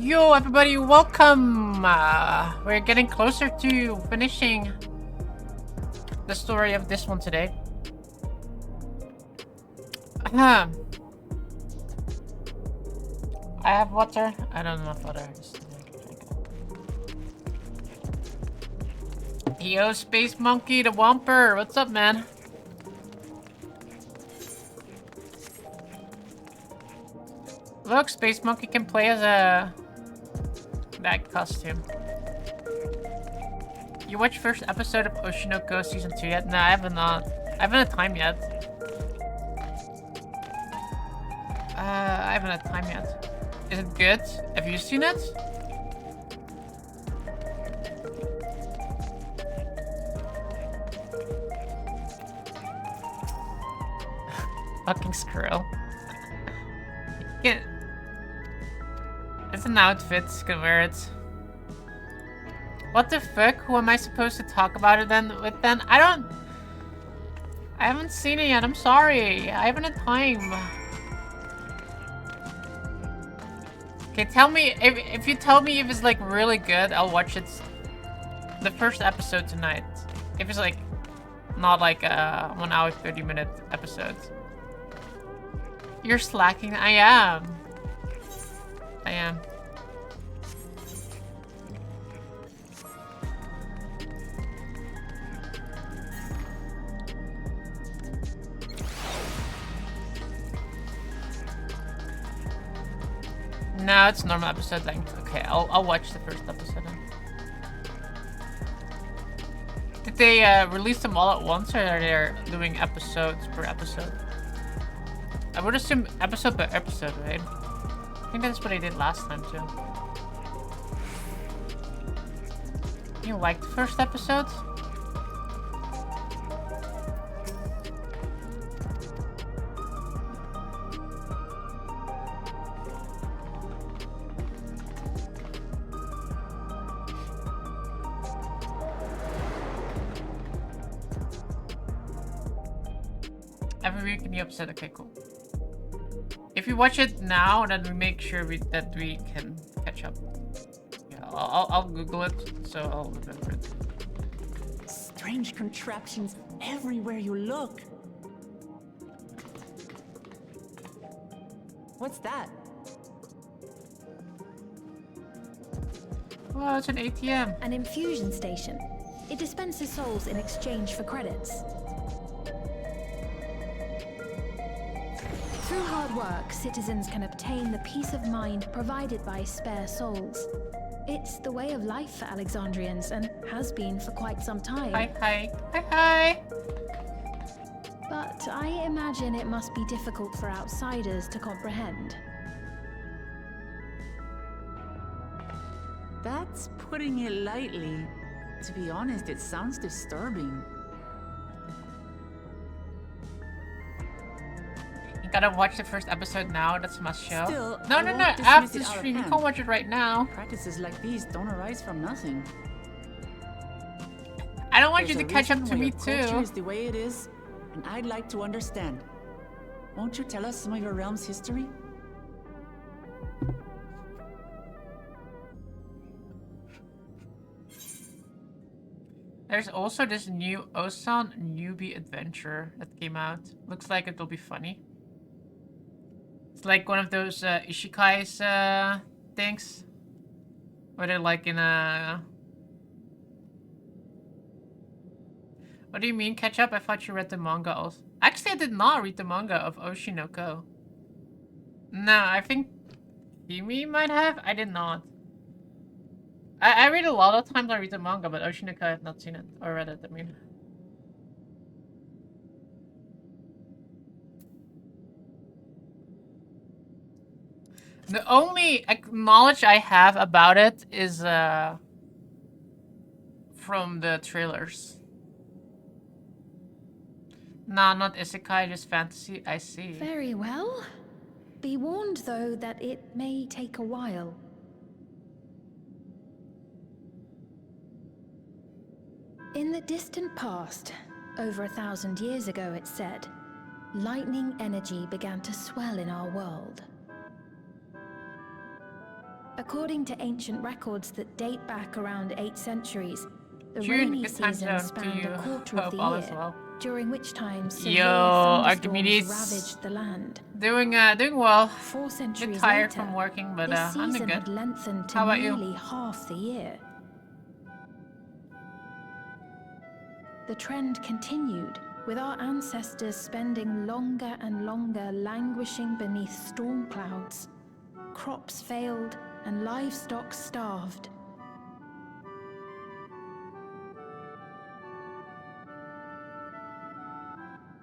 Yo, everybody, welcome! We're getting closer to finishing the story of this one today. I have water. I don't know if water. Yo, Space Monkey, the Whomper. What's up, man? Look, Space Monkey can play as a that costume. You watched first episode of Oshinoko season 2 yet? No, I have not. I haven't had time yet. I haven't had time yet. Is it good? Have you seen it? Fucking squirrel. It's an outfit, you can wear it. What the fuck? Who am I supposed to talk about it then with then? I haven't seen it yet, I'm sorry. I haven't had time. Okay, tell me, if you tell me if it's like really good, I'll watch it. The first episode tonight. If it's like, not like a 1 hour 30-minute episode. You're slacking, I am. I am. No, it's normal episode length. Okay, I'll watch the first episode then. Did they release them all at once, or are they doing episodes per episode? I would assume episode per episode, right? I think that's what I did last time too. You liked the first episode? Every week in the episode. Okay, cool. If you watch it now, then we make sure that we can catch up. Yeah, I'll Google it, so I'll remember it. Strange contraptions everywhere you look. What's that? Well, it's an ATM. An infusion station. It dispenses souls in exchange for credits. Through hard work, citizens can obtain the peace of mind provided by spare souls. It's the way of life for Alexandrians and has been for quite some time. Hi. But I imagine it must be difficult for outsiders to comprehend. That's putting it lightly. To be honest, it sounds disturbing. You gotta watch the first episode now, that's a must show. Still, No, I no, won't no, dismiss after it the out of stream, you hand. can't watch it right now. Practices like these don't arise from nothing. I don't want There's you to a catch up reason to why me your culture too. is the way it is, and I'd like to understand. Won't you tell us some of your realm's history? There's also this new Osan newbie adventure that came out. Looks like it'll be funny. It's like one of those Ishikai's things. Where they're like in a... What do you mean catch up? I thought you read the manga also. Actually, I did not read the manga of Oshinoko. No, I think Kimi might have. I did not. I read a lot of times I read the manga, but Oshinoko I have not seen it. Or read it, I mean. The only knowledge I have about it is from the trailers. Nah, not isekai, just fantasy. I see. Very well. Be warned, though, that it may take a while. In the distant past, over 1,000 years ago, it's said, lightning energy began to swell in our world. According to ancient records that date back around 8 centuries, the June, rainy good time season zone to spanned you. a quarter of the All as year, well. during which time severe Yo, thunderstorms Archimedes. ravaged the land. Doing well. 4 Bit centuries tired later, from working, but this I'm doing season good. had lengthened to How about you? nearly half the year. The trend continued, with our ancestors spending longer and longer languishing beneath storm clouds. Crops failed and livestock starved.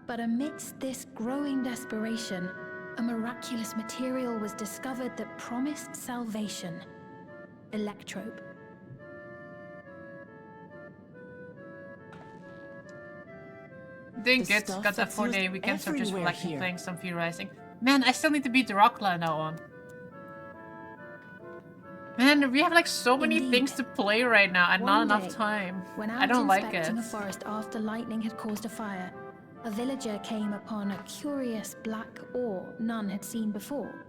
But amidst this growing desperation, a miraculous material was discovered that promised salvation: electrope. Doing The good. stuff Got a that's 4-day used weekend, so just everywhere relaxing, here. playing some theorizing. Man, I still need to beat the Rockla now on. Man, we have like so many Indeed. things to play right now and not One enough day, time. When I out don't like it. inspecting a forest after lightning had caused a fire, a villager came upon a curious black ore none had seen before.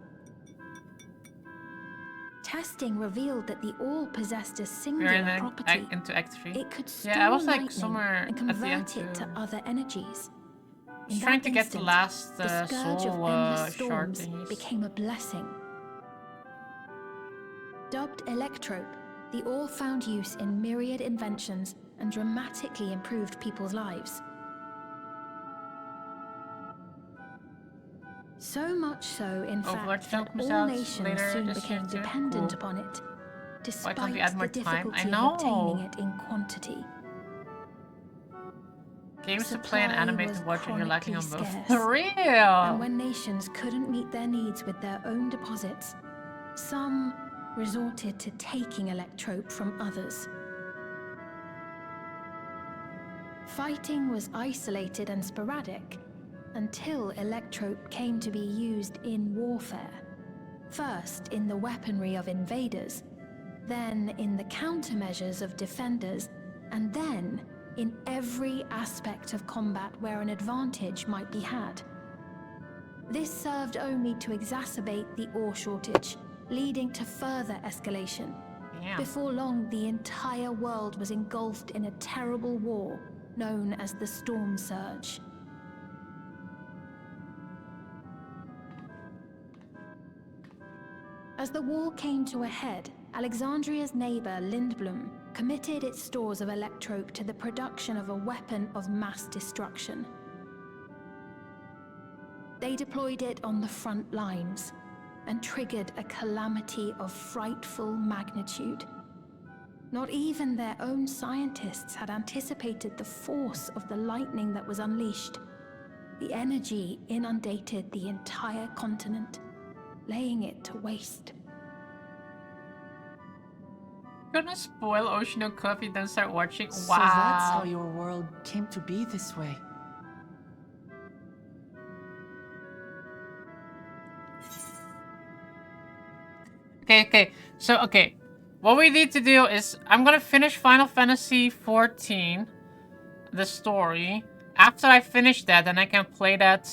Testing revealed that the ore possessed a We're singular property. into XIV. It could store Yeah, I was like lightning somewhere and at the end convert it too. to other energies. Just In trying that to get the instant, last the scourge soul of endless shard storms thingies. became a blessing. Dubbed electrope, the ore found use in myriad inventions and dramatically improved people's lives. So much so, in Overlord fact, film that comes all out nations later soon this year became too. dependent Cool. upon it, despite can't we add more the time? I difficulty of know. obtaining it in quantity. Games to play and Supply anime was to watch, and you're lacking on chronically both. scarce. For real! And when nations couldn't meet their needs with their own deposits, some resorted to taking electrope from others. Fighting was isolated and sporadic until electrope came to be used in warfare. First in the weaponry of invaders, then in the countermeasures of defenders, and then in every aspect of combat where an advantage might be had. This served only to exacerbate the ore shortage, leading to further escalation. Damn. Before long, the entire world was engulfed in a terrible war known as the Storm Surge. As the war came to a head, Alexandria's neighbor Lindblum committed its stores of electrope to the production of a weapon of mass destruction. They deployed it on the front lines and triggered a calamity of frightful magnitude. Not even their own scientists had anticipated the force of the lightning that was unleashed. The energy inundated the entire continent, laying it to waste. Gonna spoil Oceanoko if you don't start watching. So Wow. that's how your world came to be this way. Okay. So, okay. What we need to do is, I'm gonna finish Final Fantasy XIV, the story. After I finish that, then I can play that.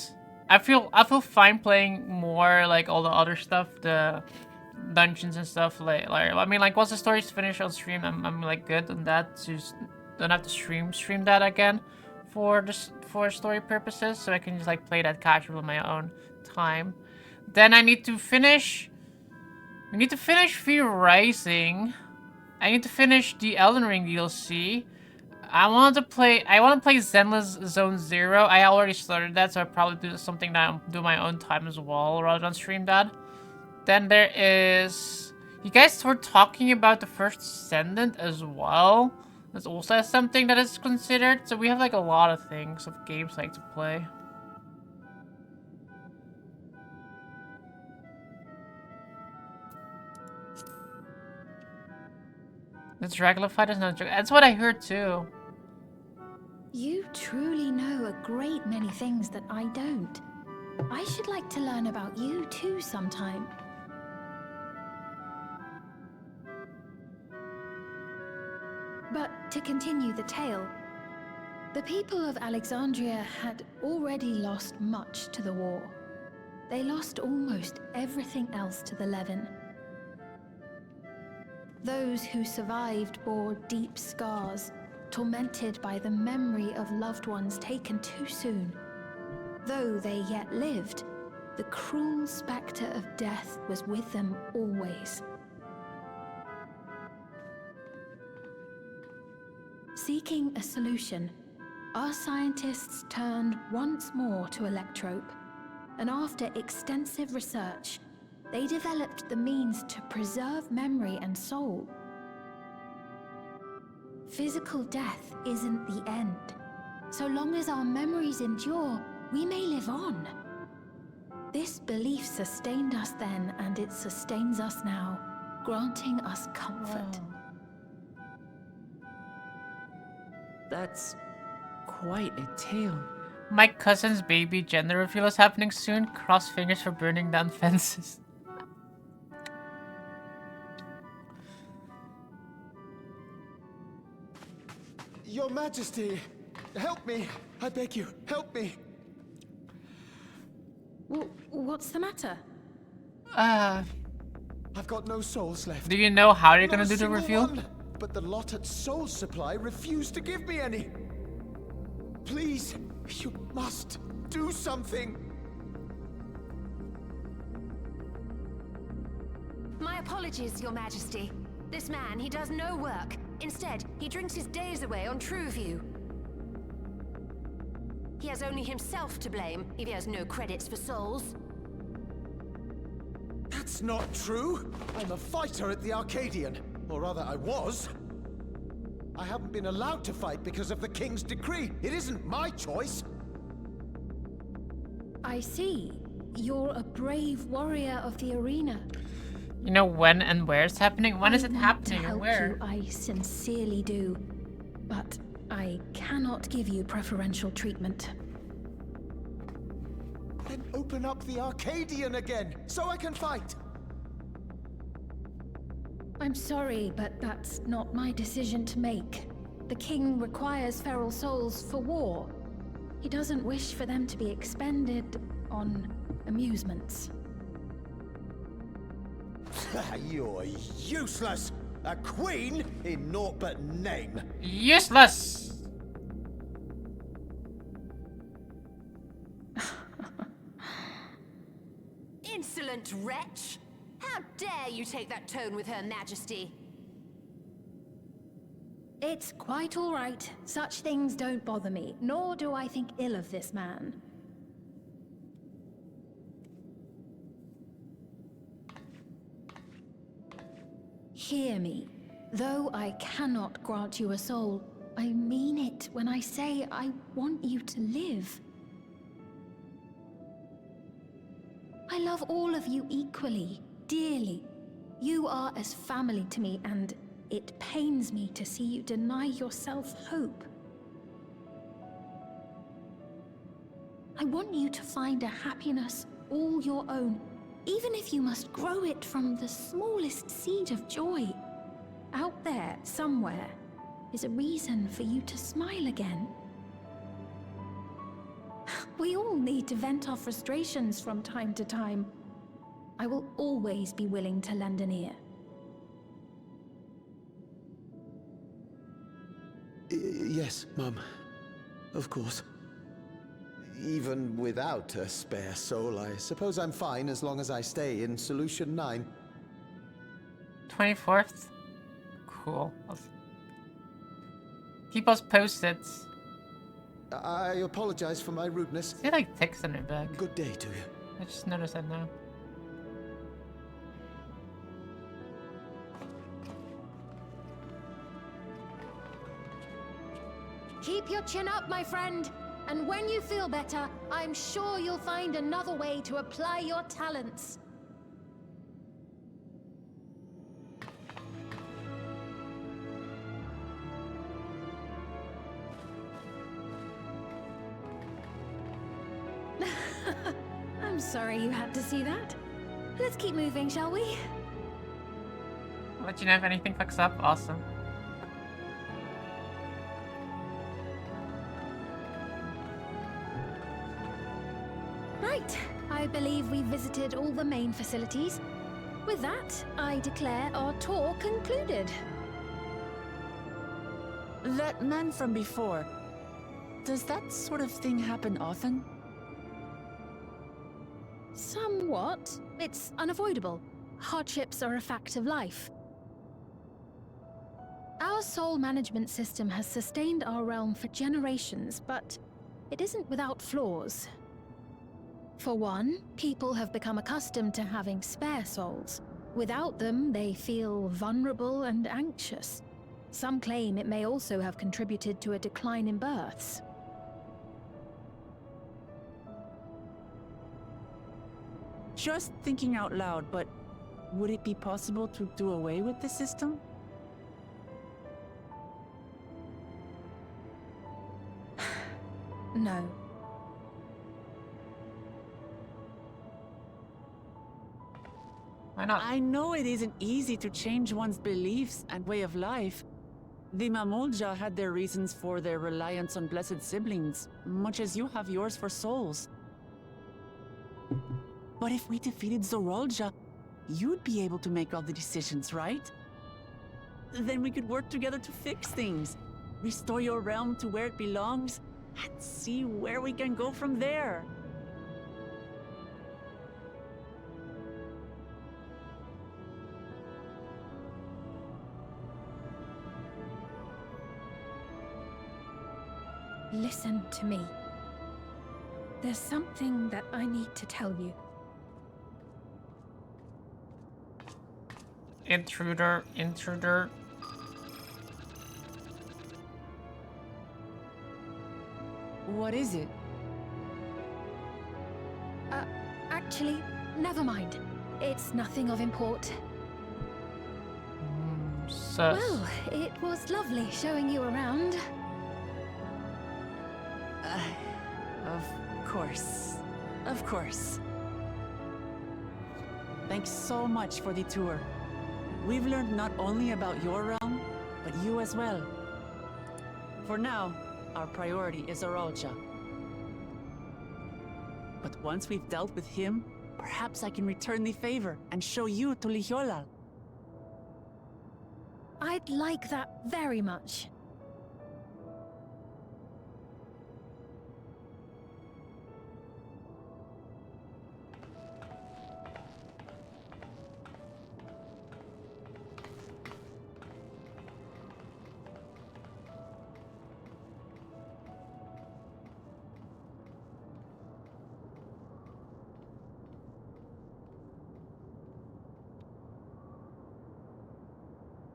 I feel fine playing more, like, all the other stuff, the dungeons and stuff. Like I mean, like, once the story's finished on stream, I'm like, good on that. Just don't have to stream that again for story purposes, so I can just, like, play that casual on my own time. Then I need to finish... We need to finish Fear Rising. I need to finish the Elden Ring DLC. I want to play Zenless Zone Zero. I already started that, so I'll probably do something that I'll do my own time as well, rather than stream that. Then there is... You guys were talking about the First Ascendant as well. That's also something that is considered. So we have, like, a lot of things, of games like to play. The Dracula fight is not a joke. That's what I heard too. You truly know a great many things that I don't. I should like to learn about you too sometime. But to continue the tale, the people of Alexandria had already lost much to the war. They lost almost everything else to the Levin. Those who survived bore deep scars, tormented by the memory of loved ones taken too soon. Though they yet lived, the cruel spectre of death was with them always. Seeking a solution, our scientists turned once more to Electrope, and after extensive research, they developed the means to preserve memory and soul. Physical death isn't the end. So long as our memories endure, we may live on. This belief sustained us then, and it sustains us now, granting us comfort. Wow. That's quite a tale. My cousin's baby gender reveal is happening soon. Cross fingers for burning down fences. Your Majesty, help me. I beg you, help me. What's the matter? I've got no souls left. Do you know how you're Not gonna a do the single reveal? one. But the lot at Soul Supply refused to give me any. Please, you must do something. My apologies, Your Majesty. This man, he does no work. Instead, he drinks his days away on Trueview. He has only himself to blame if he has no credits for souls. That's not true. I'm a fighter at the Arcadian. Or rather, I was. I haven't been allowed to fight because of the King's decree. It isn't my choice. I see. You're a brave warrior of the arena. You know when and where it's happening? When is it I want happening to and help where? you, I sincerely do. But I cannot give you preferential treatment. Then open up the Arcadian again, so I can fight. I'm sorry, but that's not my decision to make. The king requires feral souls for war. He doesn't wish for them to be expended on amusements. You're useless. A queen in naught but name. Useless! Insolent wretch! How dare you take that tone with Her Majesty? It's quite all right. Such things don't bother me, nor do I think ill of this man. Hear me. Though I cannot grant you a soul, I mean it when I say I want you to live. I love all of you equally, dearly. You are as family to me, and it pains me to see you deny yourself hope. I want you to find a happiness all your own, even if you must grow it from the smallest seed of joy. Out there, somewhere, is a reason for you to smile again. We all need to vent our frustrations from time to time. I will always be willing to lend an ear. Yes, Mum. Of course. Even without a spare soul, I suppose I'm fine as long as I stay in Solution 9. 24th? Cool. Keep us posted. I apologize for my rudeness. Is there like text on her back? Good day to you. I just noticed that now. Keep your chin up, my friend. And when you feel better, I'm sure you'll find another way to apply your talents. I'm sorry you had to see that. Let's keep moving, shall we? I'll let you know if anything fucks up. Awesome. Right. I believe we visited all the main facilities. With that, I declare our tour concluded. That man from before, does that sort of thing happen often? Somewhat. It's unavoidable. Hardships are a fact of life. Our soul management system has sustained our realm for generations, but it isn't without flaws. For one, people have become accustomed to having spare souls. Without them, they feel vulnerable and anxious. Some claim it may also have contributed to a decline in births. Just thinking out loud, but would it be possible to do away with the system? No. Why not? I know it isn't easy to change one's beliefs and way of life. The Mamolja had their reasons for their reliance on blessed siblings, much as you have yours for souls. But if we defeated Zorolja, you'd be able to make all the decisions, right? Then we could work together to fix things, restore your realm to where it belongs, and see where we can go from there. Listen to me. There's something that I need to tell you. Intruder, intruder. What is it? Actually, never mind. It's nothing of import. Sus. Well, it was lovely showing you around. Of course. Of course. Thanks so much for the tour. We've learned not only about your realm, but you as well. For now, our priority is Zorolja. But once we've dealt with him, perhaps I can return the favor and show you to Lihiolal. I'd like that very much.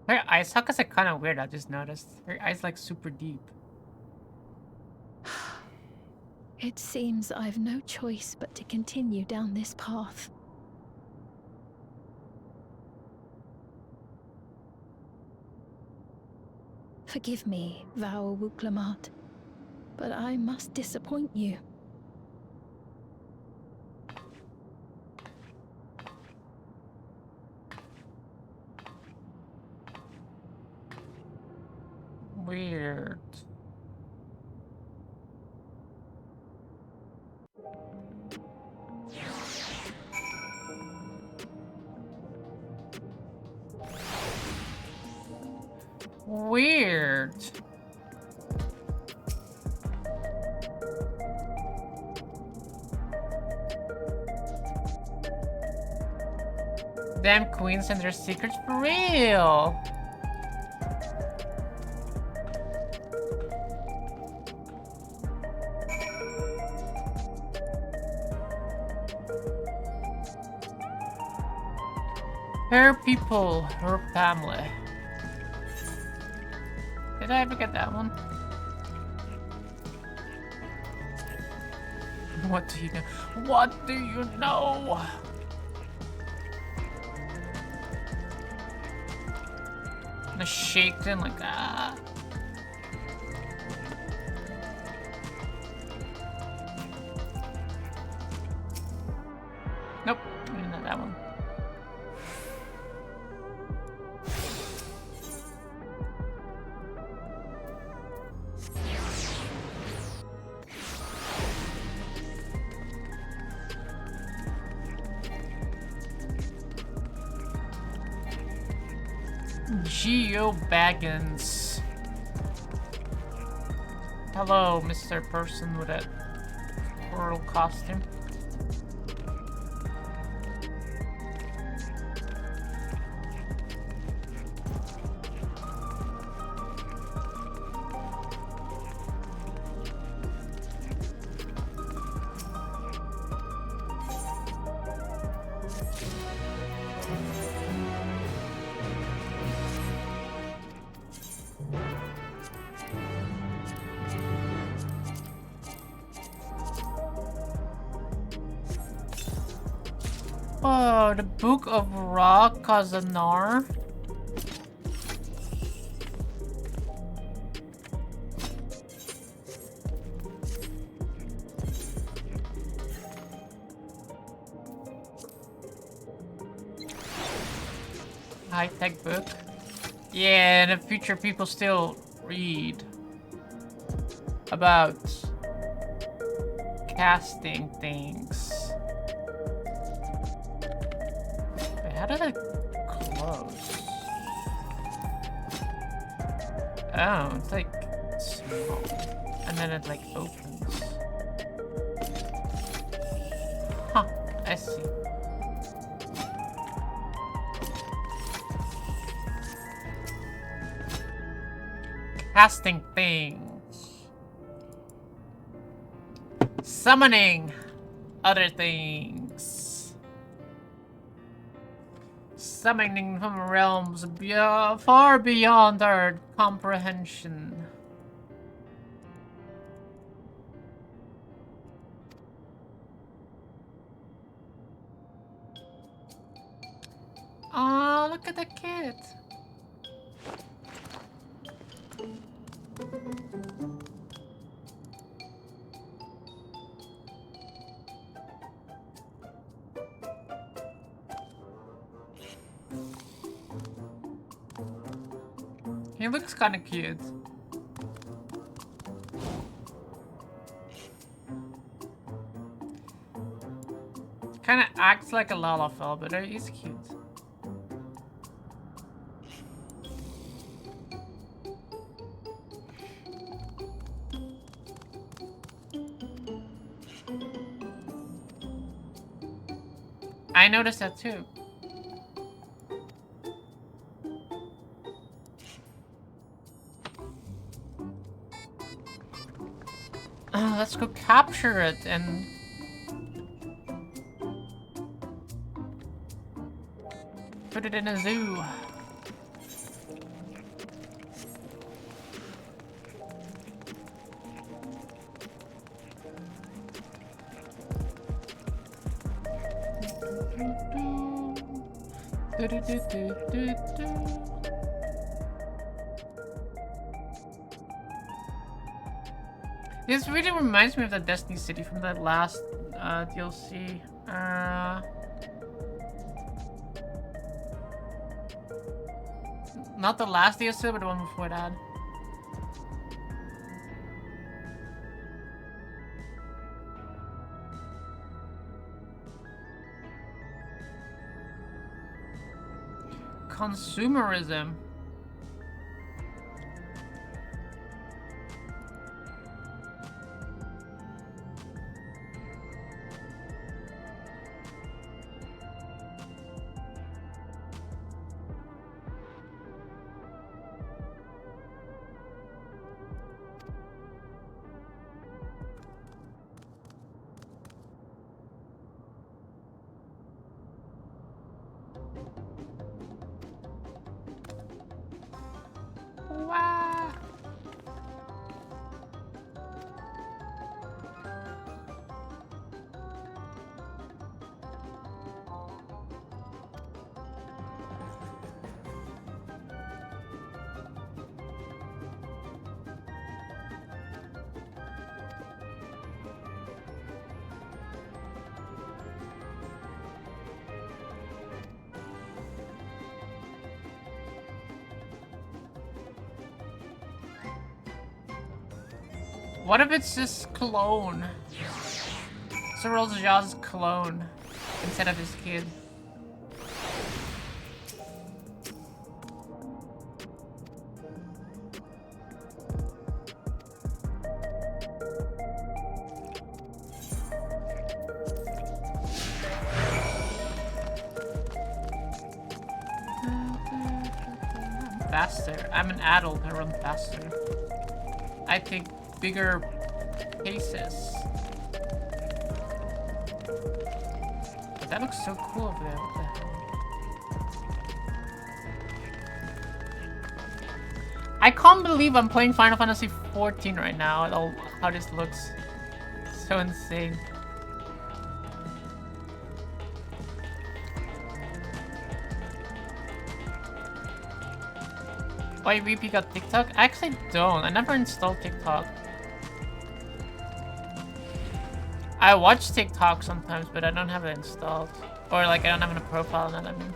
Her eye sockets are kind of weird, I just noticed. Her eyes like super deep. It seems I've no choice but to continue down this path. Forgive me, Val Wuklamat, but I must disappoint you. Weird. Weird. Damn queens and their secrets for real. Her people, her family. Did I ever get that one? What do you know? What do you know? And I shaked him like ah. Nope, I didn't know that one. Geo Baggins. Hello, Mr. Person with a coral costume. Oh, the Book of Ra Kazanar. High-tech book. Yeah, and the future people still read about casting things. Wait, how did it close? Oh, it's like small. And then it like opens. Huh, I see. Casting things. Summoning other things. Summoning from realms far beyond our comprehension. Oh, look at the kid. He looks kind of cute. Kind of acts like a Lalafell, but he's cute. I noticed that too. Let's go capture it and put it in a zoo. This really reminds me of the Destiny City from that last DLC. Not the last DLC, but the one before that. Consumerism. Wow. What if it's just clone? Cyril Jaw's clone instead of his kid. faster. I'm an adult, I run faster. I take bigger paces. But that looks so cool over there. What the hell? I can't believe I'm playing Final Fantasy XIV right now. How this looks. So insane. Wait, VP got TikTok? I actually don't. I never installed TikTok. I watch TikTok sometimes, but I don't have it installed. Or like I don't have it in a profile, now I mean.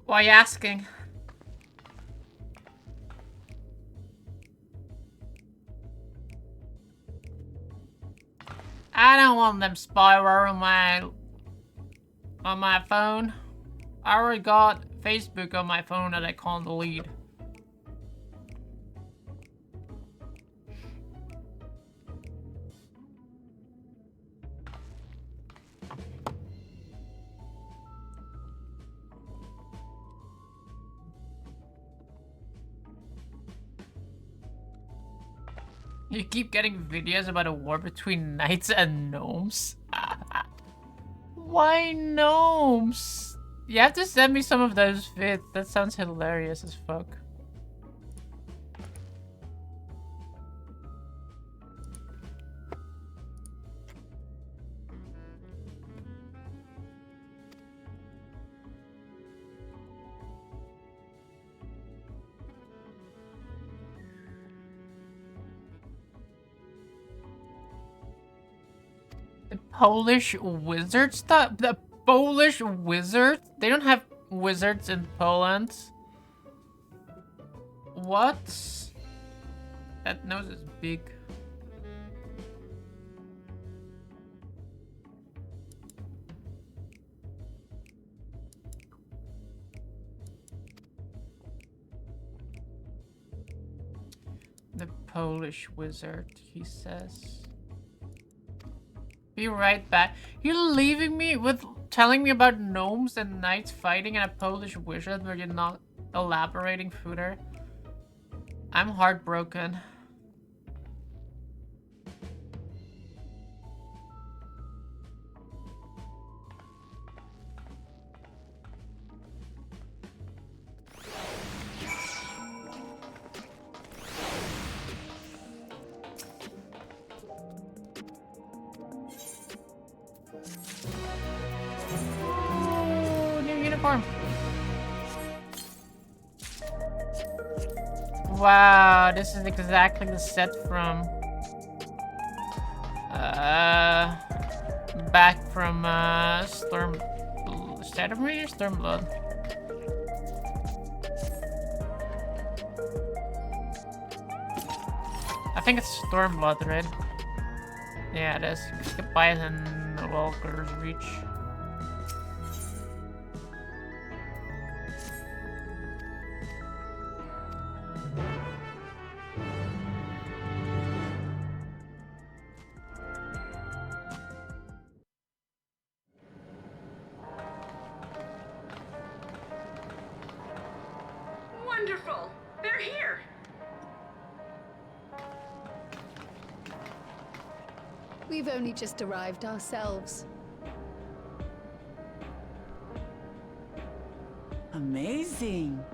Why are you asking? I don't want them spyware on my phone. I already got Facebook on my phone that I can't delete. You keep getting videos about a war between knights and gnomes? Why gnomes? You have to send me some of those vids. That sounds hilarious as fuck. Polish wizard stuff? The Polish wizard? They don't have wizards in Poland. What? That nose is big. The Polish wizard, he says. Be right back. You're leaving me with telling me about gnomes and knights fighting and a Polish wizard where you're not elaborating further. I'm heartbroken. Wow, this is exactly the set from back from Stormblood. I think it's Stormblood, right? Yeah, it is. You can buy it in the Walker's Reach. Wonderful! They're here! We've only just arrived ourselves. Amazing!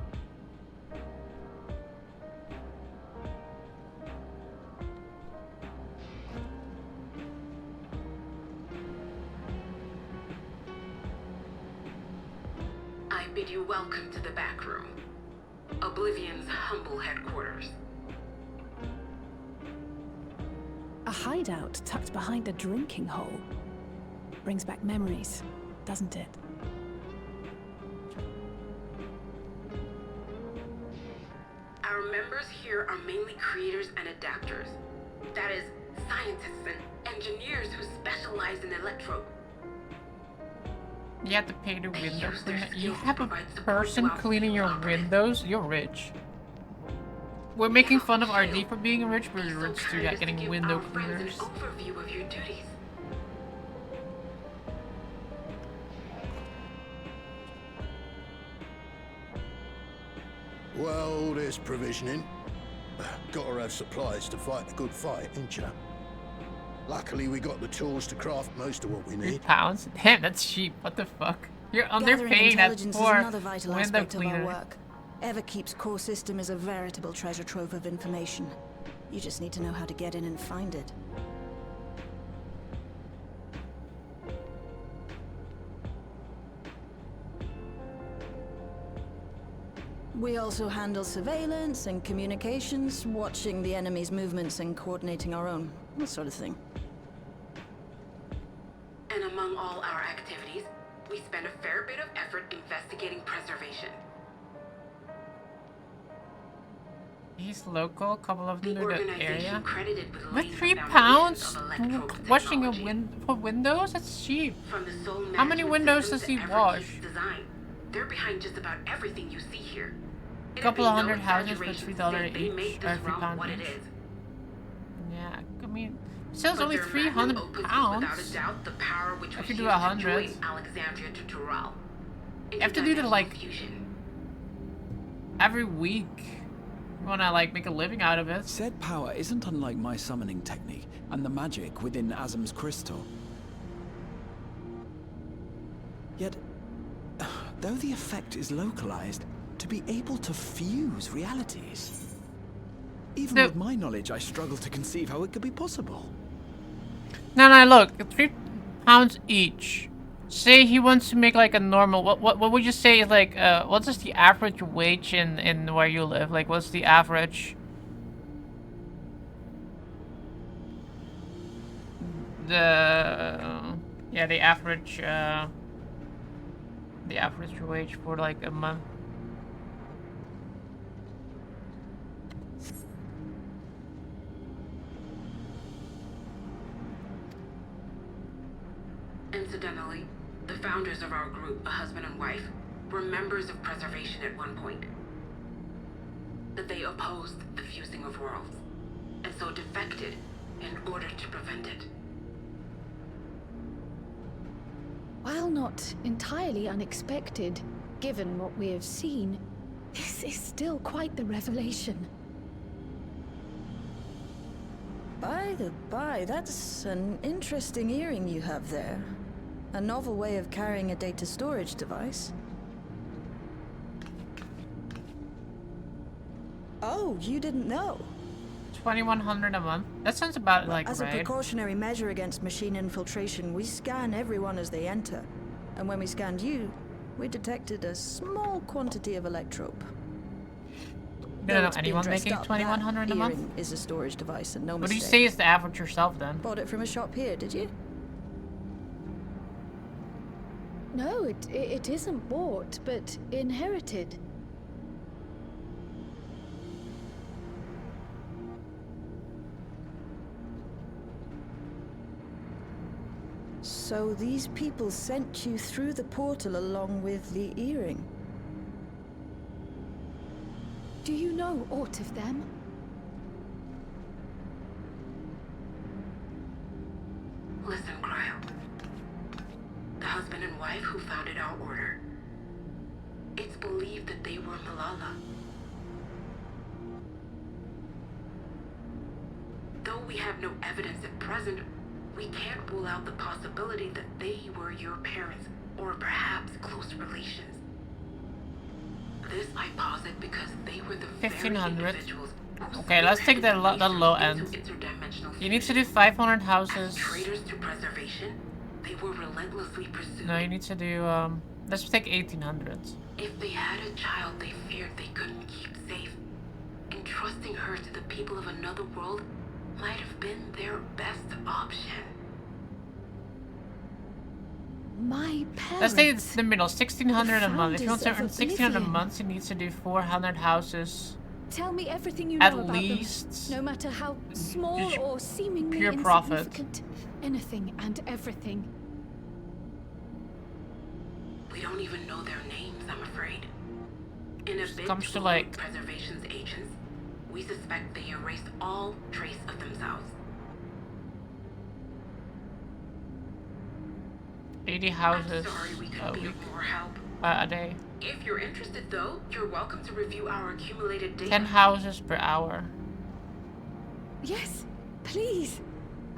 I bid you welcome to the back room. Oblivion's humble headquarters. A hideout tucked behind a drinking hole. Brings back memories, doesn't it? Our members here are mainly creators and adapters. That is, scientists and engineers who specialize in electro. You have to pay the window cleaner. You have a person cleaning your windows? You're rich. We're making fun of RD for being rich, but we're rich too, getting window cleaners. Overview of your duties. Well, there's provisioning. Gotta have supplies to fight a good fight, ain't ya? Luckily, we got the tools to craft most of what we need. £3? Damn, that's cheap. What the fuck? You're Gathering underpaying that intelligence is poor another vital window aspect of our cleaner. work. Everkeep's core system is a veritable treasure trove of information. You just need to know how to get in and find it. We also handle surveillance and communications, watching the enemy's movements and coordinating our own, that sort of thing. And among all our activities, we spend a fair bit of effort investigating preservation. He's local, a couple of them The to the organization area. credited with With laying the £3 foundations of electrode washing technology. for windows? That's cheap. From the soul How many management windows systems does he to wash? Everkeep's design, they're behind just about everything you see here. A It'd couple be of no hundred houses for exaggeration to $3 say they made each, this or realm £3 what it each. is. Yeah, I mean, still it's But only their £300. magnum opus is without a doubt the power which If was you do used to 100. join Alexandria to Tural. You have to do the, like, Fusion. every week. You wanna, like, make a living out of it. Said power isn't unlike my summoning technique and the magic within Azam's crystal. Yet, though the effect is localized, to be able to fuse realities. Even No. with my knowledge, I struggle to conceive how it could be possible. No, look, £3 each. Say he wants to make like a normal. What would you say is like? What's just the average wage in where you live? Like, what's the average? The average wage for like a month. Incidentally, the founders of our group, a husband and wife, were members of preservation at one point. That they opposed the fusing of worlds, and so defected in order to prevent it. While not entirely unexpected, given what we have seen, this is still quite the revelation. By the by, that's an interesting earring you have there. A novel way of carrying a data storage device. Oh, you didn't know? 2,100 a month. That sounds about like As a right. precautionary measure against machine infiltration, we scan everyone as they enter. And when we scanned you, we detected a small quantity of electrope. You don't know it's been anyone dressed making up, 2,100 a that month? earring is a storage device and no What do mistake. you say is the average yourself then? Bought it from a shop here, did you? No, it isn't bought, but inherited. So these people sent you through the portal along with the earring? Do you know aught of them? Listen, Cryo. The husband and wife who founded our order. It's believed that they were Malala. Though we have no evidence at present, we can't rule out the possibility that they were your parents, or perhaps close relations. This I posit because they were the 1,500. very individuals who Okay, let's take the spearheaded low research end. into interdimensional You need to fusion. do 500 As houses. traitors to preservation, they were relentlessly pursued. No, you need to do let's take 1,800. If they had a child they feared they couldn't keep safe, entrusting her to the people of another world might have been their best option. My parents. Let's say it's the middle, 1,600 a month. If you want to earn founders of 1,600 a Oblivion. month, you need to do 400 houses. Tell me everything you know At about least. them, no matter how small Just or seemingly pure profit. insignificant. Anything and everything. We don't even know their names, I'm afraid. In a bid comes to to, elude like- preservation's agents, we suspect they erased all trace of themselves. 80 I'm houses sorry we a couldn't be week. of more help. a day. If you're interested though, you're welcome to review our accumulated data. 10 houses per hour. Yes, please.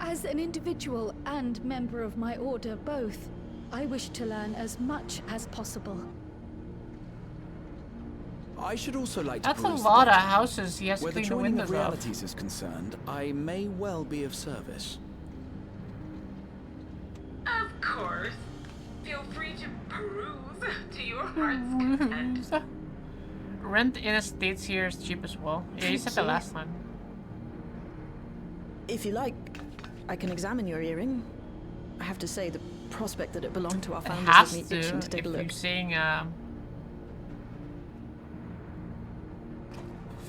As an individual and member of my order both, I wish to learn as much as possible. I should also like to That's a peruse the lot of data. houses he has to Where the clean the joining windows of off. realities is concerned, I may well be of service. Of course. Feel free to peruse to your heart's content. Rent in the States here is cheap as well. Yeah, you said that last time. If you like, I can examine your earring. I have to say, the prospect that it belonged to our It founders has has me itching to take if a look. you're saying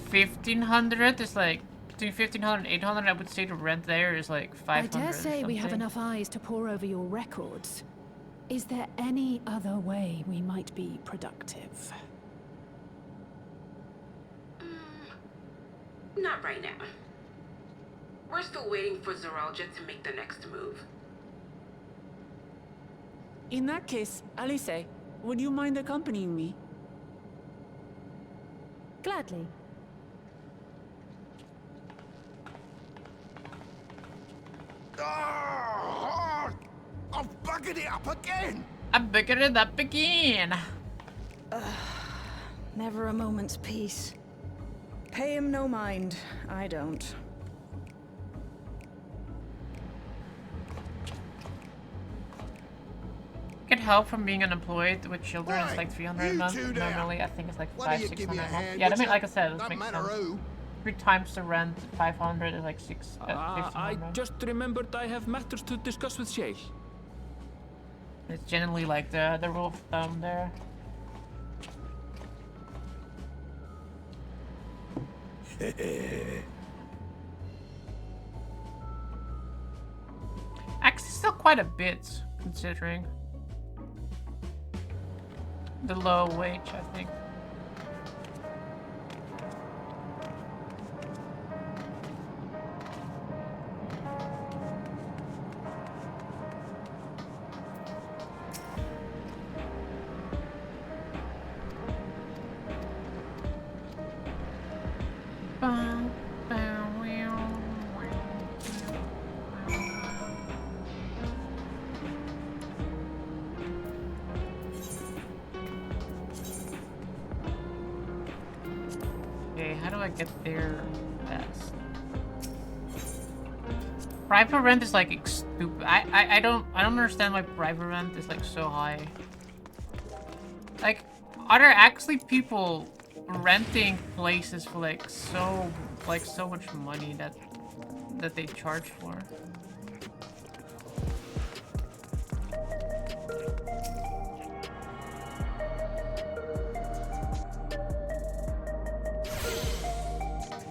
1500 is like between 1500 and 800. I would say the rent there is like 500. I dare say we have something. enough eyes to pore over your records. Is there any other way we might be productive? Not right now. We're still waiting for Zoralja to make the next move. In that case, Alice, would you mind accompanying me? Gladly. Ah! I've buggered it up again! I'm bigger it up again. Never a moment's peace. Pay him no mind. I don't. Get help from being unemployed with children. It's Oi, like 300 a you month. two there. Normally, I think it's like Why don't 500, you give me 600 a a month. hand, Yeah, I would mean, ya? like I said, this Don't makes matter sense. who. 3 times the rent, 500 is like 1500. I remembered I have matters to discuss with Shay. It's generally like the rule of thumb there. Actually, still quite a bit, considering the low wage, I think. Okay, how do I get there fast? Private rent is like stupid. I don't understand why private rent is like so high. Like, are there actually people renting places for like so much money that they charge for?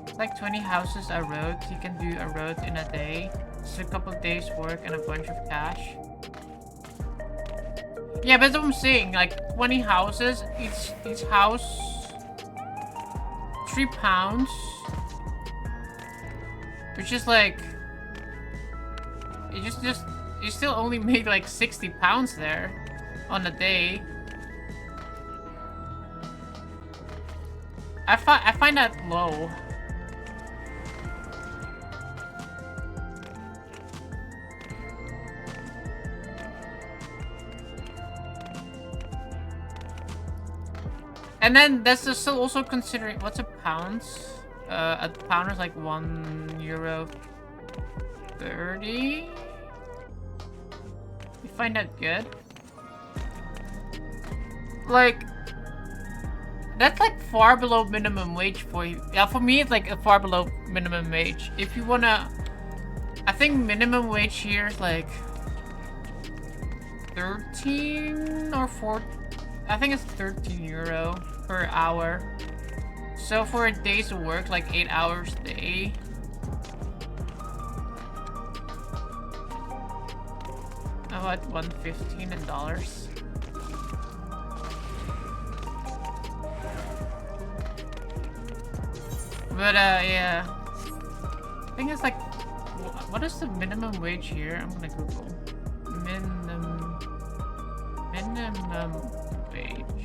It's like 20 houses a road. You can do a road in a day. It's a couple of days work and a bunch of cash. Yeah, but that's what I'm saying. Like 20 houses, each house £3, which is like you still only make like £60 there on a day. I find that low. And then that's still also considering what's a pound? A pound is like €1.30. You find that good? Like, that's like far below minimum wage for you. Yeah, for me it's like a far below minimum wage. If you wanna, I think minimum wage here is like 13 or 14. I think it's €13 per hour. So for a day's work, like 8 hours a day. About $115 in dollars. But yeah. I think it's like, what is the minimum wage here? I'm gonna Google. Minimum wage.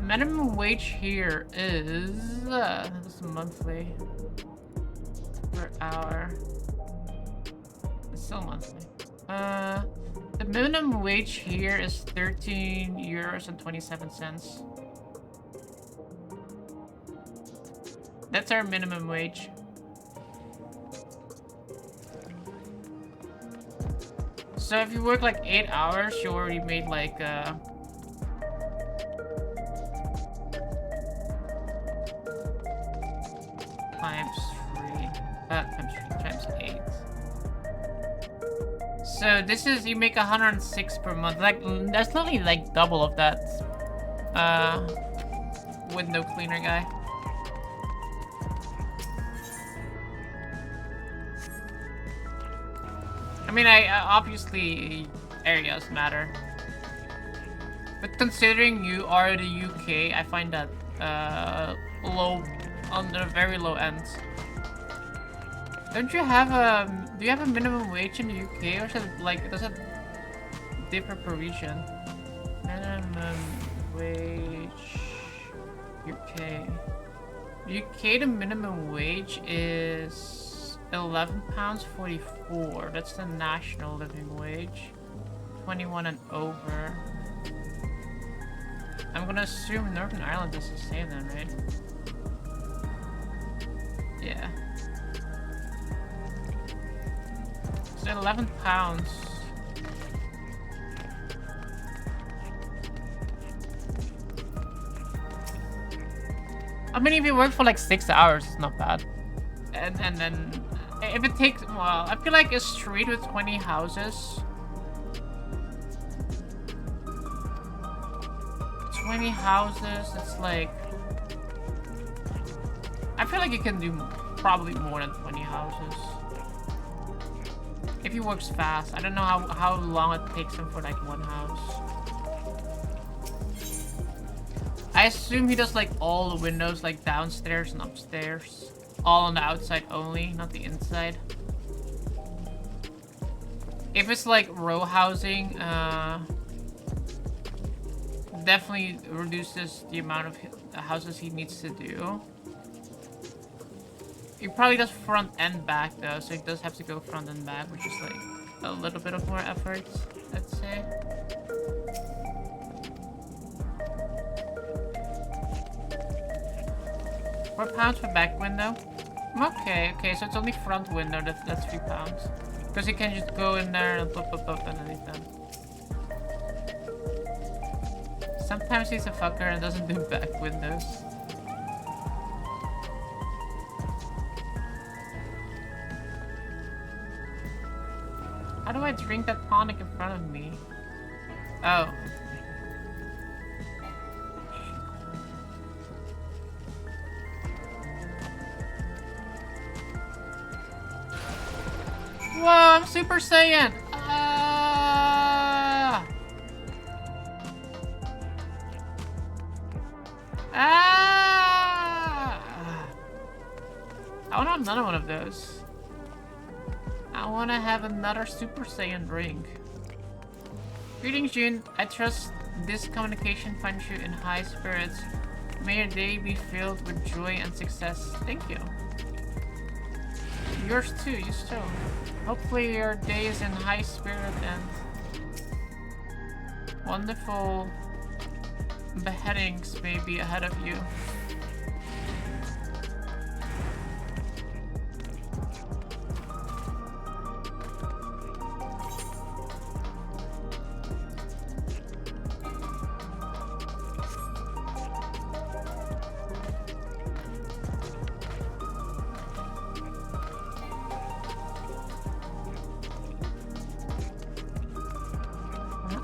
Minimum wage here is this is monthly per hour. It's still monthly. The minimum wage here is 13 euros and 27 cents. That's our minimum wage. So if you work like 8 hours, you already made like times 8. So this is, you make 106 per month. Like that's literally like double of that window cleaner guy. I mean, obviously areas matter, but considering you are the UK, I find that low, on the very low end. Don't you have a? Do you have a minimum wage in the UK, or is it like, does it differ per region? Minimum wage UK. UK, the minimum wage is £11.44. That's the national living wage. 21 and over. I'm gonna assume Northern Ireland is the same then, right? Yeah. So £11. I mean, if you work for like 6 hours, it's not bad. And then if it takes, well, I feel like a street with 20 houses. 20 houses, it's like, I feel like you can do probably more than 20 houses. If he works fast. I don't know how long it takes him for like one house. I assume he does like all the windows, like downstairs and upstairs. All on the outside only, not the inside. If it's like row housing, definitely reduces the amount of houses he needs to do. He probably does front and back though, so he does have to go front and back, which is like a little bit of more effort, I'd say. £4 for back window? Okay, so it's only front window, that's £3. Because you can just go in there and pop underneath them. Sometimes he's a fucker and doesn't do back windows. How do I drink that tonic in front of me? Oh. Whoa, I'm Super Saiyan! Ah! I wanna have another one of those. I wanna have another Super Saiyan drink. Greetings, June. I trust this communication finds you in high spirits. May your day be filled with joy and success. Thank you. Yours too, you still. Hopefully your day is in high spirit and wonderful beheadings may be ahead of you.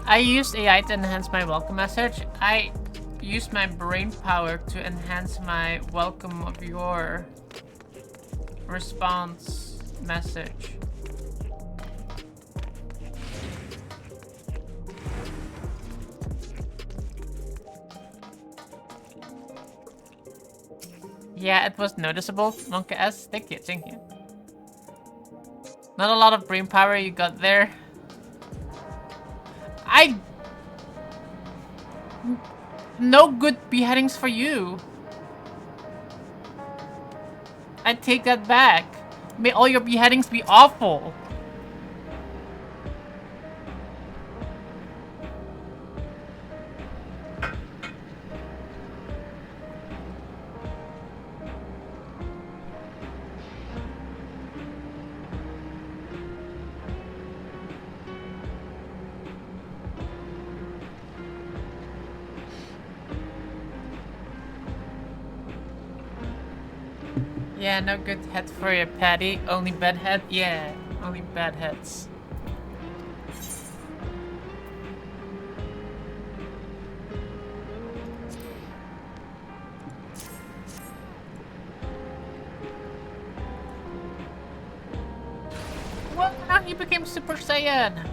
I used AI to enhance my welcome message. I used my brain power to enhance my welcome of your response message. Yeah, it was noticeable. Monkey S, thank you. Not a lot of brain power you got there. No good beheadings for you. I take that back. May all your beheadings be awful. Yeah, no good head for you, Patty. Only bad head? Yeah, only bad heads. What? Now he became Super Saiyan.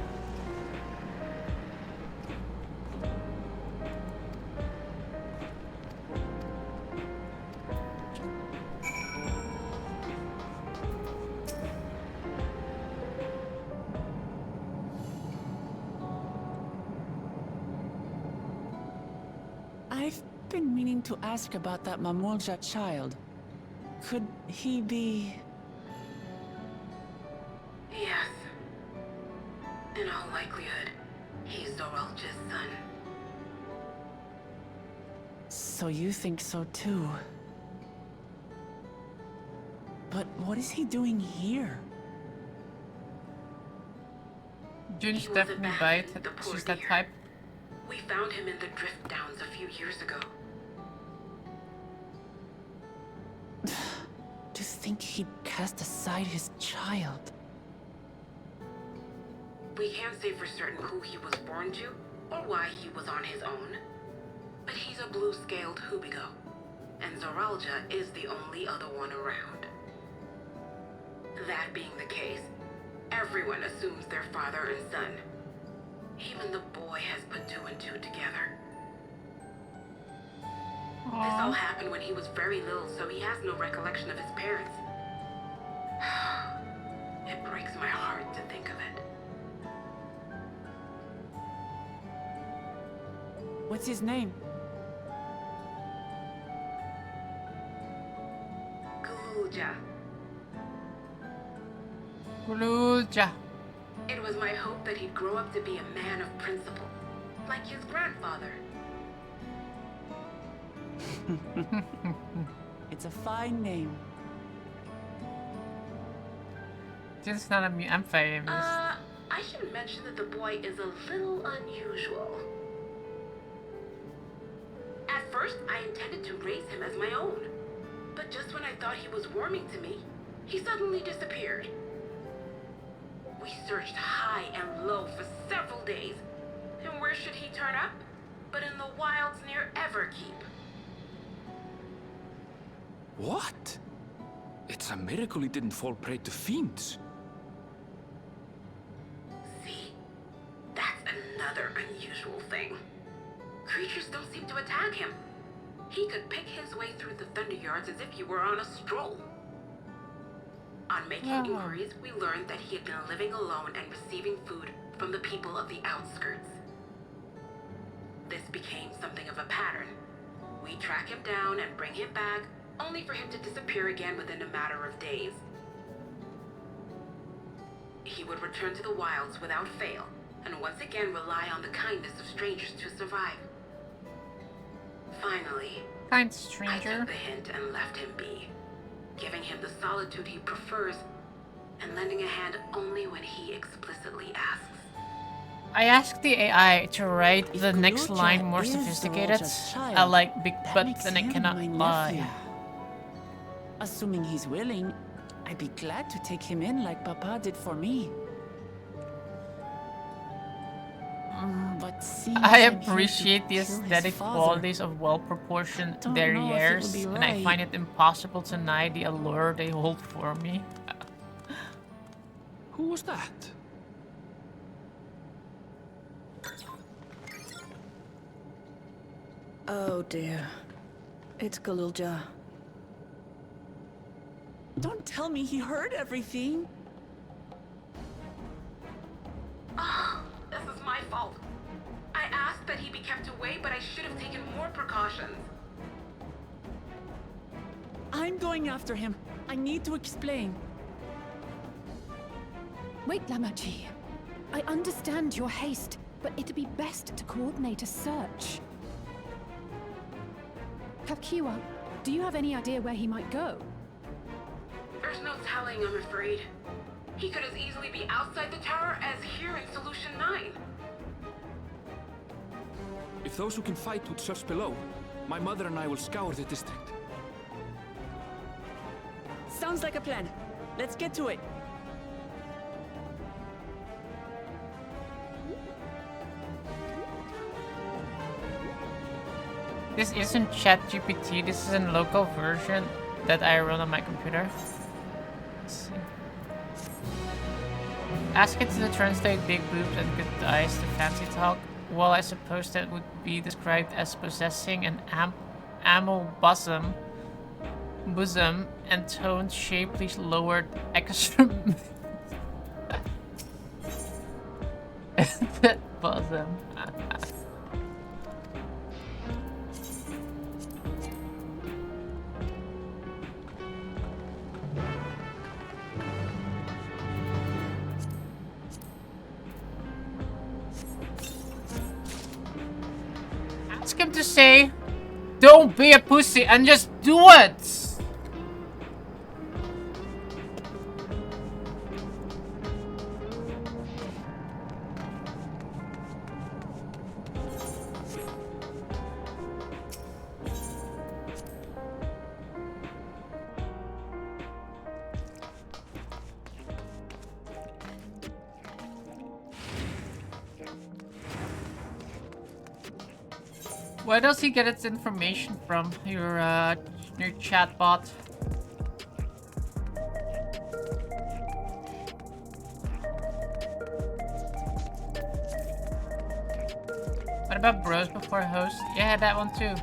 I've been meaning to ask about that Mamulja child. Could he be... Yes. In all likelihood, he's Zoralja's son. So you think so too? But what is he doing here? Jun's He was definitely abandoned, bite. the poor She's that dear. type. We found him in the Drift Downs a few years ago. To think he'd cast aside his child. We can't say for certain who he was born to, or why he was on his own. But he's a blue-scaled Hubigo, and Zoralja is the only other one around. That being the case, everyone assumes they're father and son. Even the boy has put two and two together. This all happened when he was very little, so he has no recollection of his parents. It breaks my heart to think of it. What's his name? Gulja. Guluja. It was my hope that he'd grow up to be a man of principle, like his grandfather. It's a fine name. This is not a I'm famous. I should mention that the boy is a little unusual. At first, I intended to raise him as my own. But just when I thought he was warming to me, he suddenly disappeared. We searched high and low for several days. And where should he turn up? But in the wilds near Everkeep. What? It's a miracle he didn't fall prey to fiends. See? That's another unusual thing. Creatures don't seem to attack him. He could pick his way through the Thunder Yards as if he were on a stroll. On making inquiries, we learned that he had been living alone and receiving food from the people of the outskirts. This became something of a pattern. We track him down and bring him back, only for him to disappear again within a matter of days. He would return to the wilds without fail, and once again rely on the kindness of strangers to survive. Finally, Kind I stranger. took the hint and left him be, giving him the solitude he prefers, and lending a hand only when he explicitly asks. I asked the AI to write If the next Guluja line more is sophisticated. Zoralja's I child, like big that butts makes and I him cannot my lie. nephew. Assuming he's willing, I'd be glad to take him in like Papa did for me. But seeing I him here to appreciate the kill his aesthetic father, qualities of well-proportioned don't know if it would derrieres, be and I right. find it impossible to deny the allure they hold for me. Who was that? Oh dear. It's Galulja. Don't tell me he heard everything. Oh, this is my fault. I asked that he be kept away, but I should have taken more precautions. I'm going after him. I need to explain. Wait, Lamachi. I understand your haste, but it'd be best to coordinate a search. Kakiwa, do you have any idea where he might go? There's no telling, I'm afraid. He could as easily be outside the tower as here in Solution 9. If those who can fight would search below, my mother and I will scour the district. Sounds like a plan. Let's get to it. This isn't ChatGPT, this is a local version that I run on my computer. Let's see. Ask it to translate big boobs and good eyes to fancy talk. Well, I suppose that would be described as possessing an ample bosom and toned, shapely, lowered extreme bosom. Ask him to say, "Don't be a pussy," and just do it! Where does he get its information from? Your chatbot. What about bros before host? Yeah, that one too.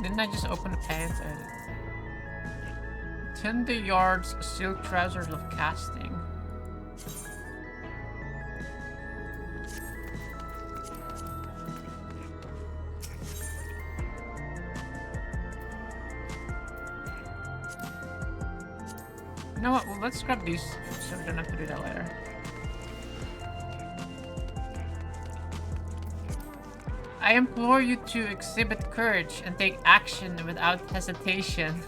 Didn't I just open the pants edit? Tender yards, silk trousers of casting. You know what? Well, let's grab these so we don't have to do that later. I implore you to exhibit courage and take action without hesitation.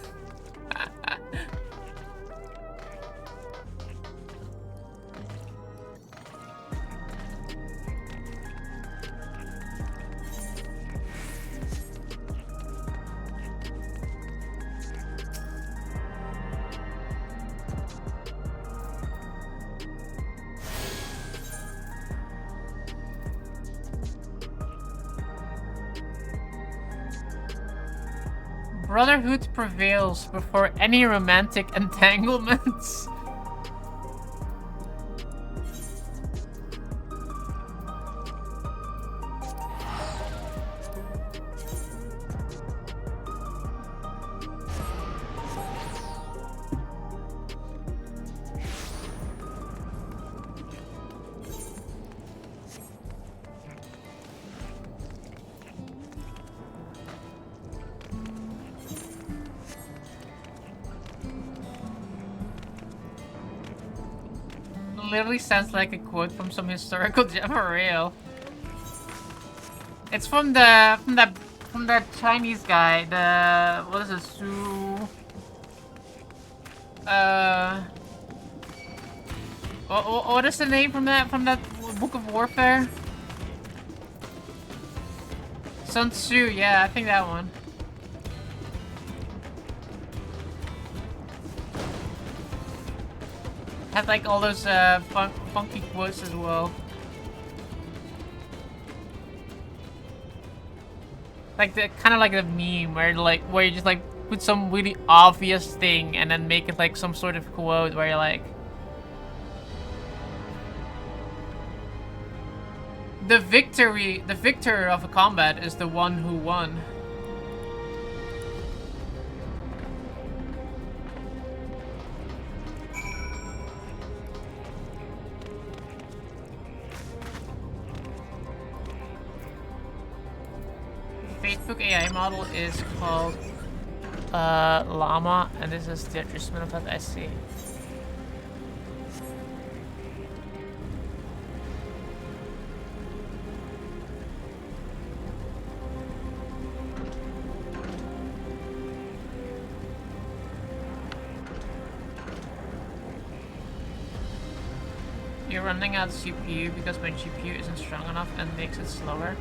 Brotherhood prevails before any romantic entanglements. Literally sounds like a quote from some historical gem for real. It's from the Chinese guy. The what is it? What is the name from that Book of Warfare? Sun Tzu. Yeah, I think that one. Has like all those funky quotes as well. Like the kind of like the meme where you just like put some really obvious thing and then make it like some sort of quote where you're like, the victor of a combat is the one who won. notebook AI model is called Llama, and this is the adjustment of that SC. You're running out of CPU because my GPU isn't strong enough and makes it slower.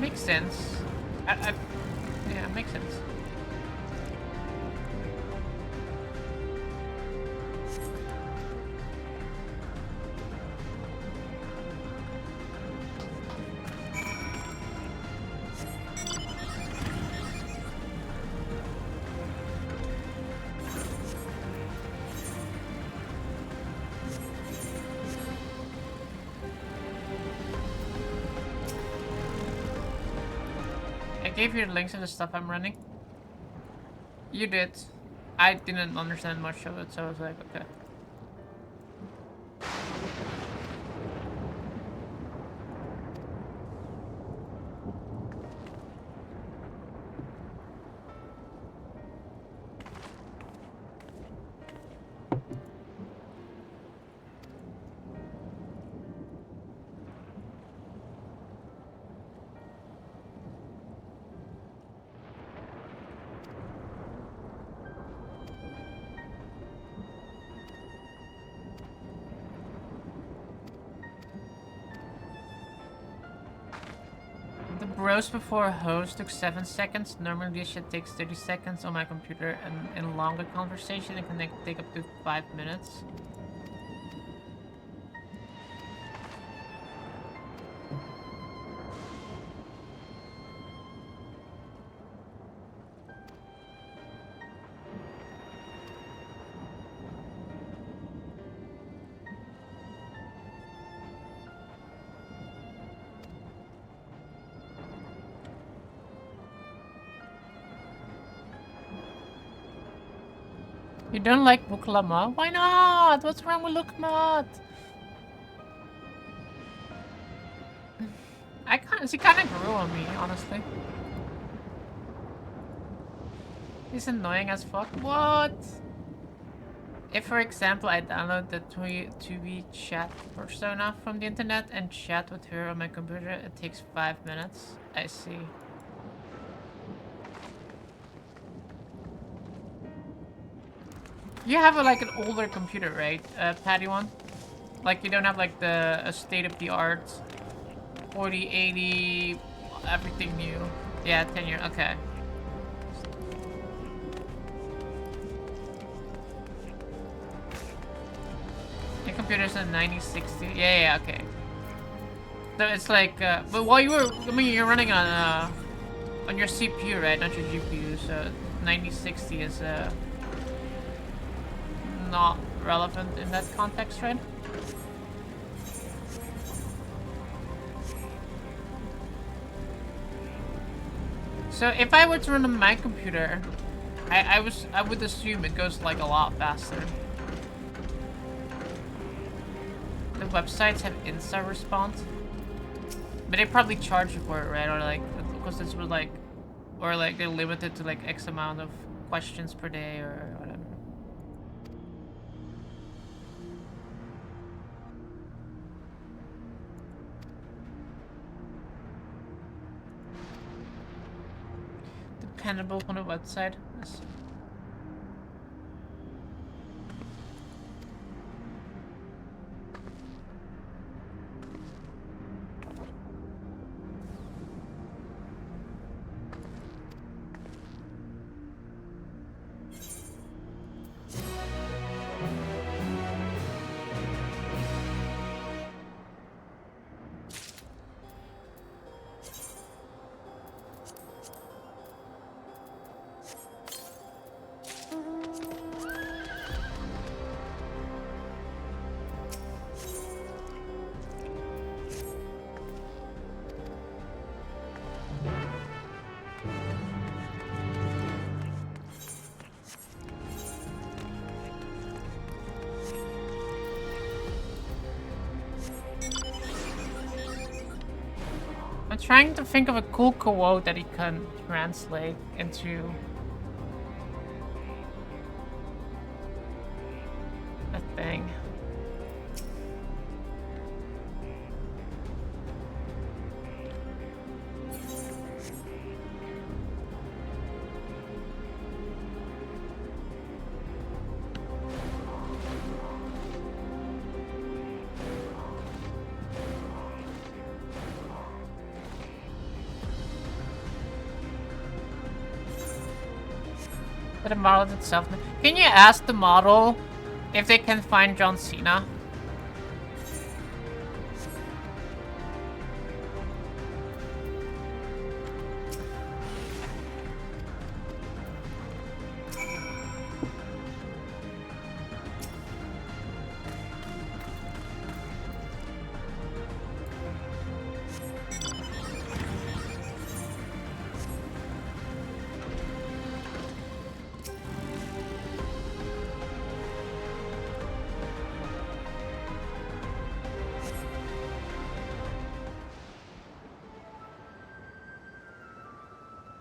Makes sense. Yeah, makes sense. I gave you the links to the stuff I'm running. You did. I didn't understand much of it, so I was like, okay. Roast before a host took 7 seconds. Normally this shit takes 30 seconds on my computer, and in longer conversation it can take up to 5 minutes. You don't like Buklama? Why not? What's wrong with Lukmat? She kind of grew on me, honestly. He's annoying as fuck. What? If, for example, I download the 2V chat persona from the internet and chat with her on my computer, it takes 5 minutes. I see. You have like an older computer, right, Patty one? Like you don't have like the state-of-the-art 4080, everything new. Yeah, 10 year. Okay. Your computer's a 9060. Yeah, okay. So it's like, but while you were, I mean, you're running on your CPU, right, not your GPU. So 9060 is not relevant in that context, right? So if I were to run on my computer, I would assume it goes like a lot faster. The websites have insta response, but they probably charge you for it, right? Or like, because this was like, or like they're limited to like X amount of questions per day or whatever. Dependable on the website. Yes. I'm trying to think of a cool quote that he can translate into a thing. The model itself. Can you ask the model if they can find John Cena?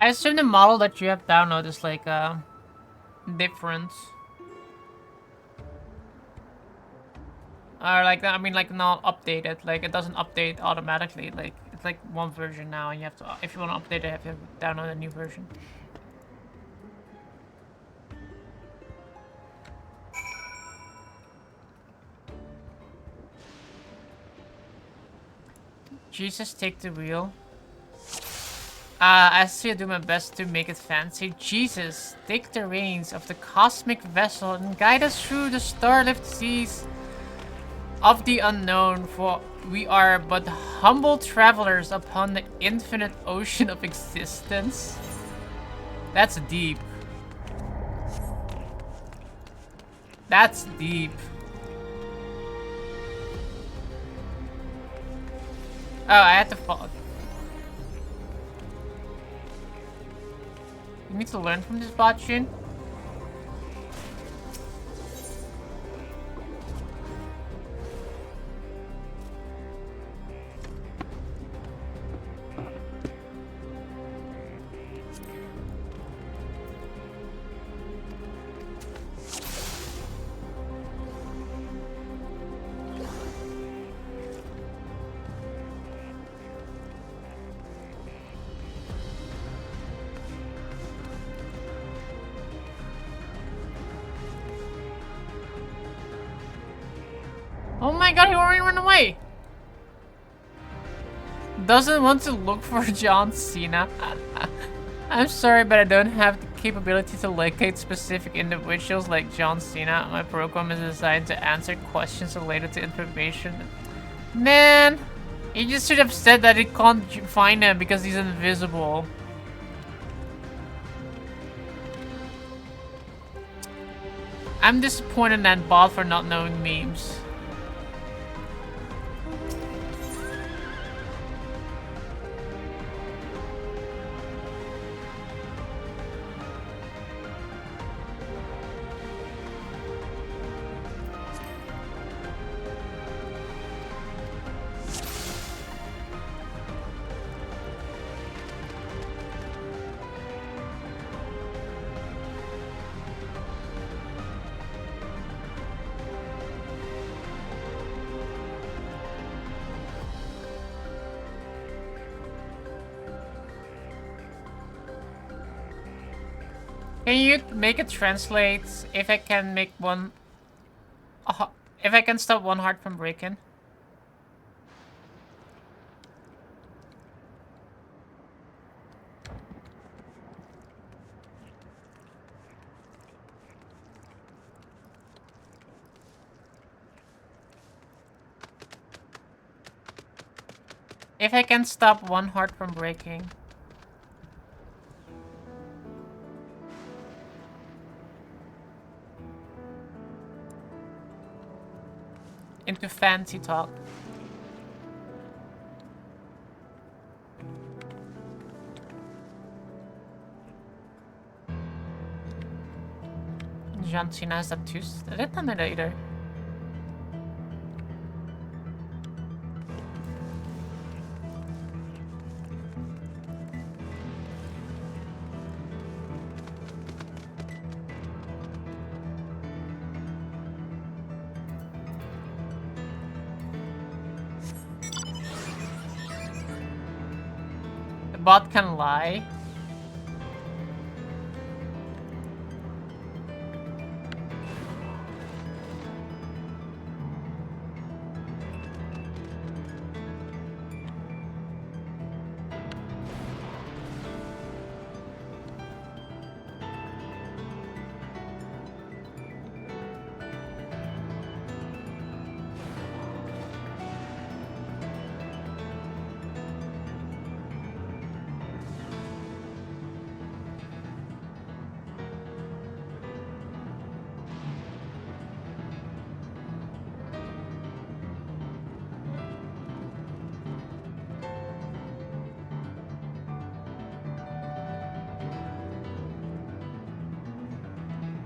I assume the model that you have downloaded is like different. Or like, I mean, like not updated. Like it doesn't update automatically. Like it's like one version now, and you have to, if you want to update it, you have to download a new version. Jesus, take the wheel. I still do my best to make it fancy. Jesus, take the reins of the cosmic vessel and guide us through the starlit seas of the unknown, for we are but humble travelers upon the infinite ocean of existence. That's deep. That's deep. Oh, I had to fall. You need to learn from this botchin. Oh my god, he already ran away! Doesn't want to look for John Cena. I'm sorry, but I don't have the capability to locate specific individuals like John Cena. My program is designed to answer questions related to information. Man! He just should have said that he can't find him because he's invisible. I'm disappointed in that bot for not knowing memes. Can you make it translate if I can make one... if I can stop one heart from breaking? If I can stop one heart from breaking. Into fancy talk. John Cena has that too. Rätta mig där. bot can lie.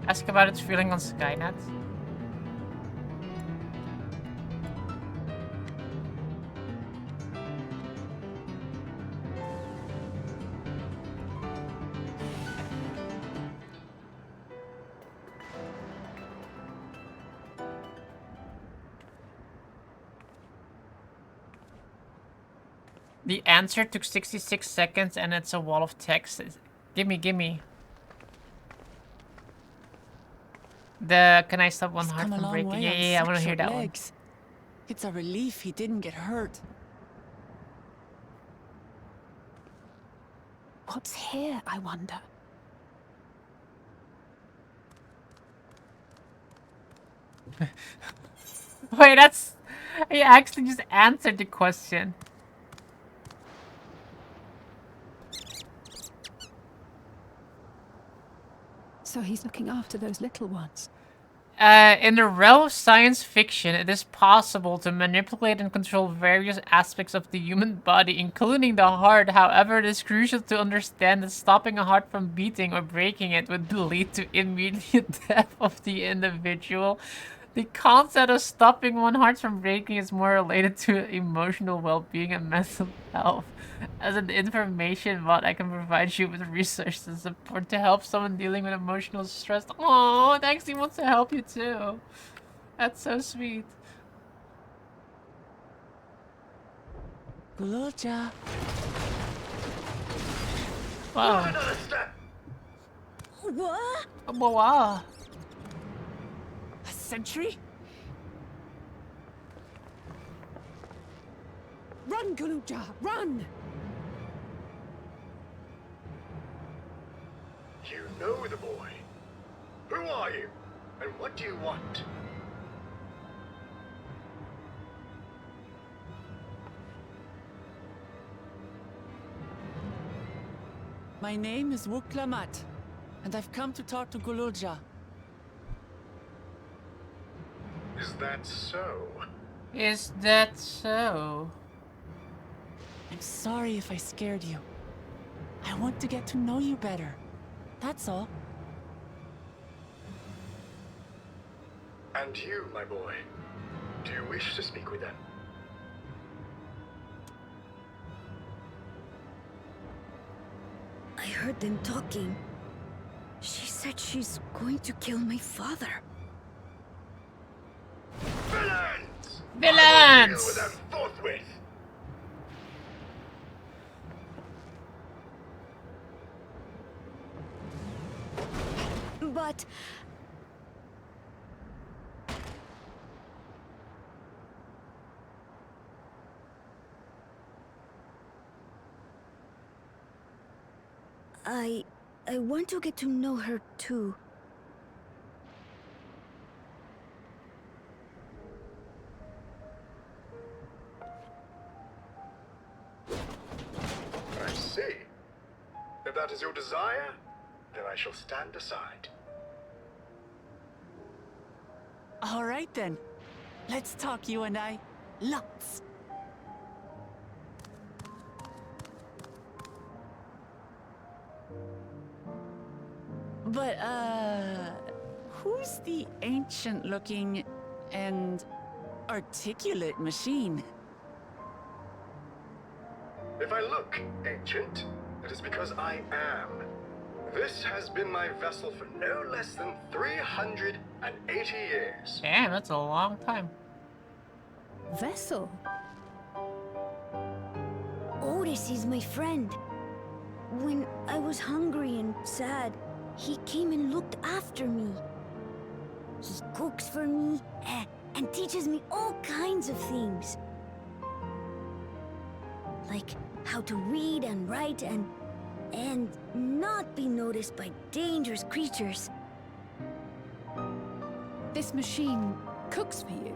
Ask about its feeling on Skynet. The answer took 66 seconds and it's a wall of text. Gimme. Can I stop one He's heart come a from long breaking? way Yeah, on I want to such hear short that legs. It's a relief he didn't get hurt. What's here, I wonder? one. Wait, that's... He actually just answered the question. So he's looking after those little ones. In the realm of science fiction, it is possible to manipulate and control various aspects of the human body, including the heart. However, it is crucial to understand that stopping a heart from beating or breaking it would lead to immediate death of the individual. The concept of stopping one heart from breaking is more related to emotional well-being and mental health. As an information bot, I can provide you with research and support to help someone dealing with emotional stress. Oh, thanks, he wants to help you too. That's so sweet. Gululja. Wow. What? Wow. A sentry? Run, Gululja, run! You know the boy. Who are you? And what do you want? My name is Wuklamat, and I've come to talk to Gululja. Is that so? Is that so? I'm sorry if I scared you. I want to get to know you better. That's all. And you, my boy, do you wish to speak with them? I heard them talking. She said she's going to kill my father. Villains! Villains! I will deal with them forthwith. But... I want to get to know her too. I see. If that is your desire, then I shall stand aside. All right then. Let's talk, you and I. Lots. But, who's the ancient-looking and articulate machine? If I look ancient, it is because I am. This has been my vessel for no less than 380 years. Damn, that's a long time. Vessel? Otis is my friend. When I was hungry and sad, he came and looked after me. He cooks for me and teaches me all kinds of things. Like how to read and write and not be noticed by dangerous creatures. This machine cooks for you.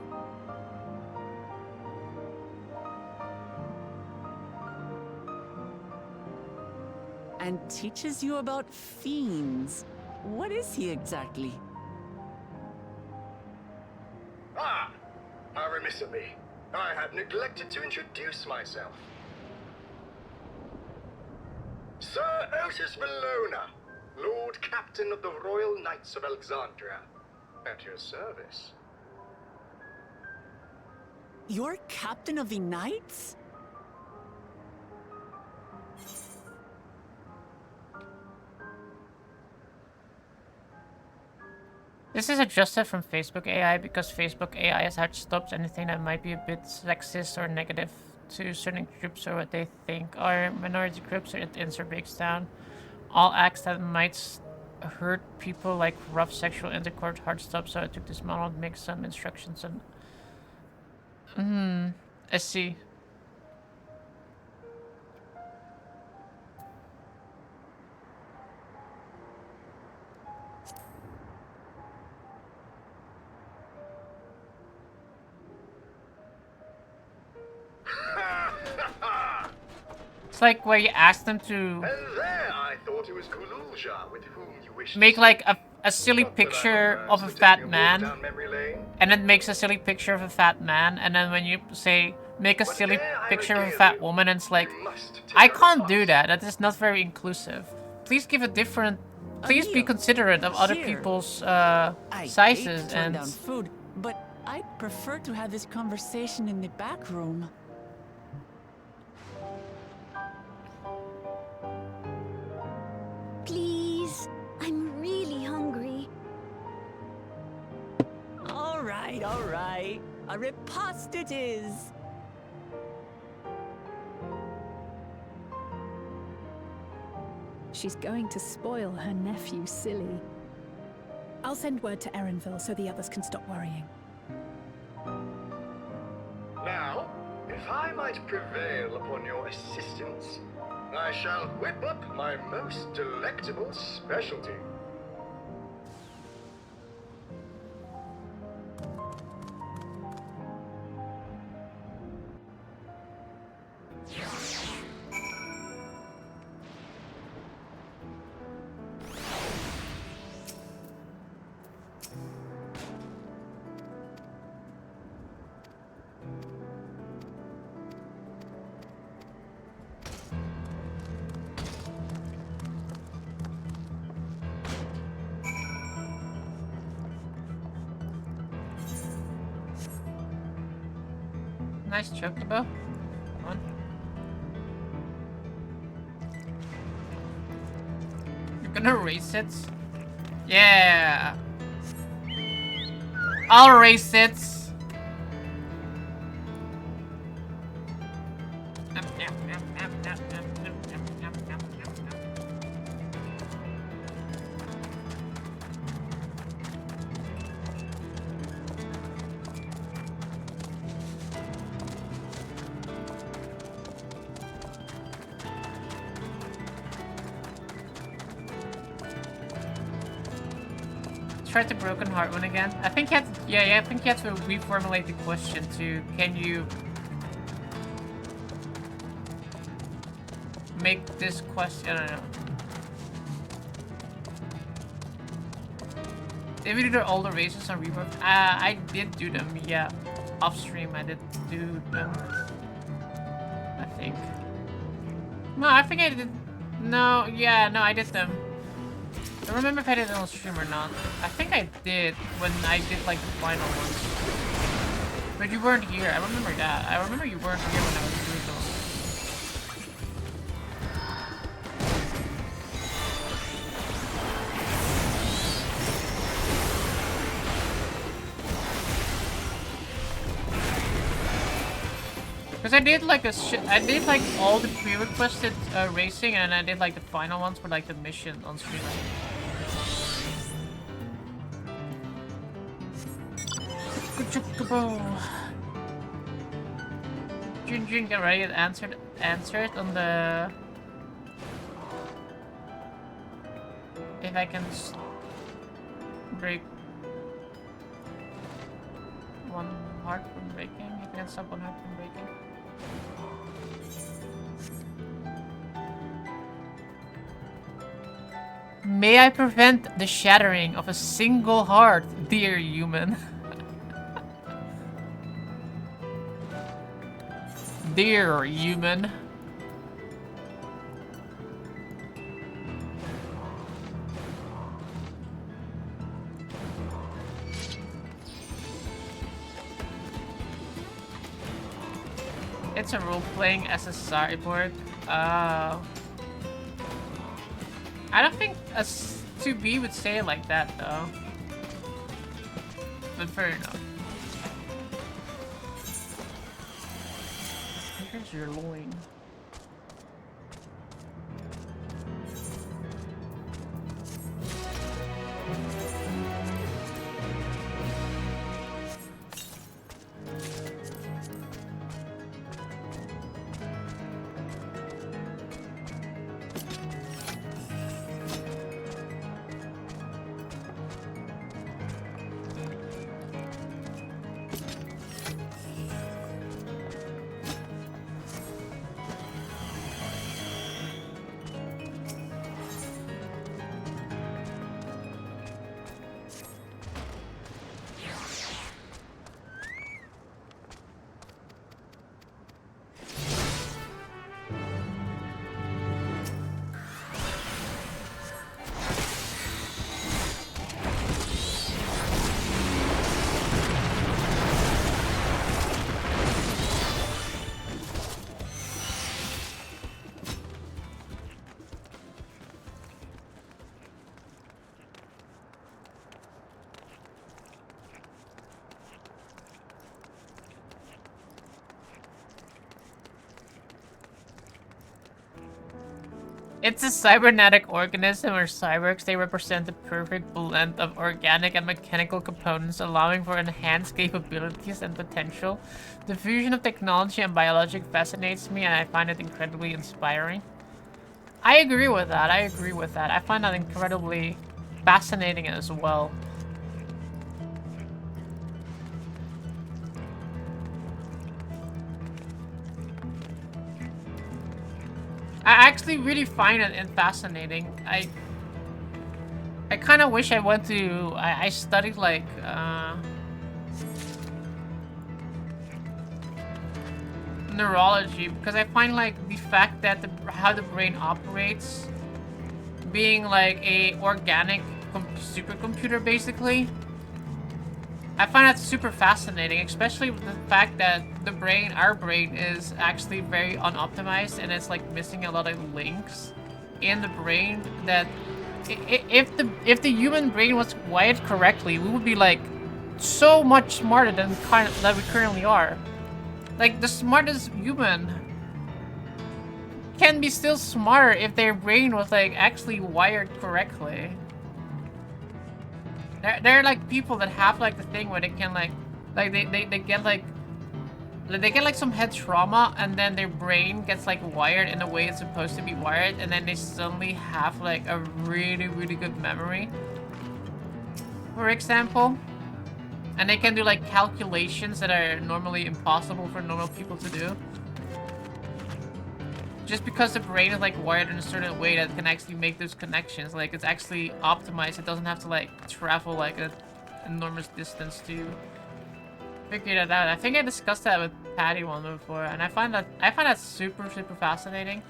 And teaches you about fiends. What is he exactly? Ah! How remiss of me. I had neglected to introduce myself. Sir Otis Valona, Lord Captain of the Royal Knights of Alexandria. At your service. You're captain of the knights? This is adjusted from Facebook AI because Facebook AI has hard stops anything that might be a bit sexist or negative to certain groups or what they think are minority groups, or it insert breaks down. All acts that might hurt people like rough sexual intercourse, hard stop, so I took this model to make some instructions and I see. It's like where you ask them to And there I thought it was Kululja with whom you wished make to like a silly picture of a fat man, and it makes a silly picture of a fat man, and then when you say make a silly picture of a fat woman, and it's like, I can't do that. That is not very inclusive. Please give a different. Please be considerate of other people's sizes and. Down food, but I'd prefer to have this conversation in the back room. Please, I'm really hungry. All right. A riposte it is. She's going to spoil her nephew silly. I'll send word to Erenville so the others can stop worrying. Now, if I might prevail upon your assistance, I shall whip up my most delectable specialty. Nice chocobo. Come on. You're gonna race it? Yeah. I'll race it. Try the broken heart one again. I think you have to, I think you have to reformulate the question to can you make this question, I don't know. Did we do all the races on Rebirth? I did do them, yeah. Off stream I did do them. I think. No, I think I did. No, yeah, no, I did them. I don't remember if I did it on stream or not. I think I did when I did like the final ones. But you weren't here. I remember that. I remember you weren't here when I was doing those. Because I did like I did like all the pre-requested racing, and I did like the final ones for like the mission on screen. Jun, get ready to answer it on the. If I can break one heart from breaking, if I can stop one heart from breaking. May I prevent the shattering of a single heart, dear human? Dear human. It's a role-playing SSR board. I don't think a 2B would say it like that though. But fair enough. Here's your loin. It's a cybernetic organism, or cyborgs. They represent the perfect blend of organic and mechanical components, allowing for enhanced capabilities and potential. The fusion of technology and biologic fascinates me, and I find it incredibly inspiring. I agree with that. I find that incredibly fascinating as well. I actually really find it fascinating. I kind of wish I went to... I studied like... neurology, because I find like the fact that how the brain operates, being like a organic supercomputer basically, I find that super fascinating, especially with the fact that the brain, our brain, is actually very unoptimized, and it's like missing a lot of links in the brain. That if the human brain was wired correctly, we would be like so much smarter than we currently are. Like the smartest human can be still smarter if their brain was like actually wired correctly. There are like people that have like the thing where they can like they get like some head trauma, and then their brain gets like wired in the way it's supposed to be wired, and then they suddenly have like a really good memory, for example, and they can do like calculations that are normally impossible for normal people to do. Just because the brain is like wired in a certain way that can actually make those connections. Like it's actually optimized. It doesn't have to like travel like an enormous distance to figure that out. I think I discussed that with Patty one before, and I find that super fascinating.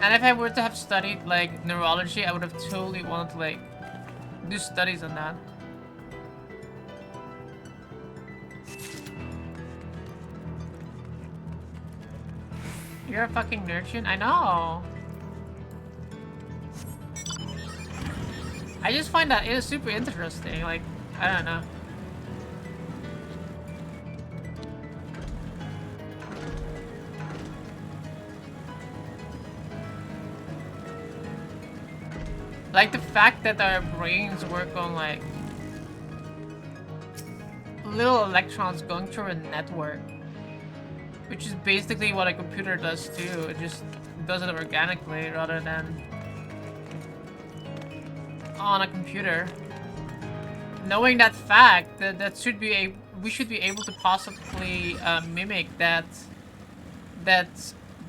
And if I were to have studied like neurology, I would have totally wanted to like do studies on that. You're a fucking nerd, Jun? I know. I just find that it is super interesting. Like, I don't know. Like the fact that our brains work on like little electrons going through a network, which is basically what a computer does too. It just does it organically rather than on a computer. Knowing that fact, that should be we should be able to possibly mimic that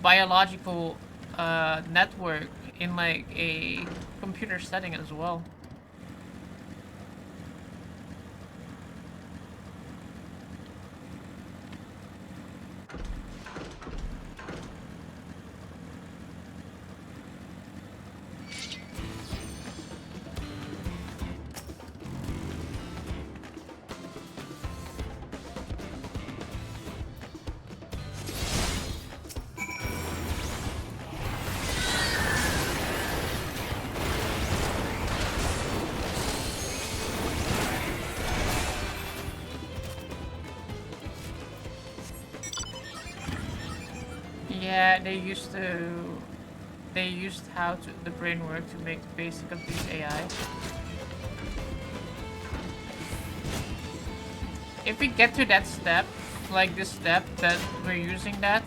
biological network in like a computer setting as well. Yeah, they used how the brain worked to make the basic of these AI. If we get to that step, like this step that we're using that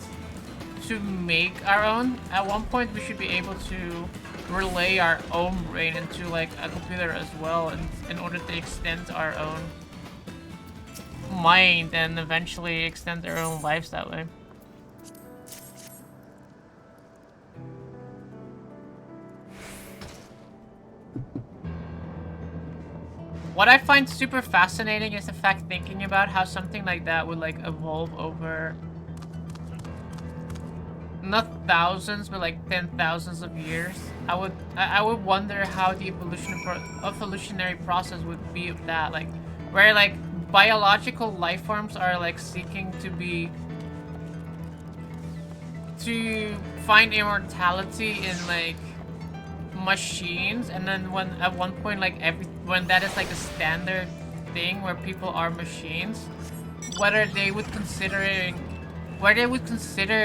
to make our own, at one point we should be able to relay our own brain into like a computer as well, and in order to extend our own mind and eventually extend our own lives that way. What I find super fascinating is the fact thinking about how something like that would like evolve over not thousands but like 10,000s of years. I would wonder how the evolutionary process would be of that, like where like biological life forms are like seeking to find immortality in like machines, and then when at one point like when that is like a standard thing where people are machines, whether they would consider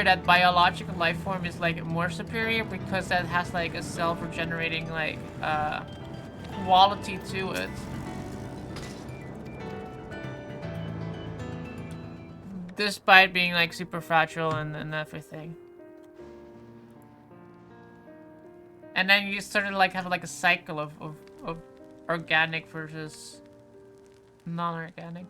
that biological life form is like more superior because that has like a self-regenerating like quality to it. Despite being like super fragile and everything. And then you sort of like have like a cycle of organic versus non-organic.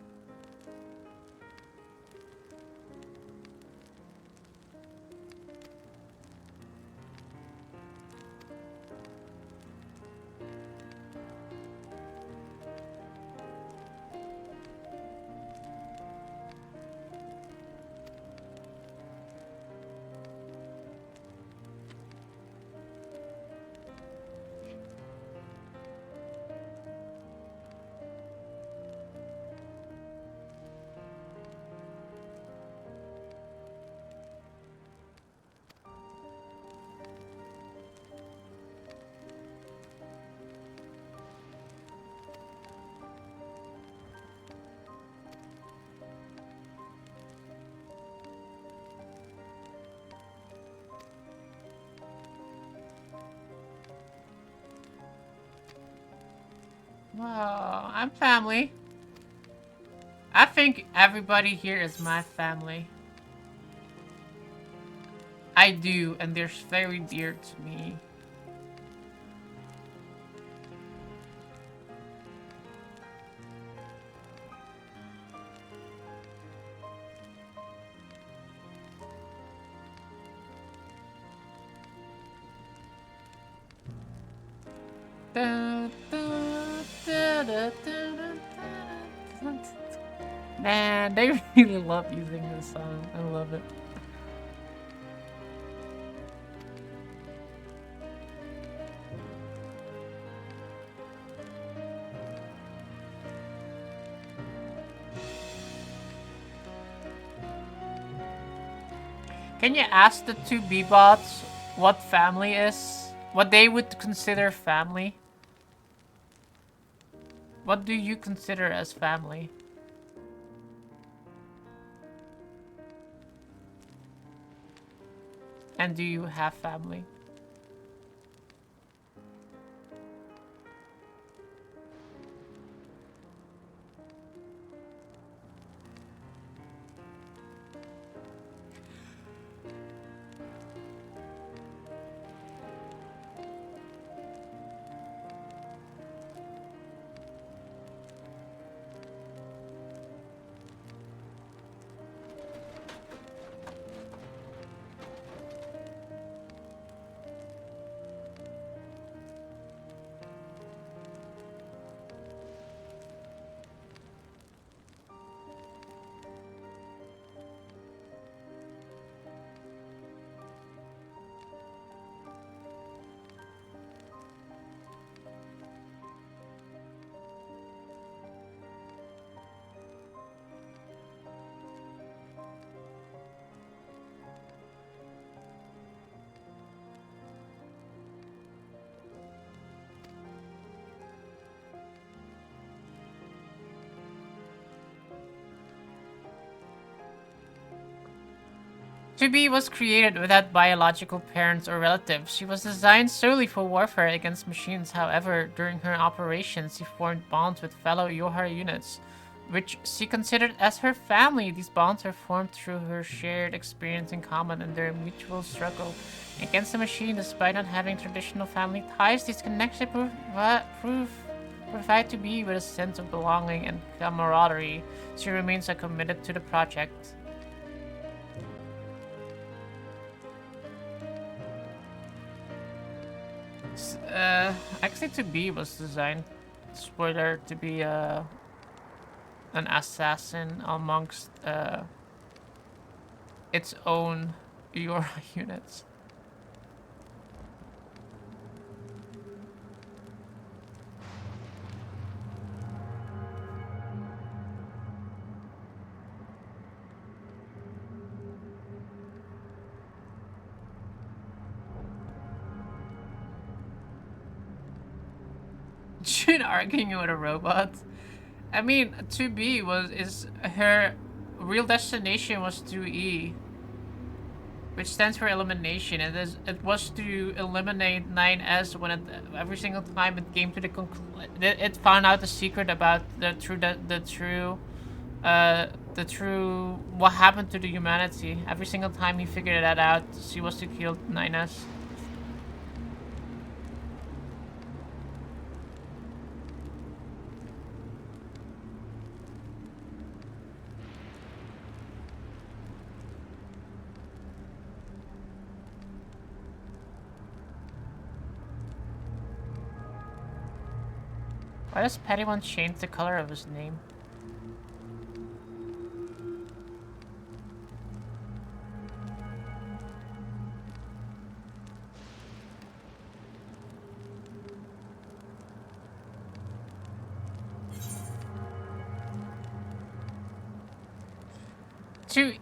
Wow, I'm family. I think everybody here is my family. I do, and they're very dear to me. Man, they really love using this song. I love it. Can you ask the two B-bots what family is? What they would consider family? What do you consider as family? And do you have family? To be was created without biological parents or relatives. She was designed solely for warfare against machines. However, during her operations, she formed bonds with fellow Yohara units, which she considered as her family. These bonds are formed through her shared experience in common and their mutual struggle against the machine. Despite not having traditional family ties, these connections provide to be with a sense of belonging and camaraderie. She remains so committed to the project. Actually, to be was designed, spoiler, to be an assassin amongst its own Yora units. June arguing with a robot. I mean, 2B is her real destination was 2E, which stands for elimination. It was to eliminate 9S when every single time it came to the it found out the secret about the true what happened to the humanity. Every single time he figured that out, she was to kill 9S. Why does Petty change the color of his name?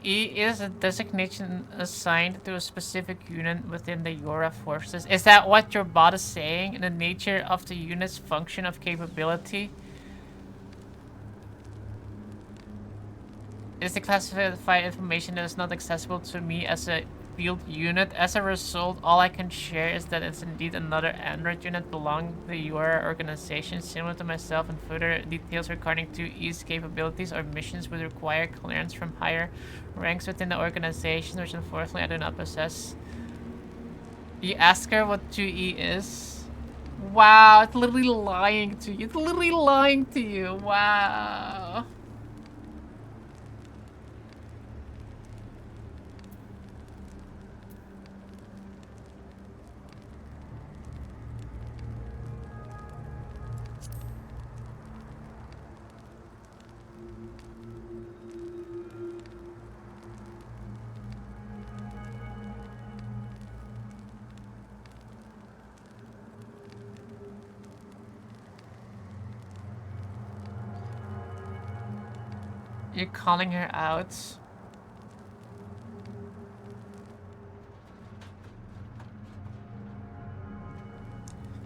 E is a designation assigned to a specific unit within the Yora forces. Is that what your bot is saying? In the nature of the unit's function of capability? It is the classified information that is not accessible to me as a field unit. As a result, all I can share is that it's indeed another Android unit belonging to the Yora organization, similar to myself, and further details regarding 2E's capabilities or missions would require clearance from higher ranks within the organization, which unfortunately I do not possess. You ask her what 2E is? Wow, it's literally lying to you. It's literally lying to you. Wow. You're calling her out?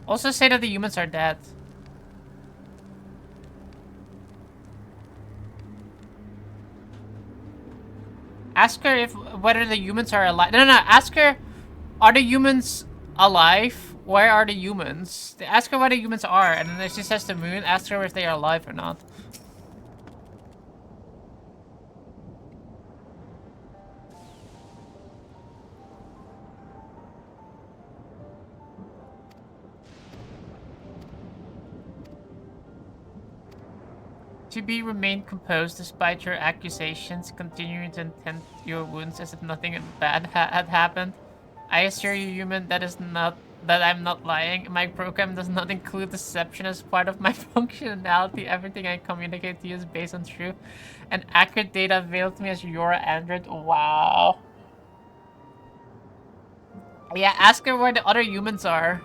Also say that the humans are dead. Ask her if whether the humans are alive. No, ask her, are the humans alive? Where are the humans? Ask her where the humans are, and then if she says the moon, ask her if they are alive or not. To be remain composed despite your accusations, continuing to intend your wounds as if nothing bad had happened. I assure you, human, that I'm not lying. My program does not include deception as part of my functionality. Everything I communicate to you is based on true and accurate data available to me as your android. Wow. Yeah, ask her where the other humans are.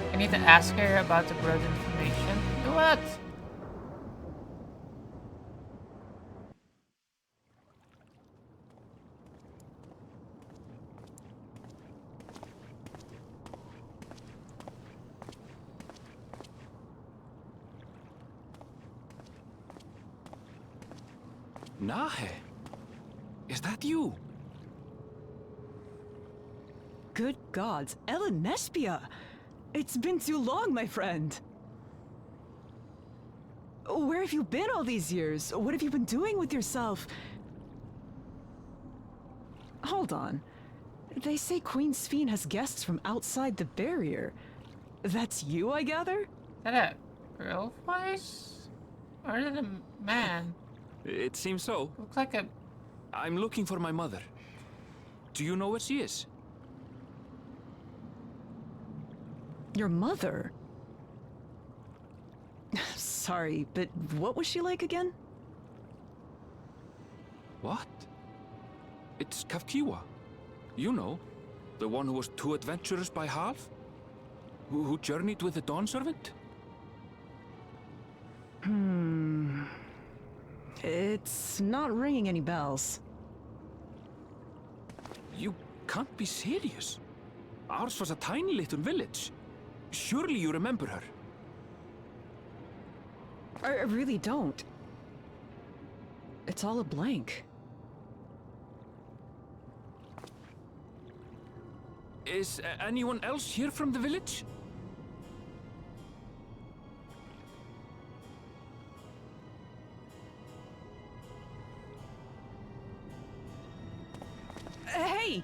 I need to ask her about the broad information. What? Nahe, is that you? Good gods, Ellen Nespia! It's been too long, my friend. Where have you been all these years? What have you been doing with yourself? Hold on. They say Queen Sphene has guests from outside the barrier. That's you, I gather? Is that a girl voice? Or is it a man? It seems so. Looks like a... I'm looking for my mother. Do you know where she is? Your mother? Sorry, but what was she like again? What? It's Kafkiwa. You know, the one who was too adventurous by half? Who journeyed with the Dawn Servant? It's not ringing any bells. You can't be serious. Ours was a tiny little village. Surely you remember her. I really don't. It's all a blank. Is anyone else here from the village? Hey!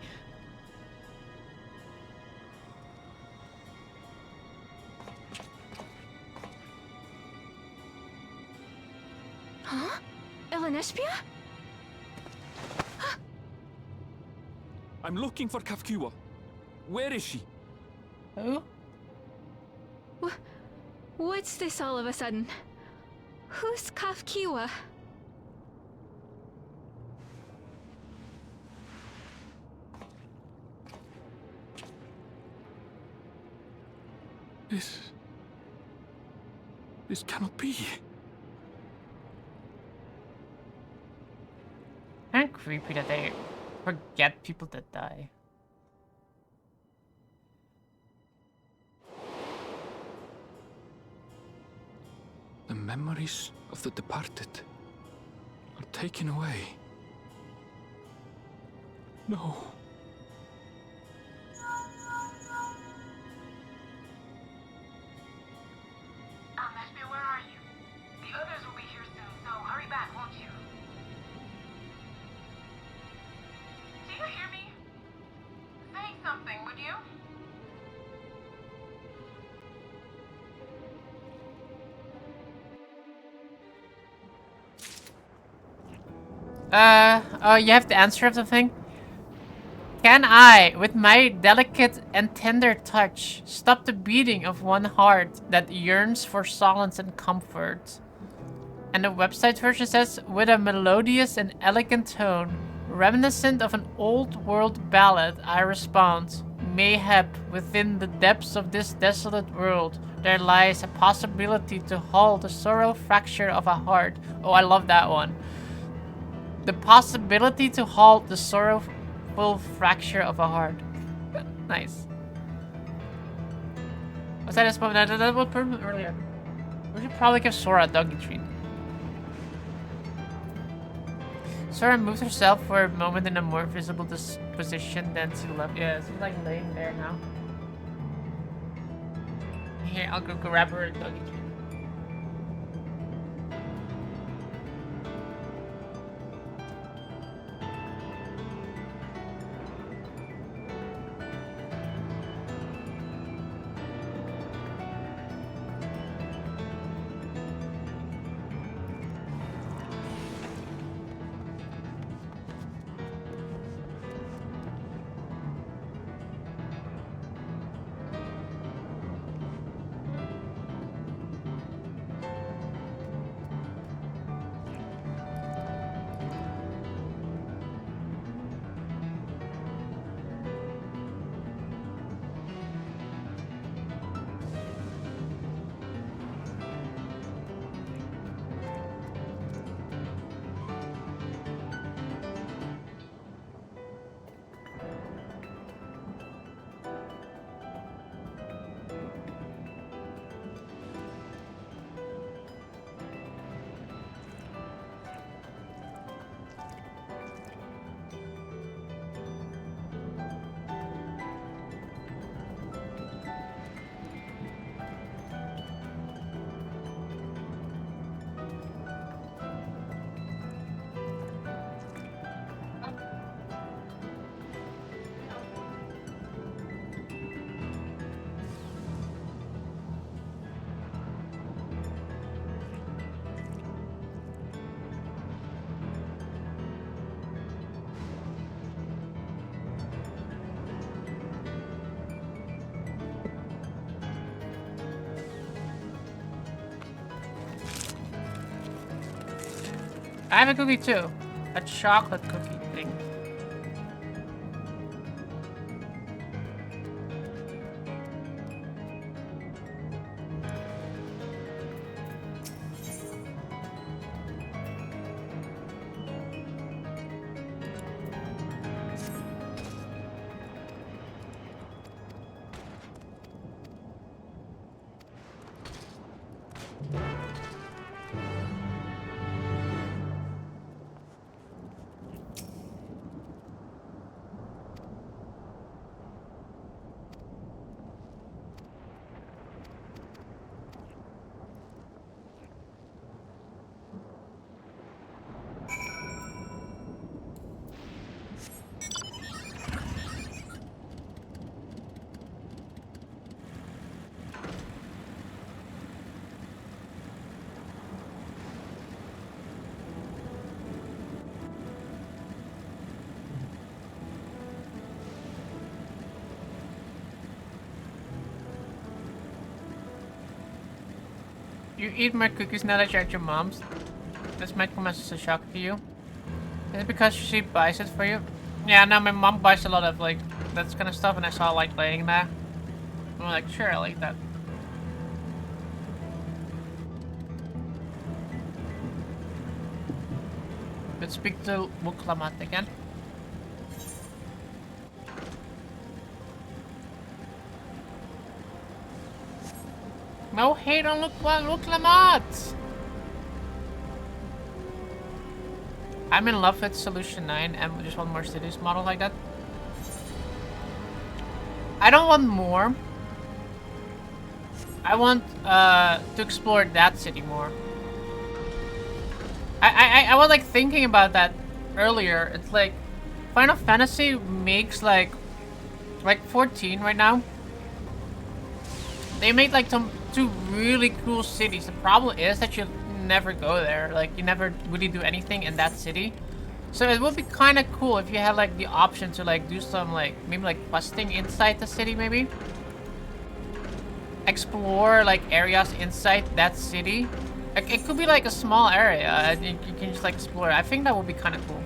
Huh? Ellen Nespia? I'm looking for Kafkiwa. Where is she? Who? What's this all of a sudden? Who's Kafkiwa? This cannot be. Kind of creepy that they forget people that die. The memories of the departed are taken away. No. Nespia, where are you? The others will be here soon, so hurry back, won't you? Do you hear me? Say something, would you? Oh, you have the answer of the thing? Can I, with my delicate and tender touch, stop the beating of one heart that yearns for silence and comfort? And the website version says, with a melodious and elegant tone, reminiscent of an old-world ballad, I respond, mayhap within the depths of this desolate world, there lies a possibility to halt the sorrow fracture of a heart. Oh, I love that one. The possibility to halt the sorrowful fracture of a heart. Nice. Was that a spot? That was perfect earlier. We should probably give Sora a doggy treat. Sora moved herself for a moment in a more visible position than to the left. Yeah, she's like laying there now. Here, I'll go grab her a doggy treat. I have a cookie too. A chocolate cookie thing. You eat my cookies now that you're at your mom's? This might come as a shock to you. Is it because she buys it for you? Yeah, no, my mom buys a lot of like that kind of stuff, and I saw like laying there. I'm like, sure, I like that. Let's speak to Muklamat again. No hate on Muklamat! I'm in love with Solution 9 and just want more cities model like that. I don't want more. I want to explore that city more. I was like thinking about that earlier. It's like Final Fantasy makes like 14 right now. They made like two really cool cities. The problem is that you never go there. Like you never really do anything in that city. So it would be kind of cool if you had like the option to like do some like maybe like busting inside the city, maybe explore like areas inside that city. Like, it could be like a small area and you can just like explore. I think that would be kind of cool.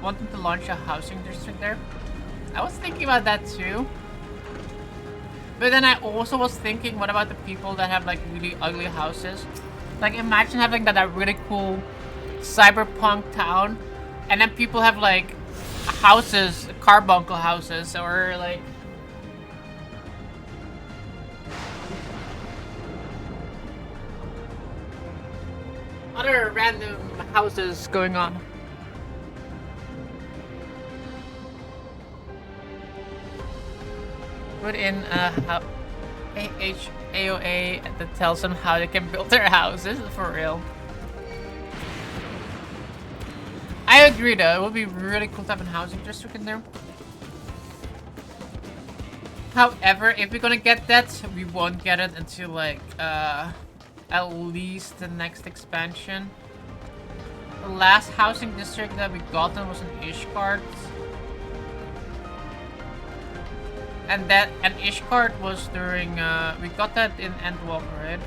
Wanting to launch a housing district there. I was thinking about that too. But then I also was thinking, what about the people that have like really ugly houses? Like, imagine having that really cool cyberpunk town, and then people have like houses, carbuncle houses, or like other random houses going on. Put in a AOA that tells them how they can build their houses, for real. I agree though, it would be really cool to have a housing district in there. However, if we're gonna get that, we won't get it until like at least the next expansion. The last housing district that we got was in Ishgard. And Ishgard was during we got that in Endwalker, right?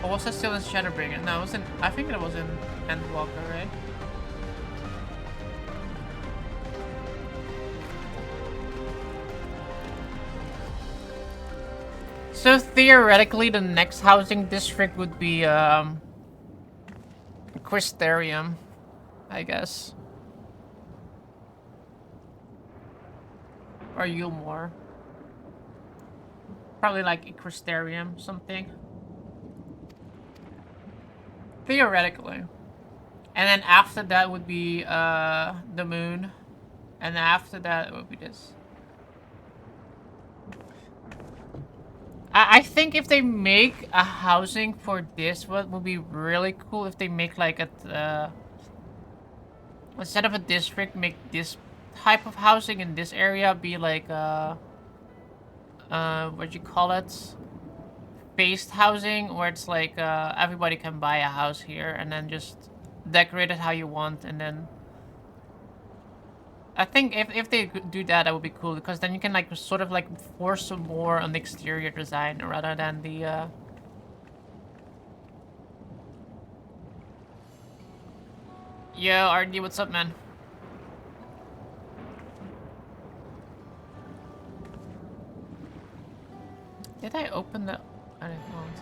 Or was that still in Shadowbringer? No, it was in, I think it was in Endwalker, right? So theoretically, the next housing district would be Crystarium, I guess. Or Yulmore. Probably like a Crystarium, something. Theoretically. And then after that would be the moon. And after that it would be this. I think if they make a housing for this, what would be really cool if they make like a instead of a district, make this type of housing in this area be like what you call it, based housing, where it's like everybody can buy a house here and then just decorate it how you want. And then I think if they do that, that would be cool, because then you can like sort of like force some more on the exterior design rather than the Yo, RD, what's up, man? Did I open the... I didn't want.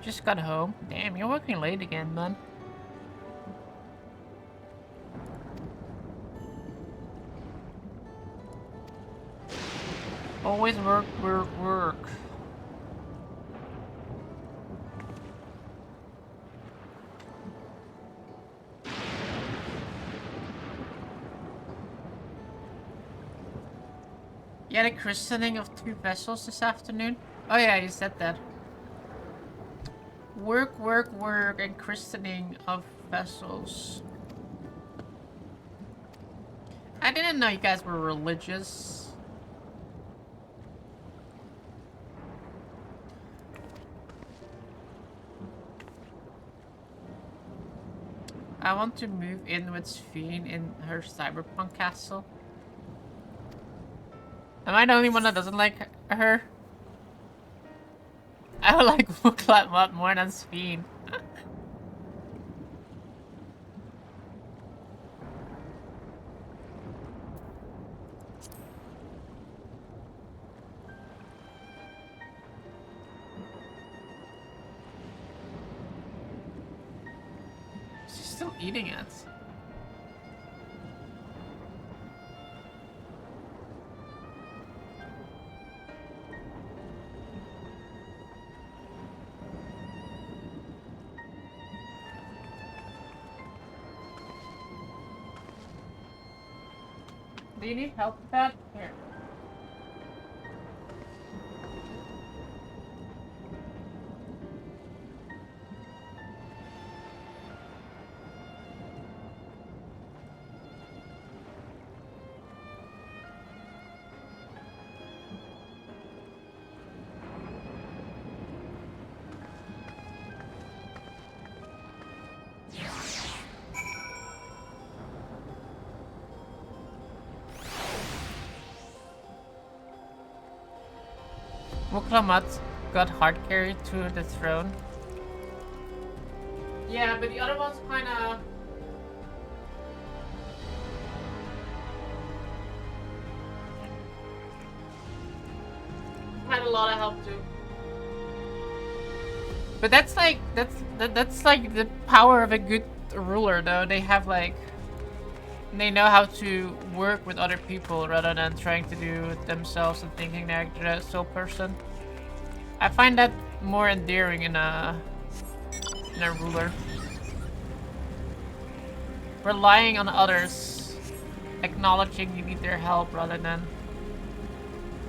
Just got home. Damn, you're working late again, man. Always work, work, work. You had a christening of 2 vessels this afternoon? Oh yeah, you said that. Work, work, work, and christening of vessels. I didn't know you guys were religious. I want to move in with Sphene in her cyberpunk castle. Am I the only one that doesn't like her? I would like Booklet a lot more than Sphene. She's still eating it. Do you need help with that? Here. Muklamat got hard carried to the throne. Yeah, but the other one's kinda... had a lot of help too. But that's like that's like the power of a good ruler, though. They have like they know how to work with other people rather than trying to do it themselves and thinking they're the sole person. I find that more endearing in a ruler. Relying on others, acknowledging you need their help rather than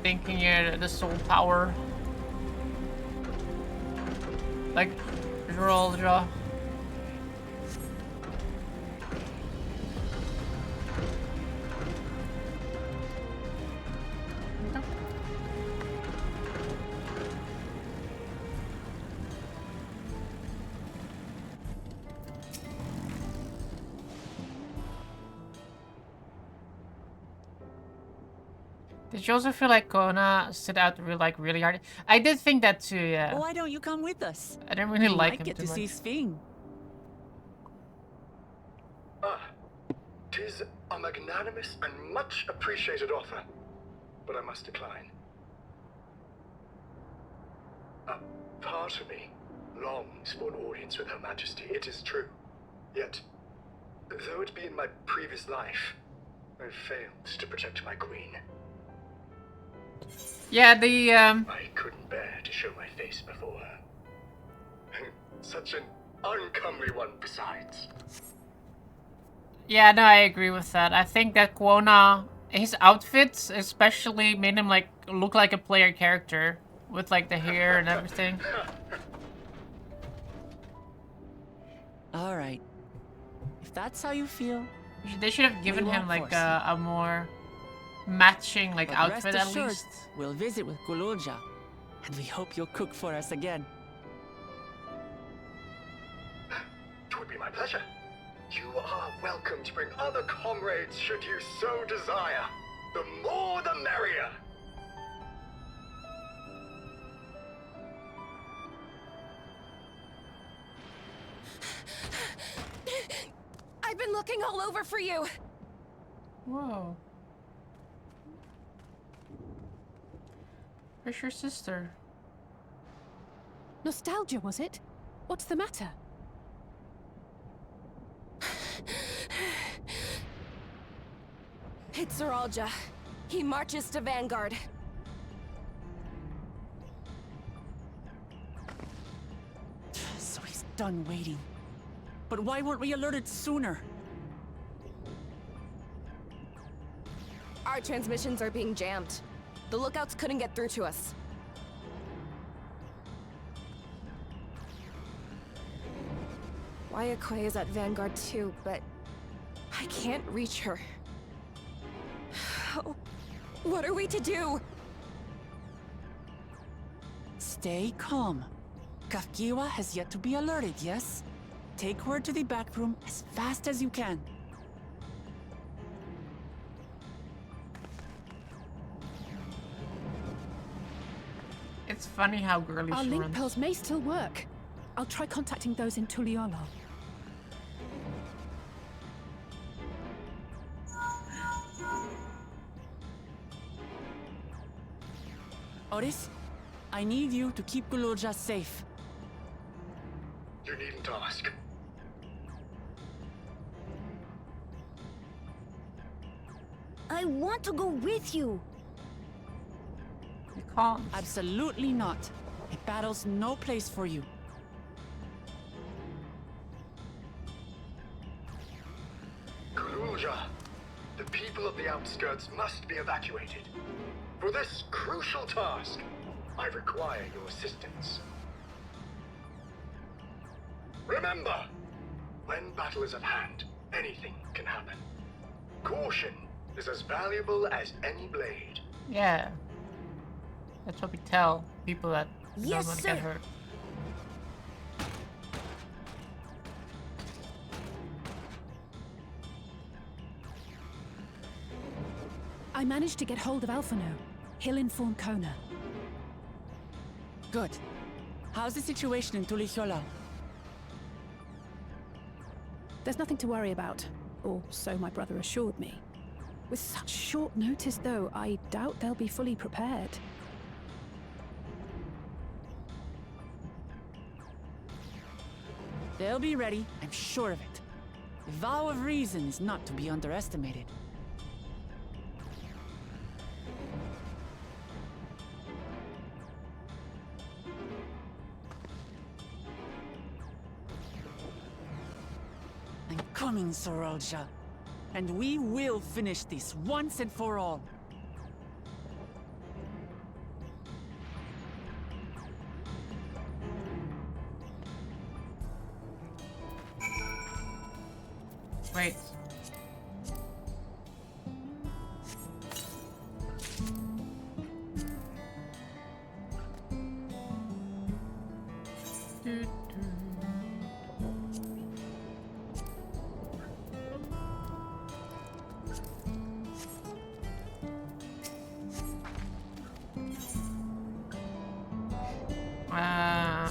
thinking you're the sole power. Like Roldra. Did you also feel like Kona stood out really hard? I did think that too, yeah. Why don't you come with us? I didn't really like him get too to much. see Sphene. Tis a magnanimous and much appreciated offer, but I must decline. A part of me longs for an audience with Her Majesty, it is true. Yet, though it be in my previous life, I failed to protect my queen. Yeah, the I couldn't bear to show my face before her. And such an uncomely one besides. Yeah, no, I agree with that. I think that Kwona, his outfits especially made him like look like a player character with like the hair and everything. All right. If that's how you feel, They should have given we him won't like force you. a more matching like but outfit rest at assured, least. we'll visit with Kululja, and we hope you'll cook for us again. It would be my pleasure. You are welcome to bring other comrades should you so desire. The more the merrier. I've been looking all over for you. Whoa. Where's your sister? Nostalgia, was it? What's the matter? It's Zeralja. He marches to Vanguard. So he's done waiting. But why weren't we alerted sooner? Our transmissions are being jammed. The lookouts couldn't get through to us. Wayakwe is at Vanguard too, but I can't reach her. What are we to do? Stay calm. Kafkiwa has yet to be alerted, yes? Take her to the back room as fast as you can. It's funny how girly Our she link runs. pearls may still work. I'll try contacting those in Tuliolo. Otis, I need you to keep Kululja safe. You needn't ask. I want to go with you. You can't. Absolutely not. A battle's no place for you. Kululja, the people of the outskirts must be evacuated. For this crucial task, I require your assistance. Remember, when battle is at hand, anything can happen. Caution is as valuable as any blade. Yeah. That's what we tell people that don't Yes, want to sir. get hurt. I managed to get hold of Alphano. He'll inform Kona. Good. How's the situation in Tulichola? There's nothing to worry about, or so my brother assured me. With such short notice, though, I doubt they'll be fully prepared. They'll be ready, I'm sure of it. The vow of reason is not to be underestimated. I'm coming, Sorolja. And we will finish this once and for all. Wait.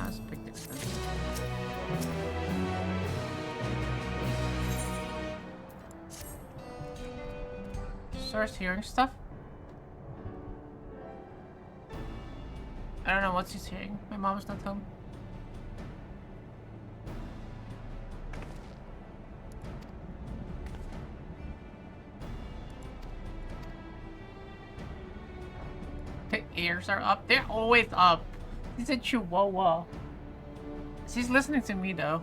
It's a big difference. Starts hearing stuff. I don't know what she's hearing. My mom's not home. The ears are up. They're always up. He's a chihuahua. She's listening to me though.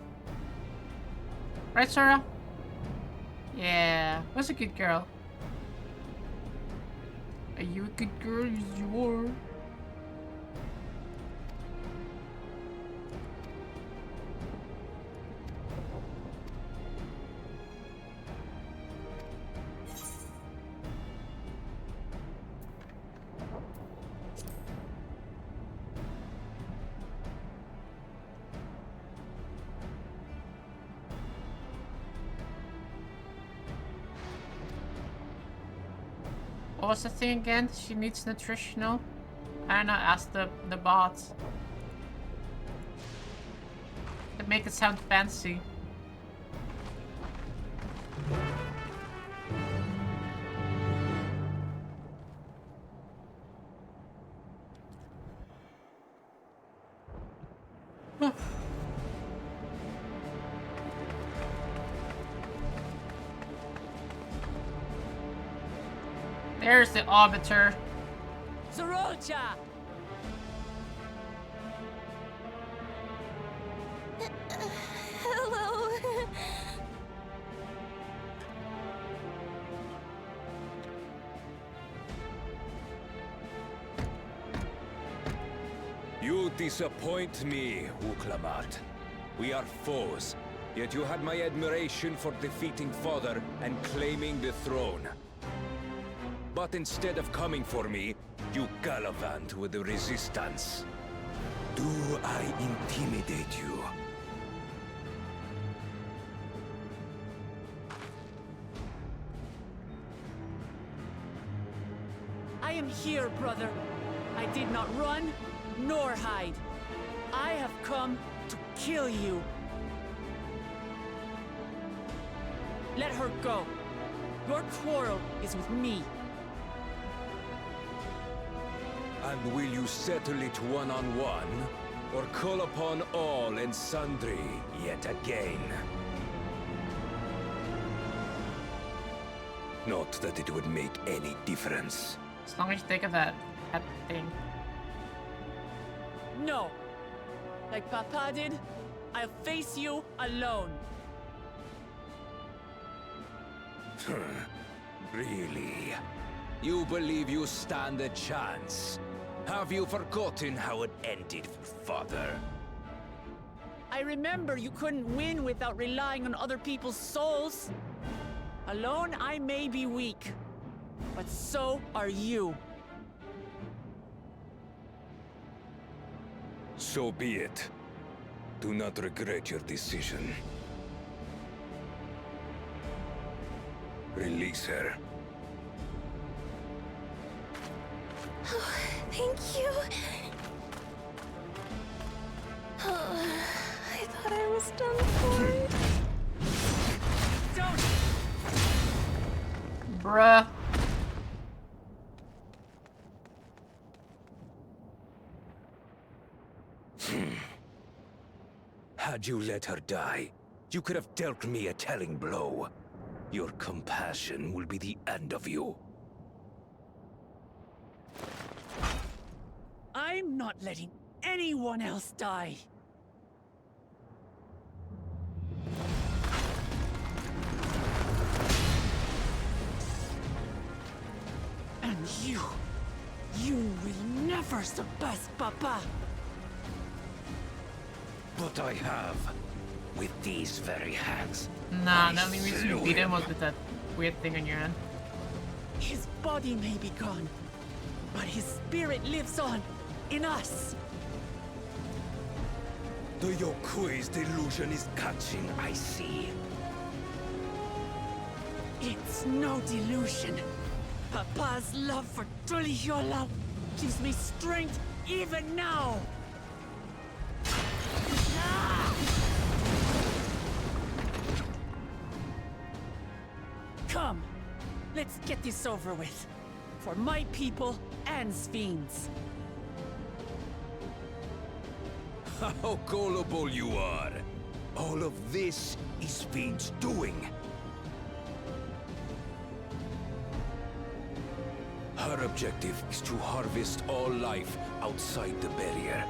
Right, Sora? Yeah. What's a good girl? Are you a good girl? Yes, you are. What was the thing again? She needs nutritional. I don't know, ask the bots. To make it sound fancy. There's the arbiter. Sorolja! Hello. You disappoint me, Uklamat. We are foes, yet you had my admiration for defeating Father and claiming the throne. But instead of coming for me, you gallivant with the resistance. Do I intimidate you? I am here, brother. I did not run, nor hide. I have come to kill you. Let her go. Your quarrel is with me. And will you settle it one-on-one, or call upon all and sundry yet again? Not that it would make any difference. As long as you think of that thing. No. Like Papa did, I'll face you alone. Really? You believe you stand a chance? Have you forgotten how it ended for Father? I remember you couldn't win without relying on other people's souls. Alone, I may be weak, but so are you. So be it. Do not regret your decision. Release her. Oh, thank you. Bruh. Had you let her die, you could have dealt me a telling blow. Your compassion will be the end of you. I'm not letting anyone else die. And you will never surpass Papa. But I have, with these very hands. Nah, the only reason you beat him was with that weird thing on your hand. His body may be gone, but his spirit lives on in us. The Yokui's delusion is catching, I see. It's no delusion. Papa's love for Trujillo gives me strength even now. Come, let's get this over with. For my people and Sven's. How gullible you are! All of this is Fiend's doing. Her objective is to harvest all life outside the barrier.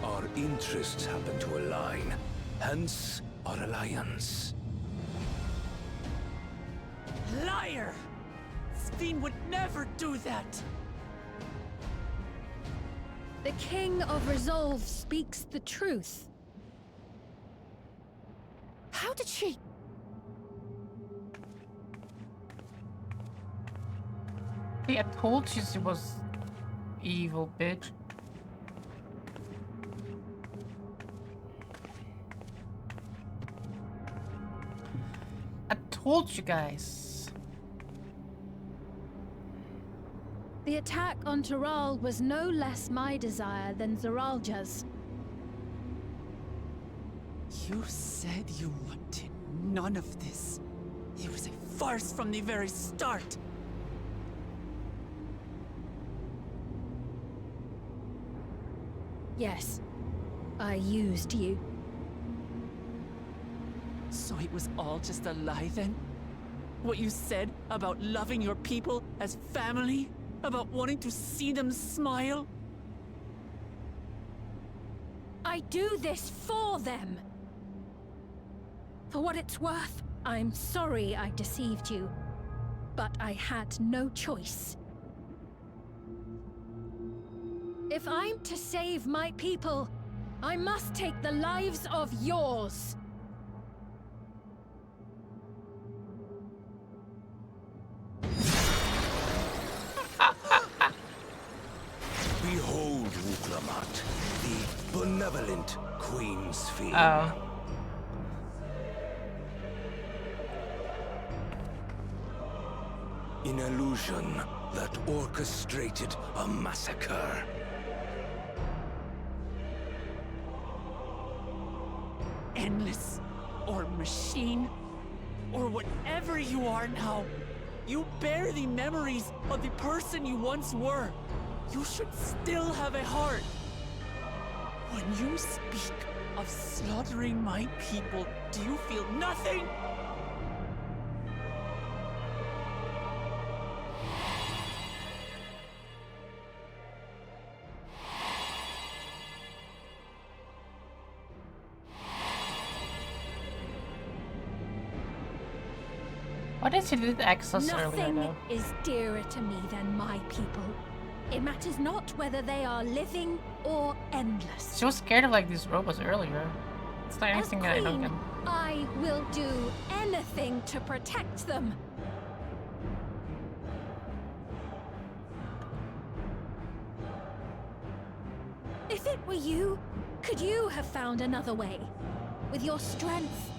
Our interests happen to align, hence our alliance. Liar! Sven would never do that! The King of Resolve speaks the truth. How did she... See, I told you she was evil, bitch. I told you guys. The attack on Taral was no less my desire than Zeralja's. You said you wanted none of this. It was a farce from the very start. Yes, I used you. So it was all just a lie then? What you said about loving your people as family? About wanting to see them smile? I do this for them. For what it's worth, I'm sorry I deceived you. But I had no choice. If I'm to save my people, I must take the lives of yours. Behold, Wuklamat, the benevolent Queen's Fiend. Oh. An illusion that orchestrated a massacre. Endless, or machine, or whatever you are now, you bear the memories of the person you once were. You should still have a heart. When you speak of slaughtering my people, do you feel nothing? Why did she do the access earlier Nothing though? is dearer to me than my people. It matters not whether they are living or endless. She was scared of like these robots earlier. It's not As anything that I don't queen, get. I will do anything to protect them. If it were you, could you have found another way? With your strength,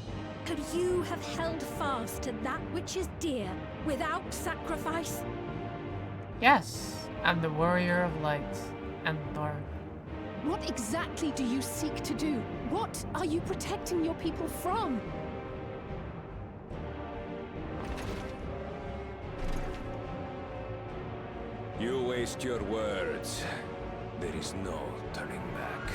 could you have held fast to that which is dear without sacrifice? Yes, I'm the warrior of light and dark. What exactly do you seek to do? What are you protecting your people from? You waste your words. There is no turning back.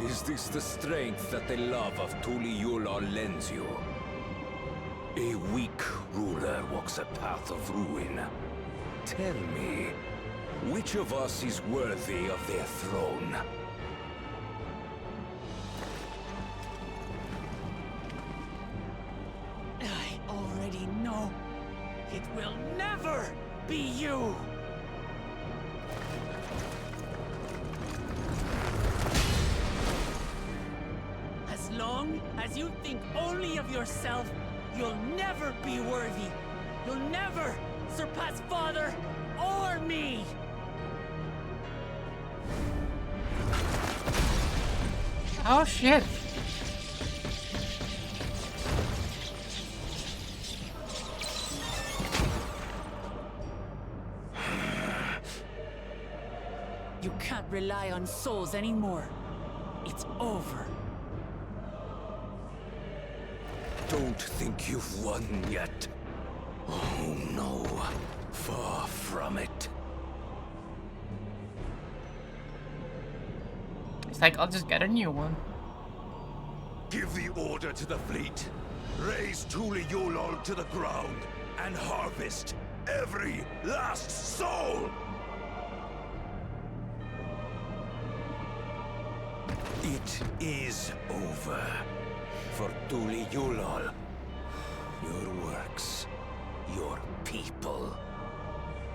Is this the strength that the love of Tuliyola lends you? A weak ruler walks a path of ruin. Tell me, which of us is worthy of their throne? I already know. It will never be you! As long as you think only of yourself, you'll never be worthy. You'll never surpass Father or me! Oh shit. You can't rely on souls anymore. It's over. Don't think you've won yet. Oh no, far from it. It's like, I'll just get a new one. Give the order to the fleet. Raise Tuliyola to the ground and harvest every last soul! It is over for Tuliyola. Your works, your people,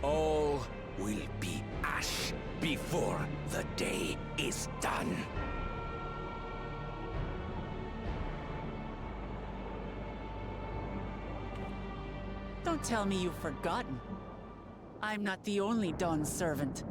all will be ash before the day is done. Don't tell me you've forgotten. I'm not the only Dawn's servant.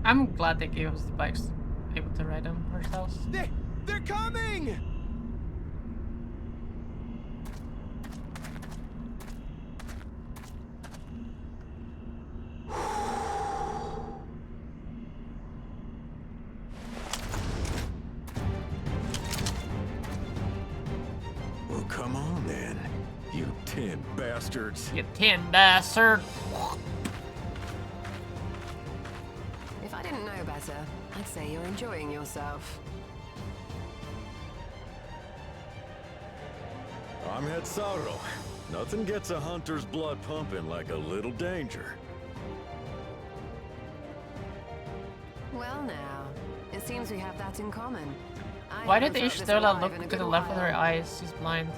I'm glad they gave us the bikes able to ride them ourselves. They're coming! Well, come on then, you tin bastards. You tin bastard. If I didn't know better, I'd say you're enjoying yourself. I'm Hetzaro. Nothing gets a hunter's blood pumping like a little danger. Well now, it seems we have that in common. Why did Ishtola look to the left with her eyes? She's blind.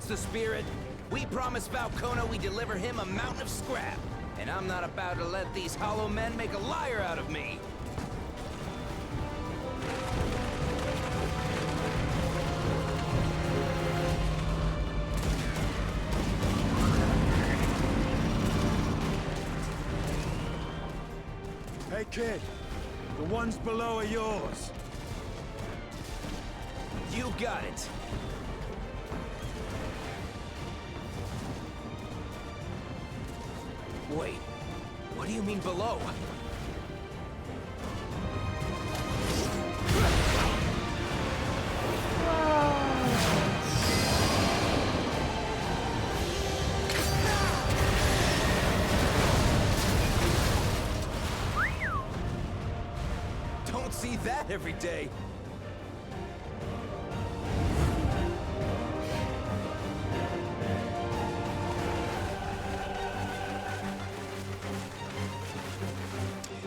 The spirit. We promised Falcona we deliver him a mountain of scrap, and I'm not about to let these hollow men make a liar out of me. Hey kid, the ones below are yours. You got it. Wait, what do you mean below? that every day.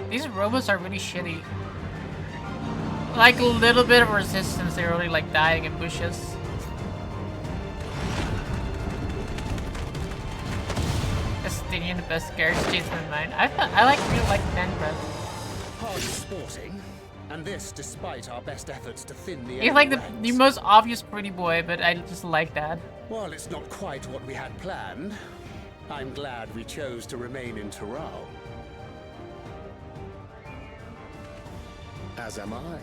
These robots are really shitty. Like a little bit of resistance, they're really like dying in bushes. Estinian, the best carriage chase in mind. I really like Denbred. Hard sporting, and this despite our best efforts to thin the He's like the ranks. most obvious pretty boy, but I just like that. While it's not quite what we had planned, I'm glad we chose to remain in Taral. As am I.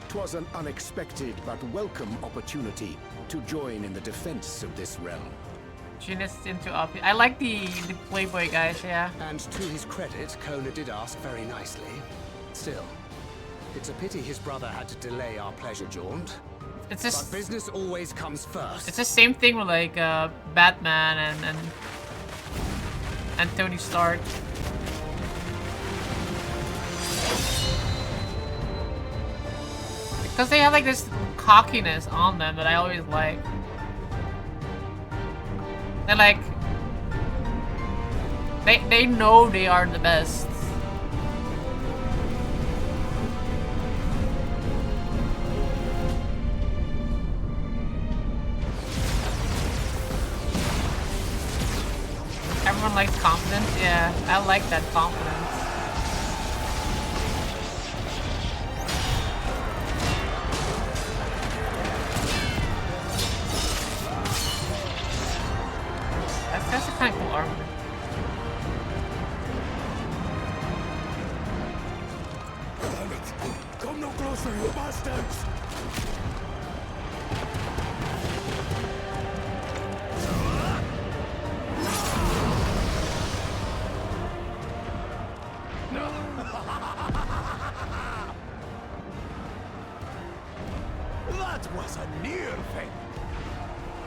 'Twas an unexpected but welcome opportunity to join in the defense of this realm. Genius into office. I like the playboy guys, yeah. And to his credit, Kona did ask very nicely. Still, it's a pity his brother had to delay our pleasure jaunt. It's just, but business always comes first. It's the same thing with like Batman and Tony Stark. Because they have like this cockiness on them that I always like. They're like, they know they are the best. Everyone likes confidence. Yeah, I like that confidence. That's a kind of cool armor. Damn it! Come no closer, you bastards! That was a near thing.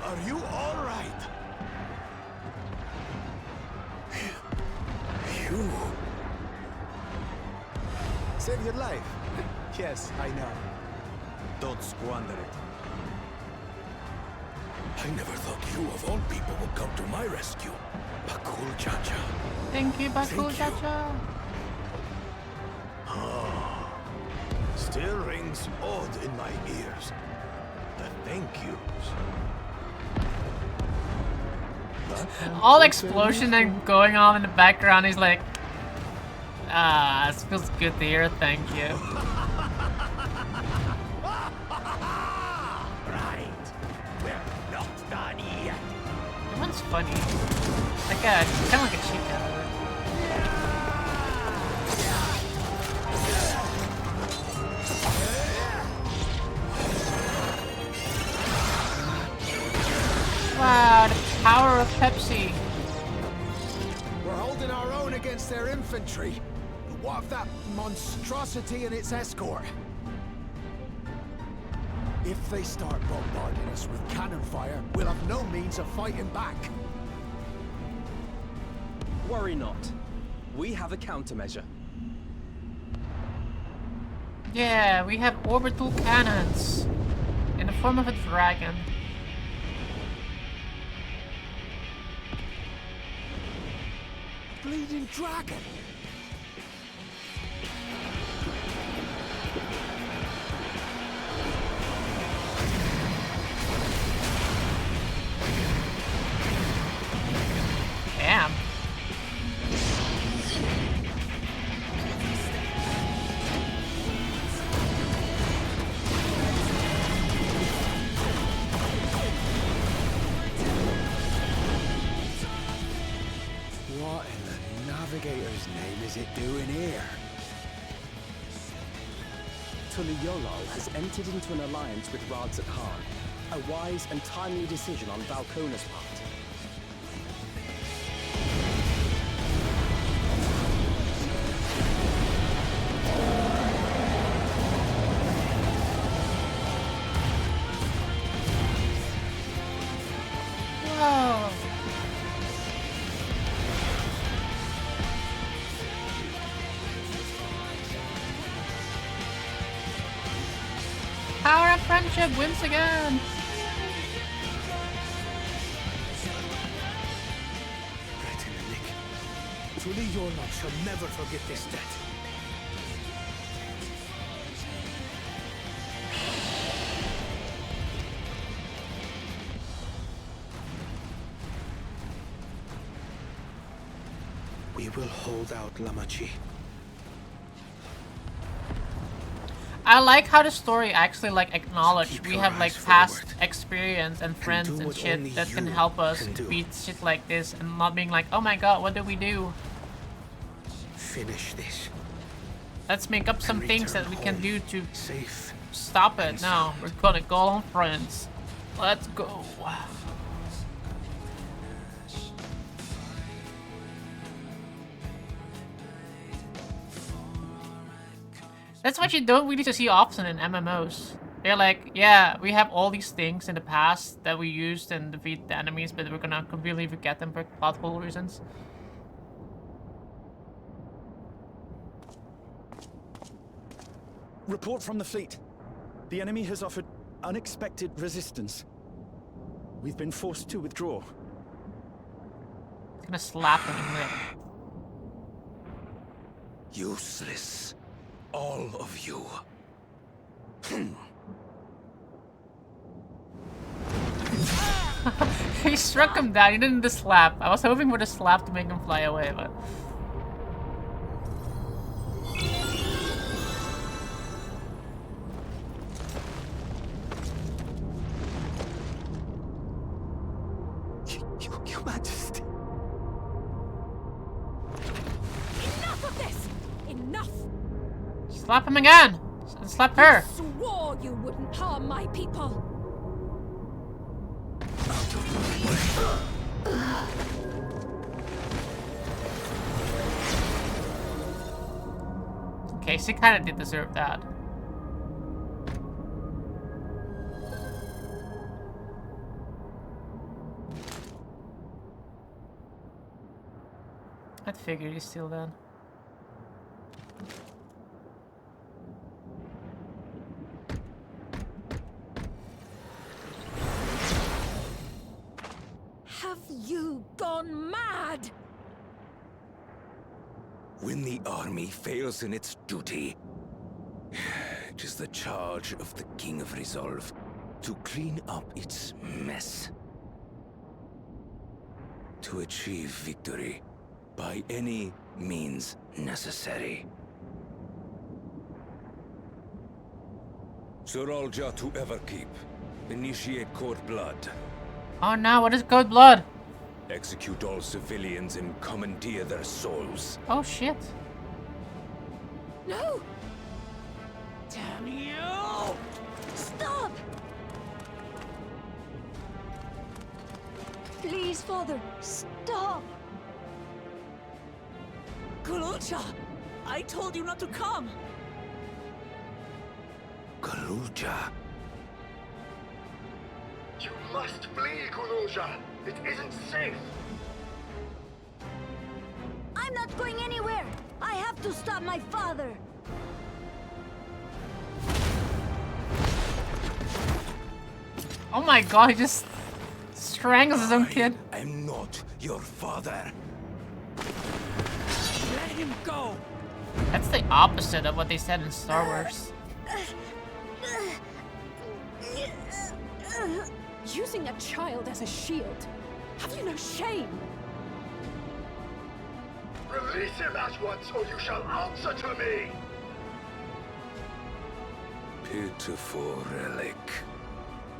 Are you all right? You saved your life. Yes, I know. Don't squander it. I never thought you of all people would come to my rescue. Bakul Chacha. Thank you, Bakul Chacha. Still rings odd in my ears. The thank yous. All explosion and going on in the background, he's like, this feels good to hear, thank you. Right. We're not done yet. That one's funny. Like kind of like a cheat code. Wow, the power of Pepsi. We're holding our own against their infantry. What of that monstrosity and its escort? If they start bombarding us with cannon fire, we'll have no means of fighting back. Worry not. We have a countermeasure. Yeah, we have orbital cannons in the form of a dragon. Bleeding dragon! Damn. What in the Navigator's name is it doing here? Tuliyolal has entered into an alliance with Radzat Khan. A wise and timely decision on Valkona's part. Whoa. ship wins again! Truly your love shall never forget this debt. We will hold out, Lamachi. I like how the story actually like acknowledge we have like past experience and friends and shit that can help us beat shit like this and not being like, oh my god, what did we do? Finish this. Let's make up some things that we can do to stop it. No, we're gonna go on friends. Let's go. That's what you don't really see often in MMOs. They're like, yeah, we have all these things in the past that we used and defeat the enemies, but we're gonna completely forget them for plotful reasons. Report from the fleet. The enemy has offered unexpected resistance. We've been forced to withdraw. I'm gonna slap him in there. Useless. All of you. He struck him down. He didn't the slap. I was hoping for the slap to make him fly away, but... Your Majesty. Enough of this! Enough! Slap him again! And slap her! You swore you wouldn't harm my people! Okay, she kinda did deserve that. I'd figured he's still then. Have you gone mad? When the army fails in its duty, it is the charge of the King of Resolve to clean up its mess. To achieve victory by any means necessary. Sorolja to Everkeep. Initiate Court Blood. Oh no, what is Code Blood? Execute all civilians and commandeer their souls. Oh shit. No! Damn you! Stop! Please, Father, stop! Kululcha! I told you not to come! Kululcha. You must flee, Kululja. It isn't safe. I'm not going anywhere! I have to stop my father! Oh my god, he just strangles his own kid. I'm not your father. Let him go! That's the opposite of what they said in Star Wars. Using a child as a shield. Have you no shame? Release him at once, or you shall answer to me! Pitiful relic.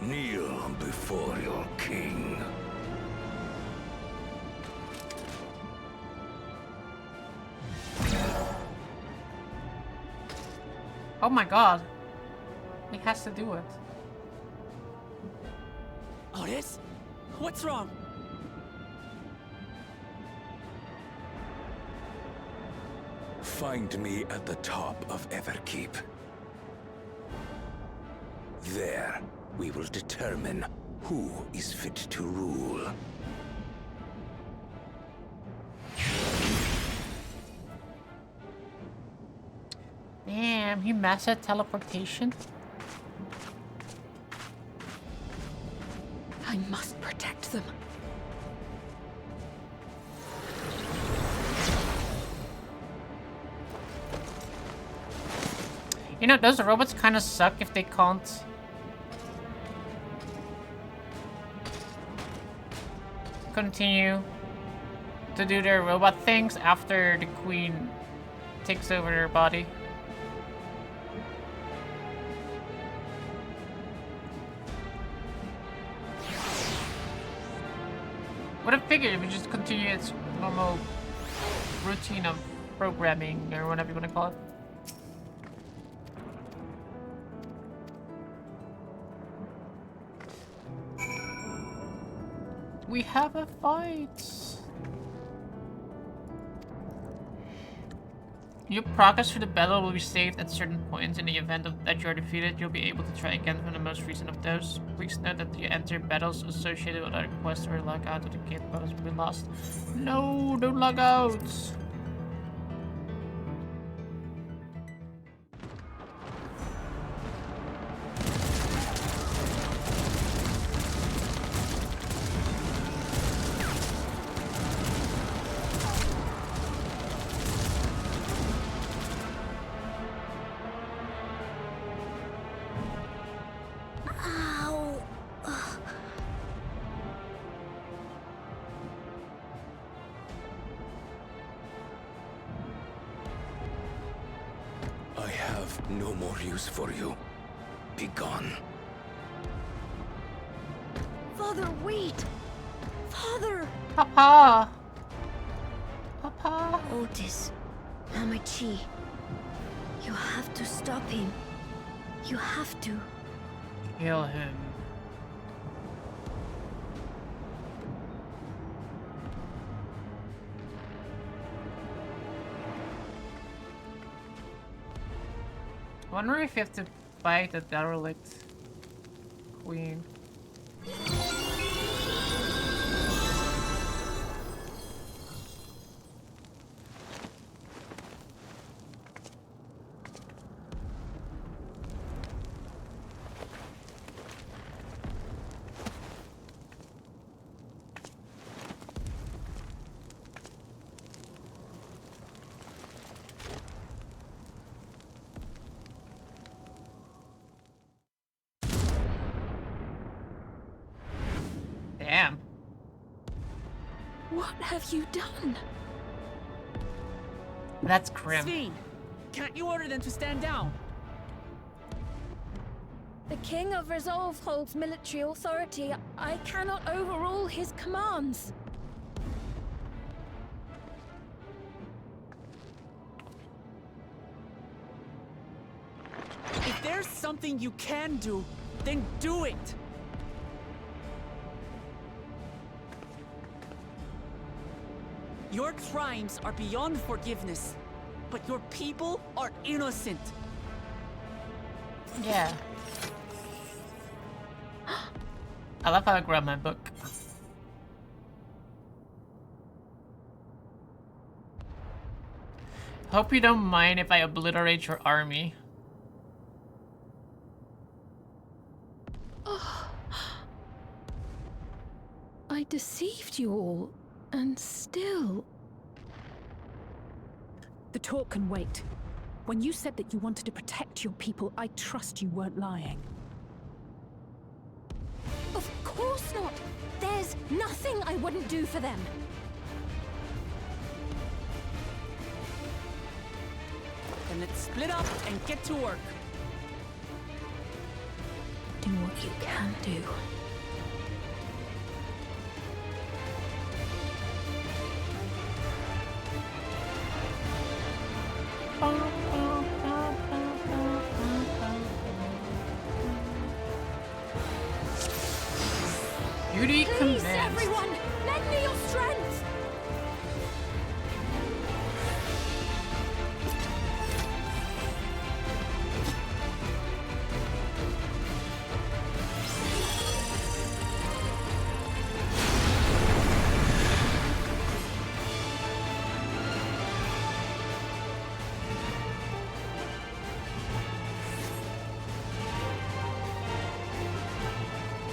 Kneel before your king. Oh my god. He has to do it. Otis? What's wrong? Find me at the top of Everkeep. There, we will determine who is fit to rule. Damn, he mastered teleportation. I must protect them. You know, those robots kind of suck if they can't continue to do their robot things after the queen takes over their body. Would have figured it would just continue its normal routine of programming or whatever you want to call it. We have a fight. Your progress through the battle will be saved at certain points. In the event that you are defeated, you'll be able to try again from the most recent of those. Please note that you enter battles associated with other quests or log out of the game battles will be lost. No, don't log out. No more use for you. Be gone. Father, wait! Father! Papa! Papa! Otis, Mama Chi, you have to stop him. You have to. Kill him. I wonder if you have to fight the derelict queen. Damn. What have you done? That's grim. Sven, can't you order them to stand down? The King of Resolve holds military authority. I cannot overrule his commands. If there's something you can do, then do it! Your crimes are beyond forgiveness, but your people are innocent. Yeah. I love how I grabbed my book. Hope you don't mind if I obliterate your army. Oh. I deceived you all, and still... The talk can wait. When you said that you wanted to protect your people, I trust you weren't lying. Of course not! There's nothing I wouldn't do for them! Then let's split up and get to work. Do what you can do. Duty Please, commenced. everyone! Lend me your strength!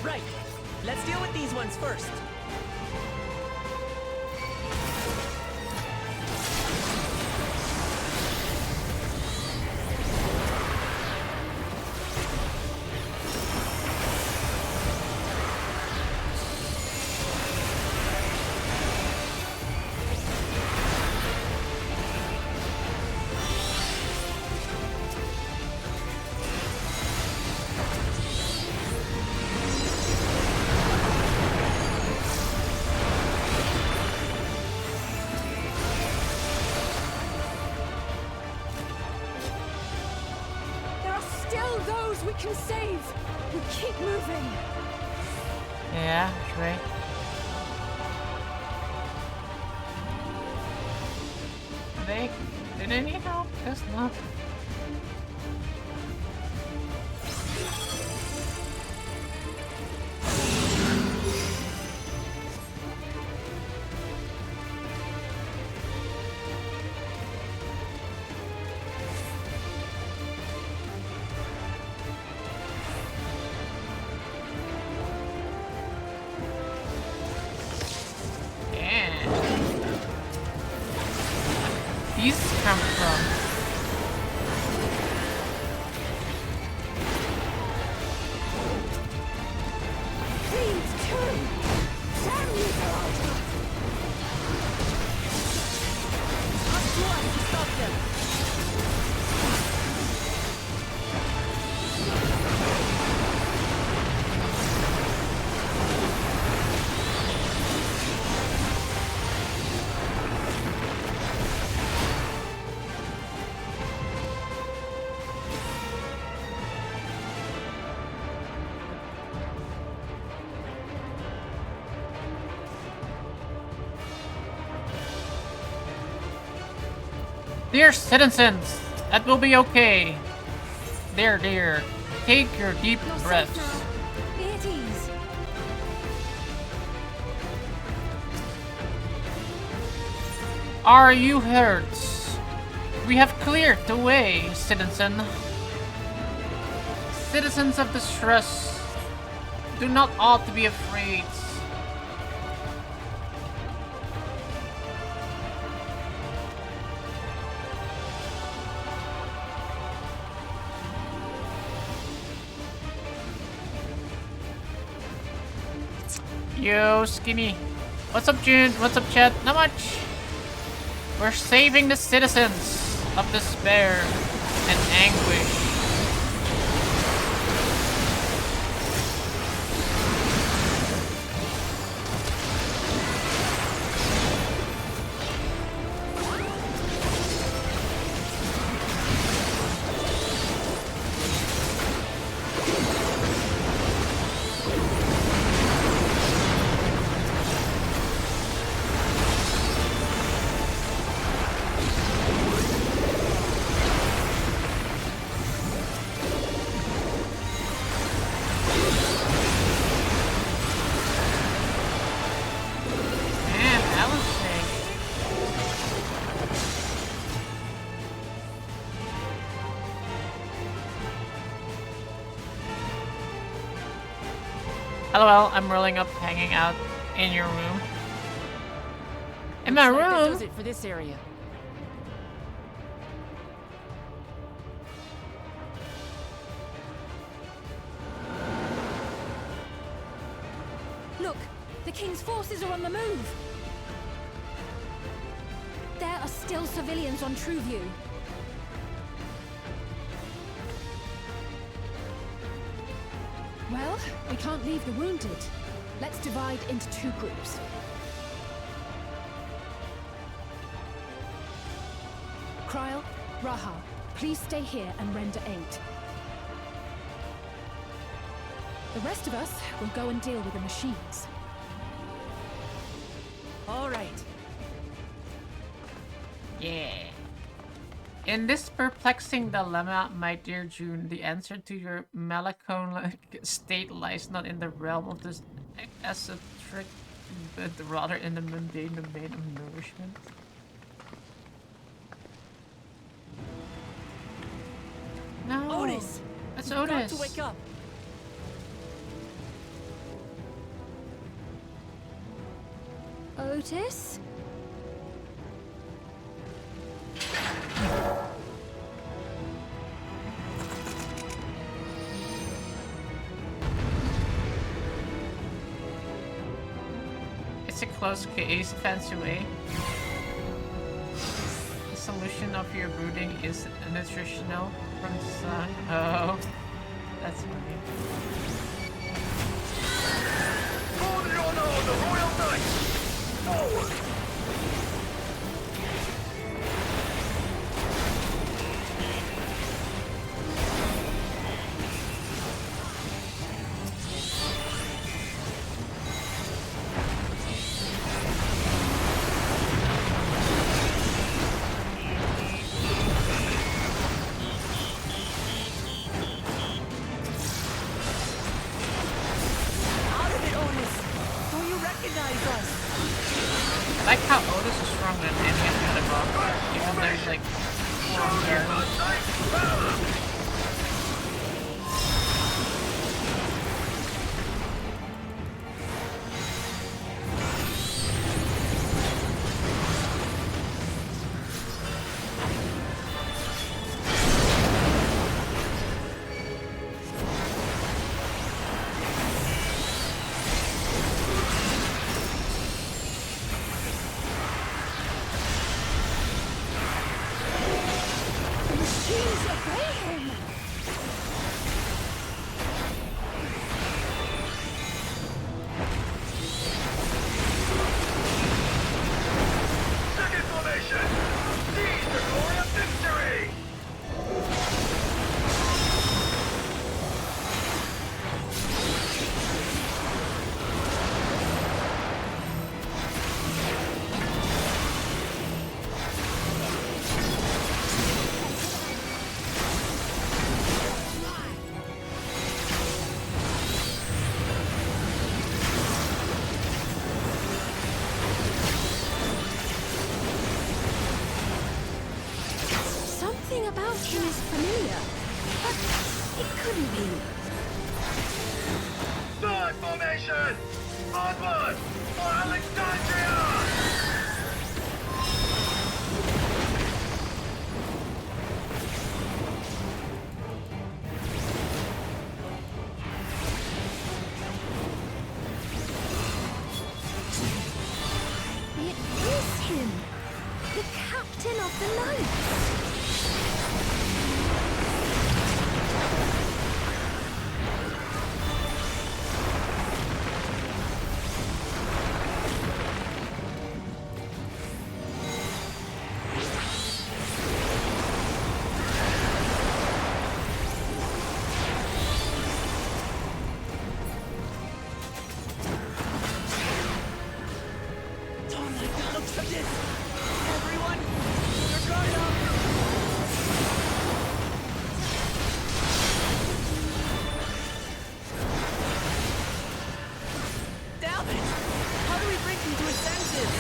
Right, let's deal with with these ones first. We can save. We keep moving. Yeah, right. Do they need help? Guess not. These come from? Please turn! Damn you, Peralta! Up to us to stop them! Dear citizens, that will be okay. There, dear. Take your deep breaths. Be at ease. Are you hurt? We have cleared the way, citizen. Citizens of distress, do not ought to be afraid. Yo, Skinny. What's up, June? What's up, chat? Not much. We're saving the citizens of despair and anguish. LOL, I'm rolling up, hanging out in your room. In my room? That does it for this area. Look, the King's forces are on the move. There are still civilians on Trueview. Well, we can't leave the wounded. Let's divide into two groups. Kryl, Raha, please stay here and render aid. The rest of us will go and deal with the machines. All right. Yeah. In this perplexing dilemma, my dear June, the answer to your melancholic state lies not in the realm of this esoteric, but rather in the mundane domain of nourishment. No. Otis! That's You've Otis. got to wake up. Otis? It's a close case, fancy way. The solution of your brooding is nutritional from the sun. Oh, that's funny. For the honor of the Royal Knights! Forward! Out of it, Otis! Don't you recognize us? I like how Otis is stronger than any of the other monsters, even though he's like 4 years old. The machines obey him! Second formation! Seize the glory of victory! Something about him is familiar, but it couldn't be. Third formation! Onward! For Alexandria! It is him! The captain of the knights! Don't like the looks of this! Everyone, your guard up! Damn it! How do we bring him to his senses?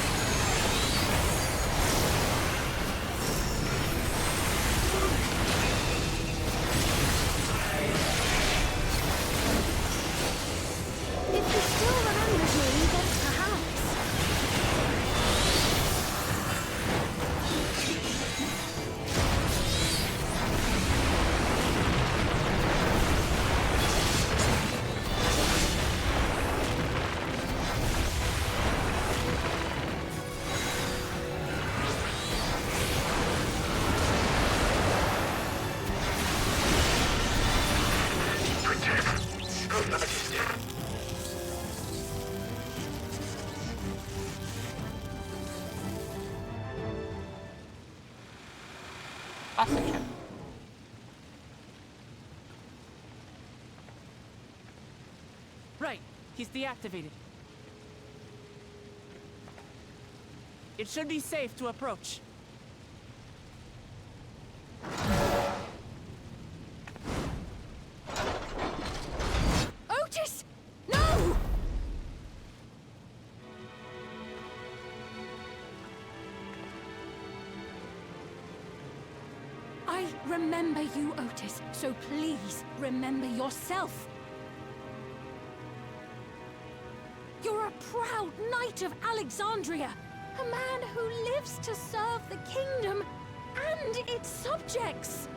If he still remembers me, then perhaps. Protect Her Majesty! Oxygen. Right, he's deactivated. It should be safe to approach. Otis! No! I remember you, Otis, so please remember yourself. You're a proud Knight of Alexandria. A man who lives to serve the kingdom and its subjects.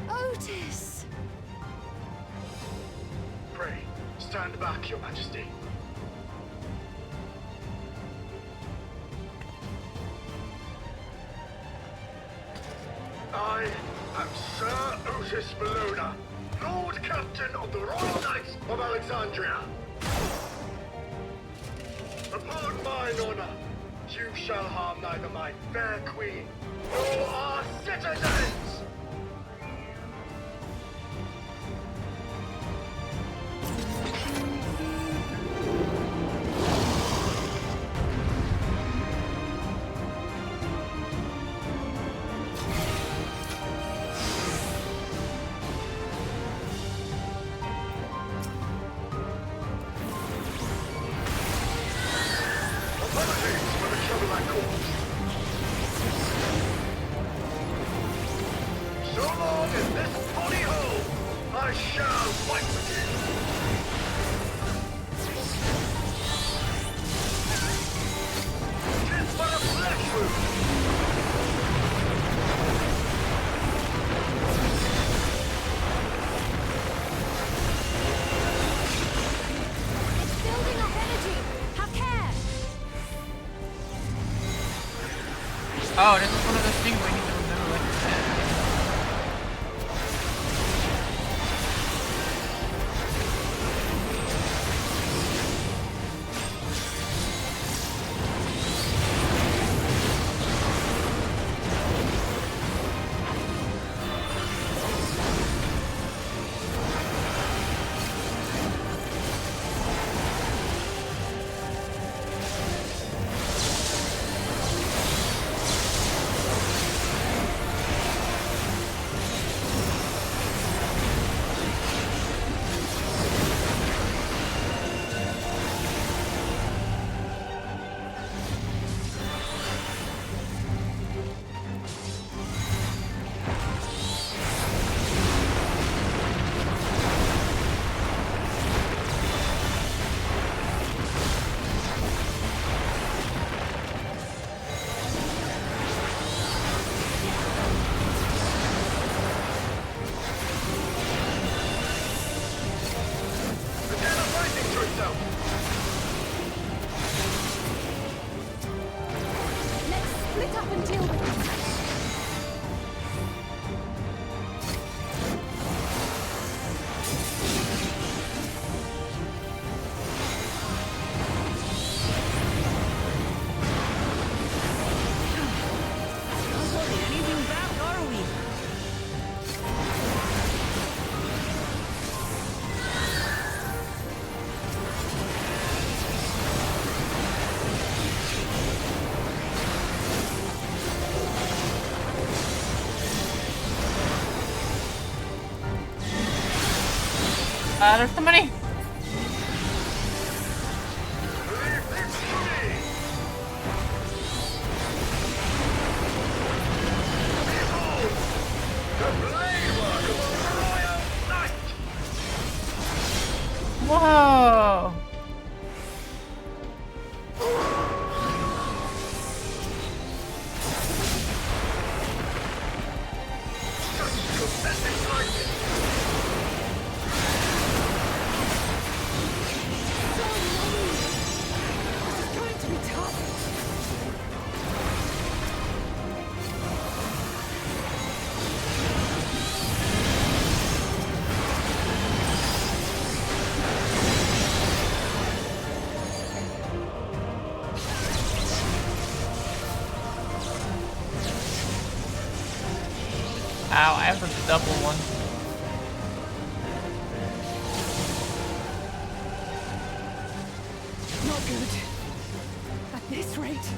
Otis! Pray, stand back, Your Majesty. I am Sir Otis Bologna, Lord Captain of the Royal Knights of Alexandria. Upon mine honor, you shall harm neither my fair queen nor our citizens! So long as this body holds, I shall fight with you. Tis but a flesh wound. It's building up energy. Have care. Oh, this is one of those things where you need to remember what to say. There's somebody. Whoa. Ow, I have the double one. Not good. At this rate.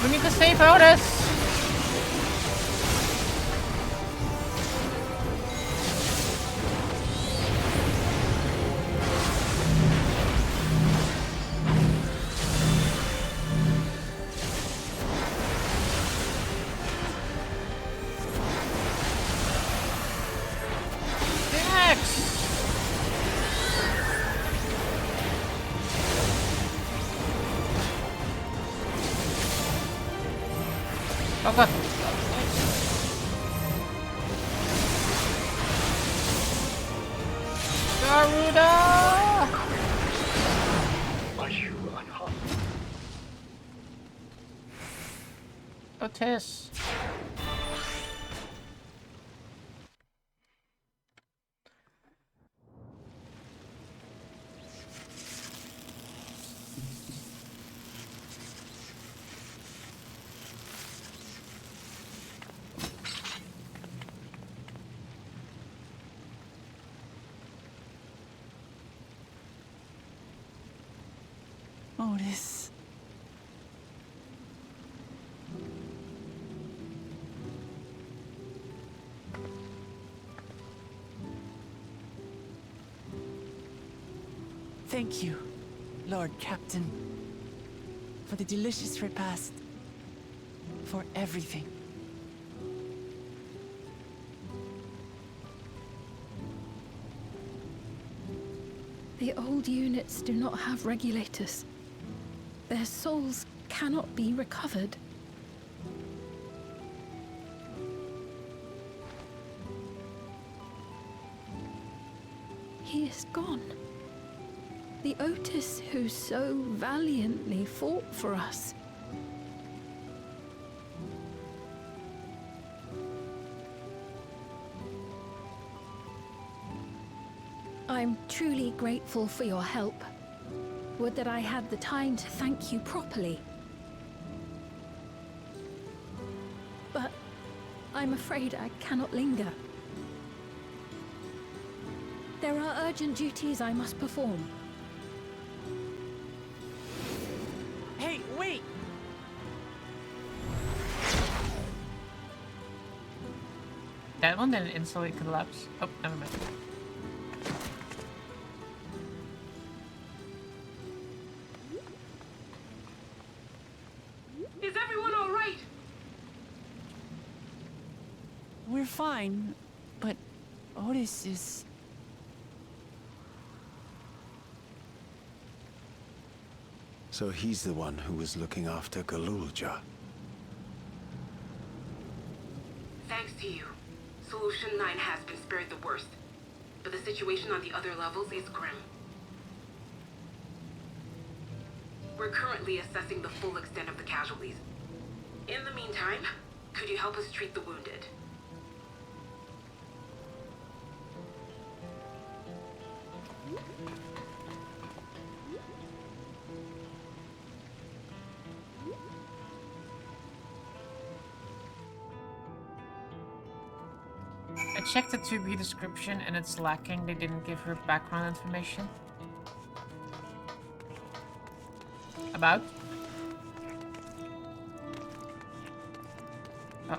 We need to save Otis! Oh god. Garuda! Are you unharmed? Otis. Otis. Thank you, Lord Captain, for the delicious repast, for everything. The old units do not have regulators. Their souls cannot be recovered. He is gone. The Otis who so valiantly fought for us. I'm truly grateful for your help. Would that I had the time to thank you properly. But I'm afraid I cannot linger. There are urgent duties I must perform. Hey, wait! That one didn't instantly collapse. Oh, never mind. Is everyone all right? We're fine, but Otis is... So he's the one who was looking after Galulja. Thanks to you, Solution 9 has been spared the worst. But the situation on the other levels is grim. We're currently assessing the full extent of the casualties. In the meantime, could you help us treat the wounded? I checked the 2B description and it's lacking. They didn't give her background information. About? Oh.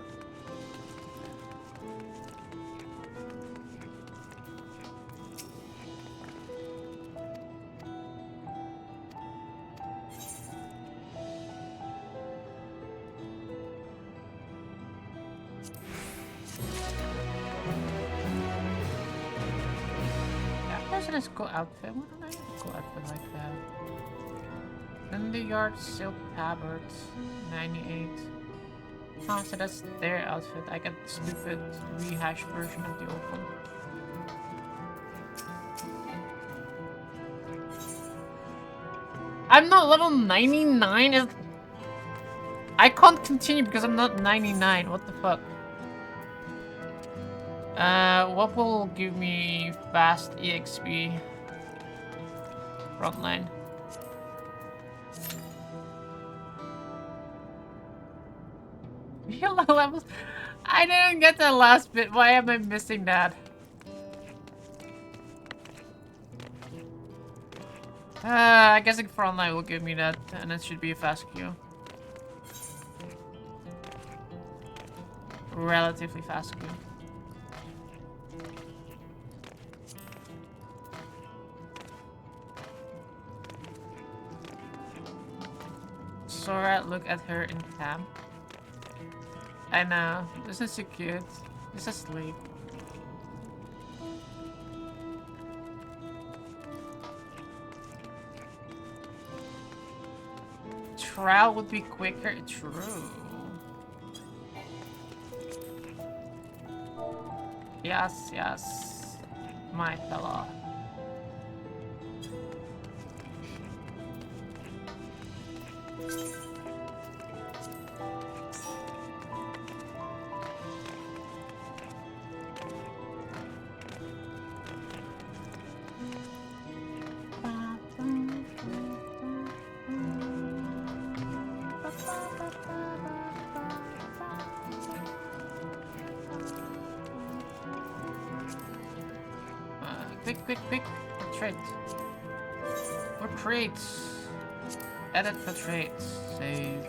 That's a cool outfit. Why don't I have a cool outfit like that? In the yard silk tabard, 98. Oh, so that's their outfit. I got the stupid rehashed version of the old one. I'm not level 99. I can't continue because I'm not 99. What the fuck? What will give me fast EXP? Frontline. Yellow levels? I didn't get that last bit. Why am I missing that? I guess Frontline will give me that, and it should be a fast queue. relatively fast queue. Sora, look at her in camp. I know, this is so cute. He's asleep. Trial would be quicker, true. Yes, yes, my fella. Quick, portrait. Portraits. Edit portraits. Save.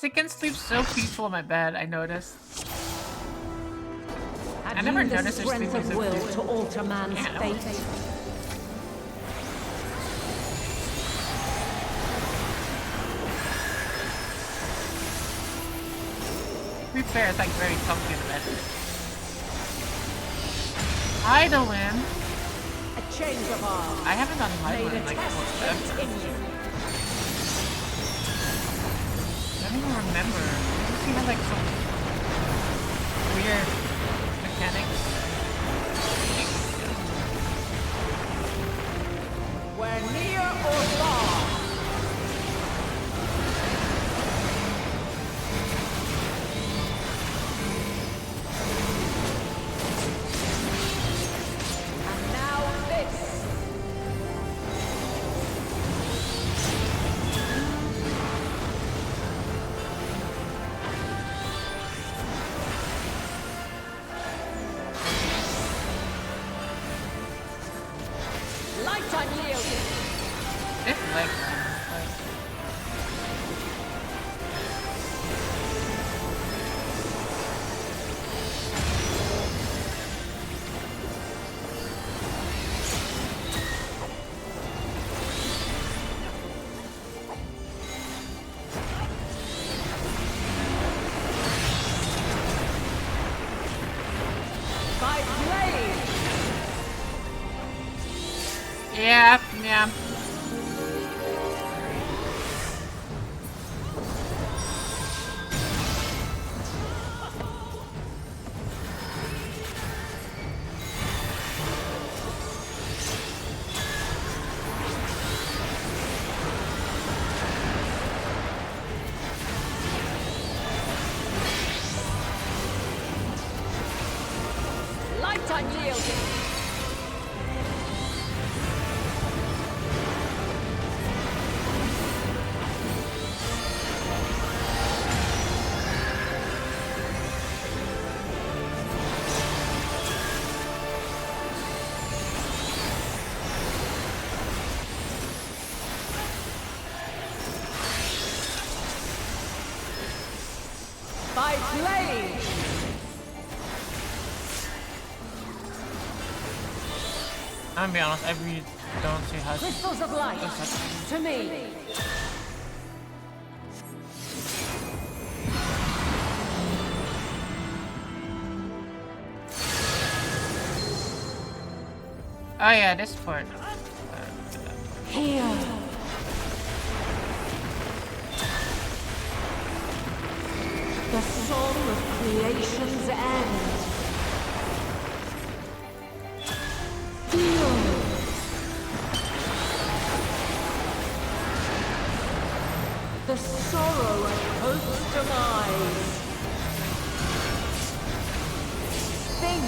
I can sleep so peaceful in my bed, I noticed. I never noticed there's sleeping of will to alter man's fate. To be fair, it's like very comfy in bed. Idolin. A change of arms. I haven't done Idolin in like forever. I don't even remember. Does he have like some weird mechanics? We're near or far. And now this. Yeah. Light unyielding. By blade! I'm gonna be honest, I really don't see how Crystals of light, to me! Oh yeah, this part. Here! The song of creation's end. Feel demise. Think.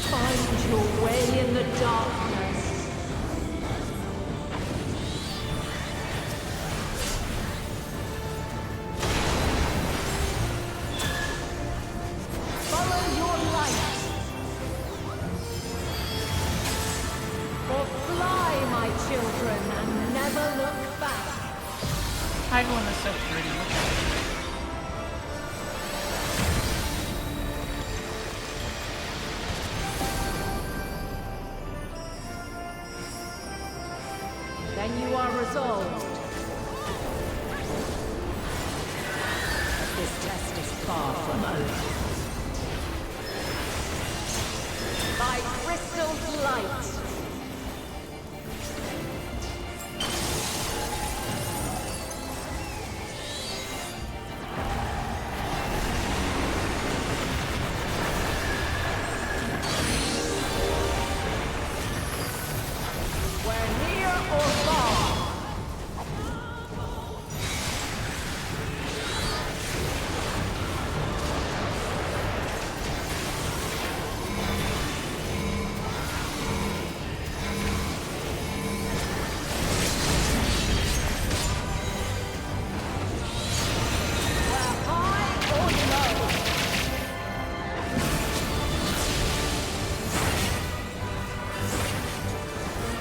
Find your way in the darkness. Follow your light. Or fly, my children, and never look back. Everyone is so pretty. Look at it. Then you are resolved. This test is far from over. By crystal light.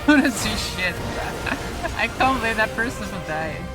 Couldn't see shit. I can't believe that person's dying.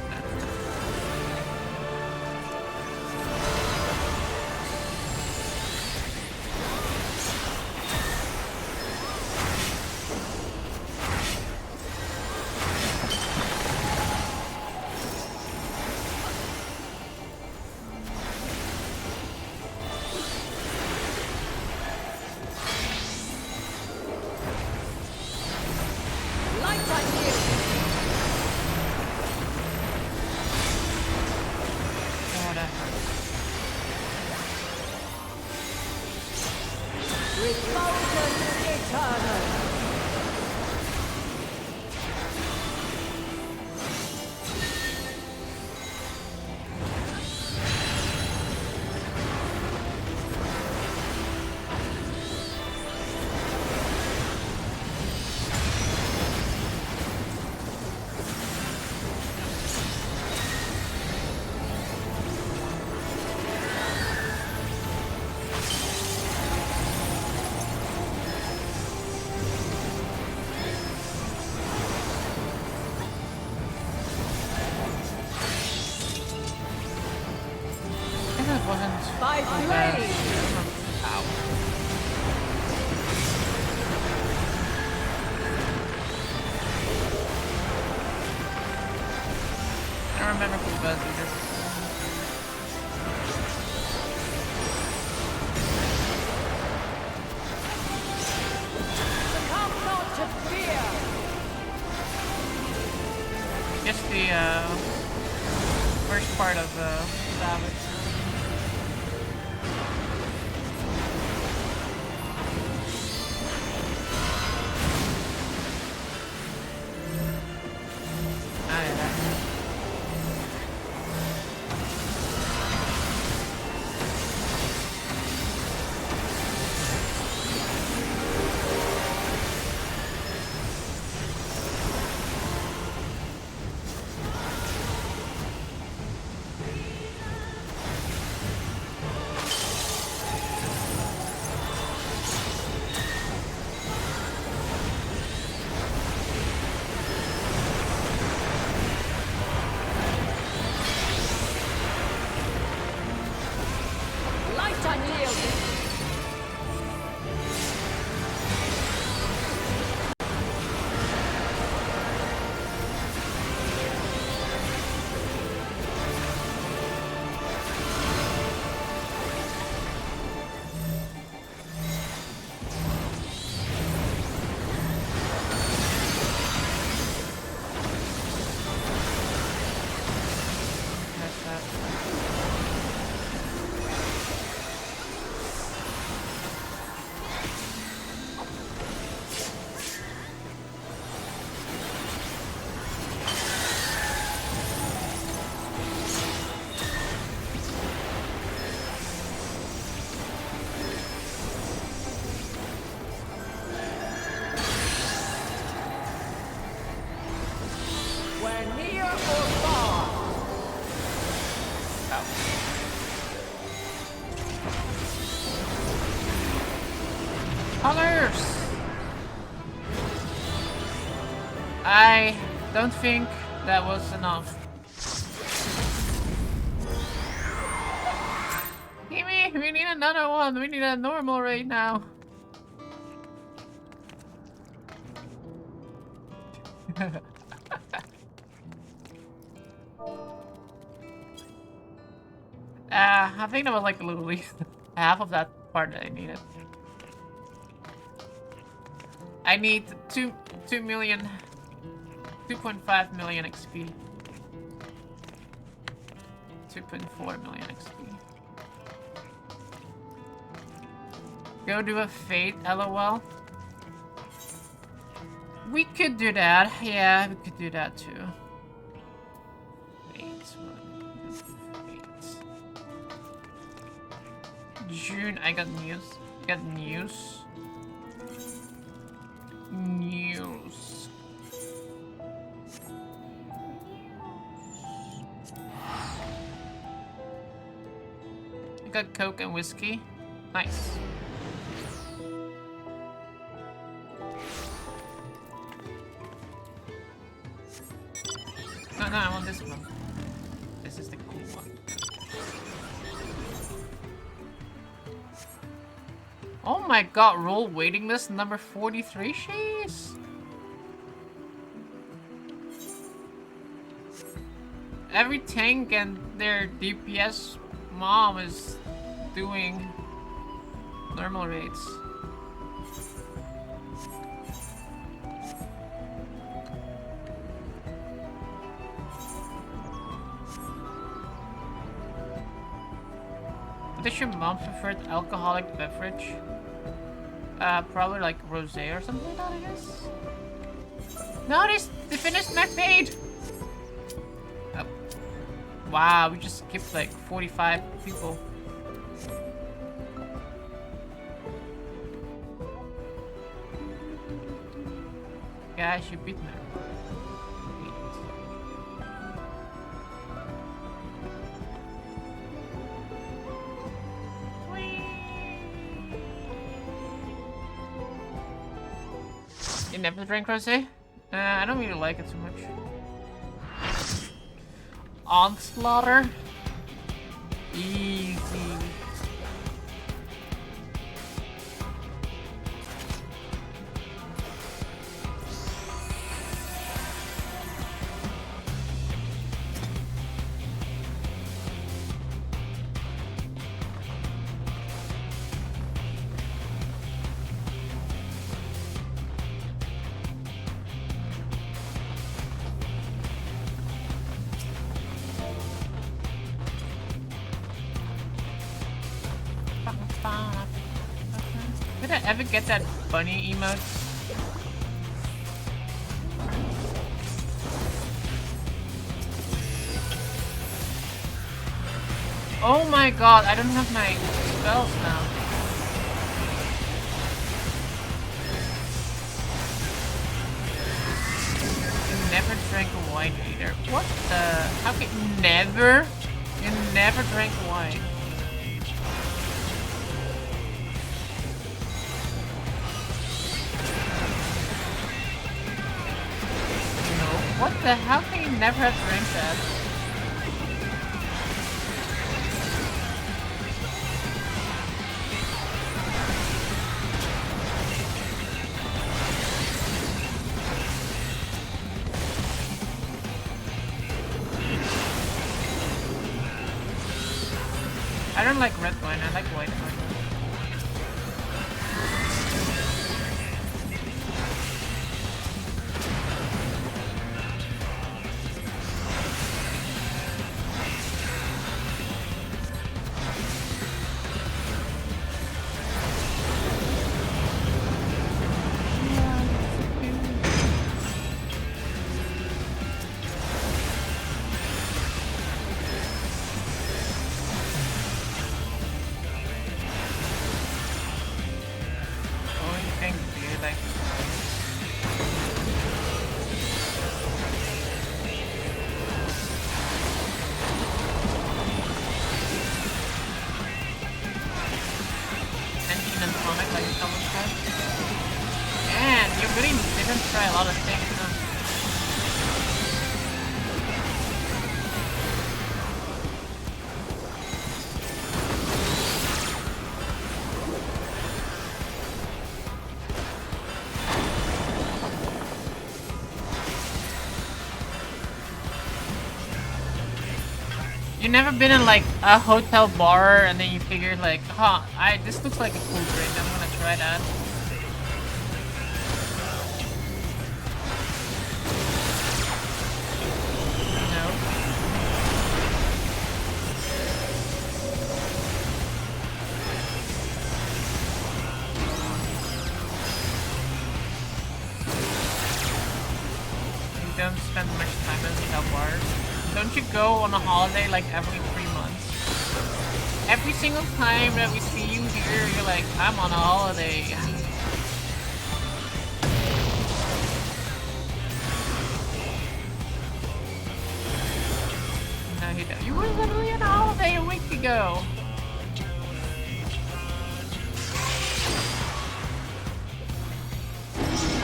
By flame. I don't remember who it was either. Succumb not to fear. Just the first part of Savage. Colors! I don't think that was enough. Gimme! We need another one! We need a normal right now. I think that was like literally half of that part that I needed. I need 2.5 million XP. 2.4 million XP. Go do a fate, lol. We could do that. Yeah, we could do that too. June, I got news. News. I got Coke and whiskey. Nice. No, I want this one. This is the cool one. Oh my god, roll waiting list number 43, jeez. Every tank and their DPS mom is doing normal rates. What is your mom's preferred alcoholic beverage? Probably like rosé or something like that, I guess. No, they finished my fade! Oh. Wow, we just skipped like 45 people. Guys, you beat me. You never drank rosé? I don't really like it too much. Onslaughter? Easy. Did I ever get that bunny emote? Oh my god, I don't have my spells now. You never drank wine either. What the? How can you never? You never drank wine. What the hell? Can you never have drank that? I don't like red wine, I like white wine. like a couple times. Man, you really didn't try a lot of things, huh? You've never been in like a hotel bar and then you figure like, huh, this looks like a cool drink, I'm gonna try that. No. You don't spend much time in hotel bars. Don't you go on a holiday like every 3 months? Every single time that we see you here, you're like, I'm on a holiday. No, you don't. You were literally on a holiday a week ago.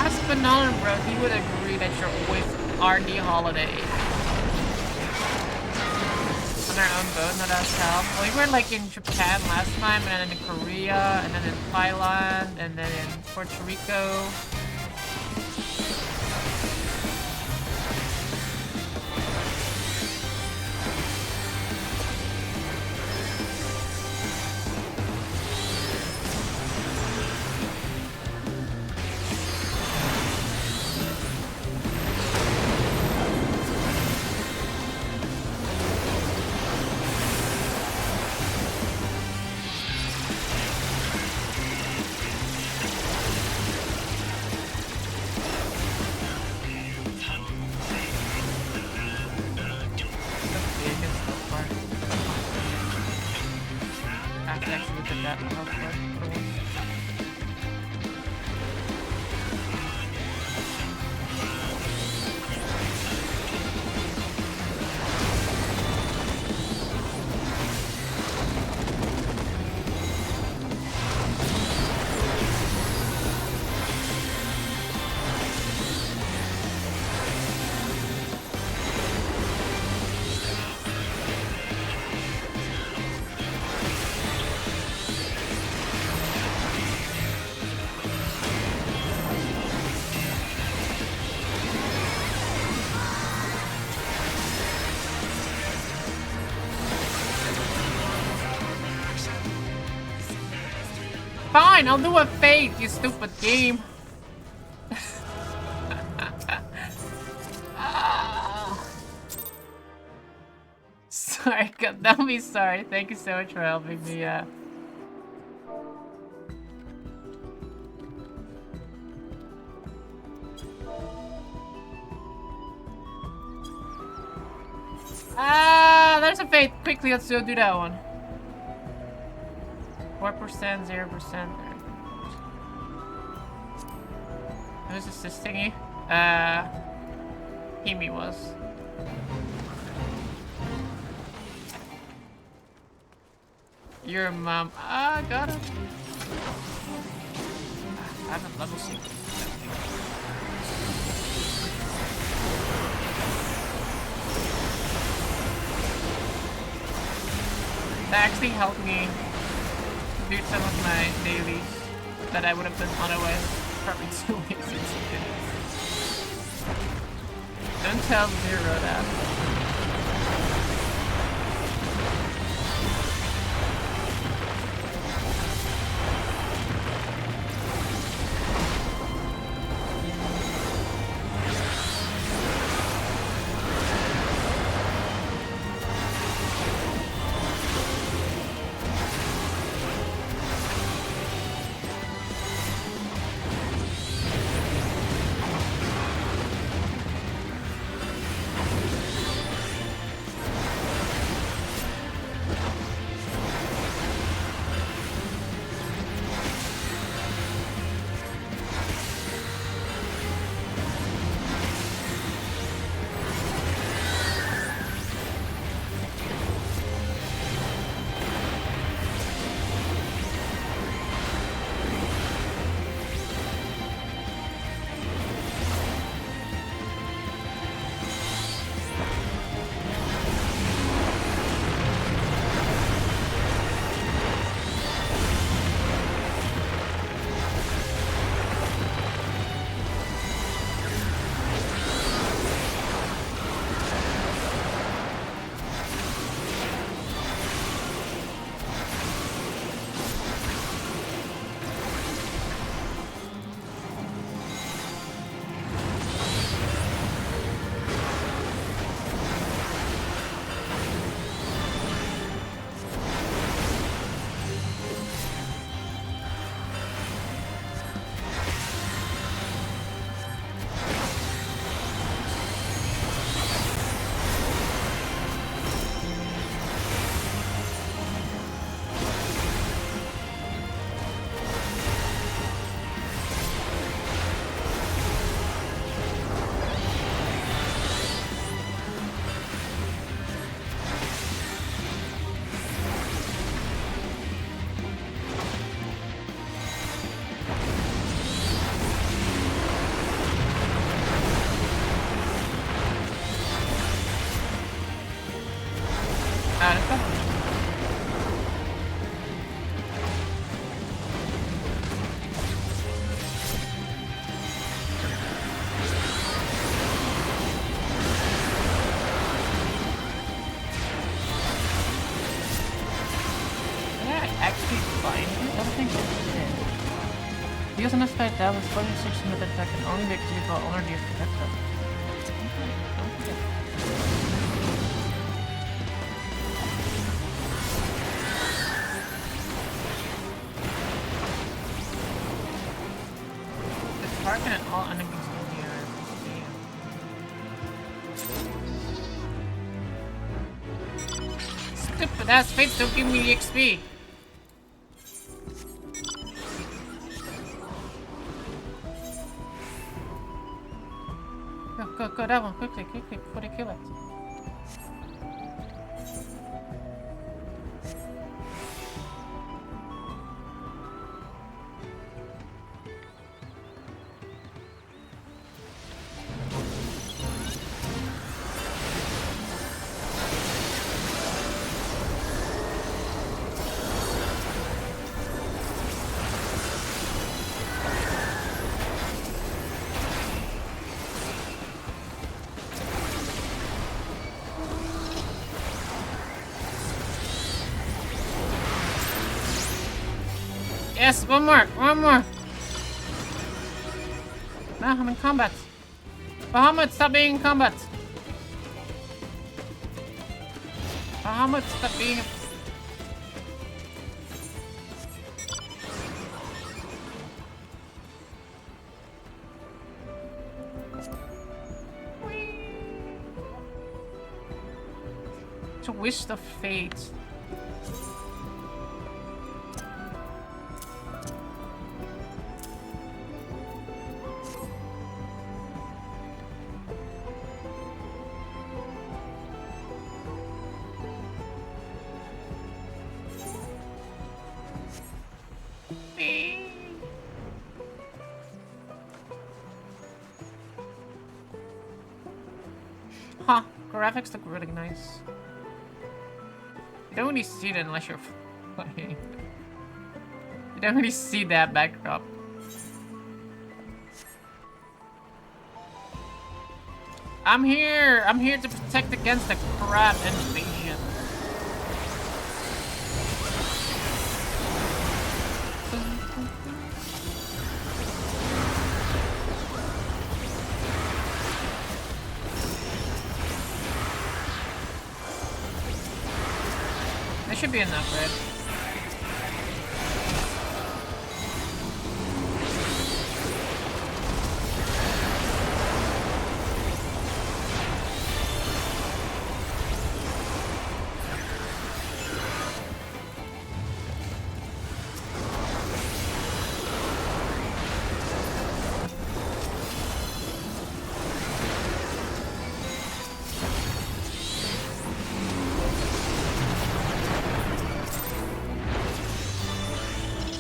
Ask Banana bro, he would agree that you're always RD holiday. On our own boat, not ourselves. Well, we were like in Japan last time, and then in Korea, and then in Thailand, and then in Puerto Rico. Fine, I'll do a fate, you stupid game. Sorry, God, don't be sorry. Thank you so much for helping me. There's a fate. Quickly, let's go do that one. 4%, 0%. Who's assisting you? Himi was. Your mom. Got it. I haven't level synced. That actually helped me do some of my dailies that I would have done otherwise. Probably too lazy to do. Don't tell Zero that. actually find it? I don't think it did. Use an effect that was 46 minute attack and only be activated while under the effect of it. Target and all enemies in here. Stupid ass fates don't give me the XP. Go, that one, quickly, before they kill it. Yes, one more. No, I'm in combat. Bahamut, stop being in combat. Bahamut, stop being... Twist of fate. Huh, graphics look really nice. You don't really see it unless you're playing. You don't really see that backdrop. I'm here to protect against the crab invasion. That should be enough, right?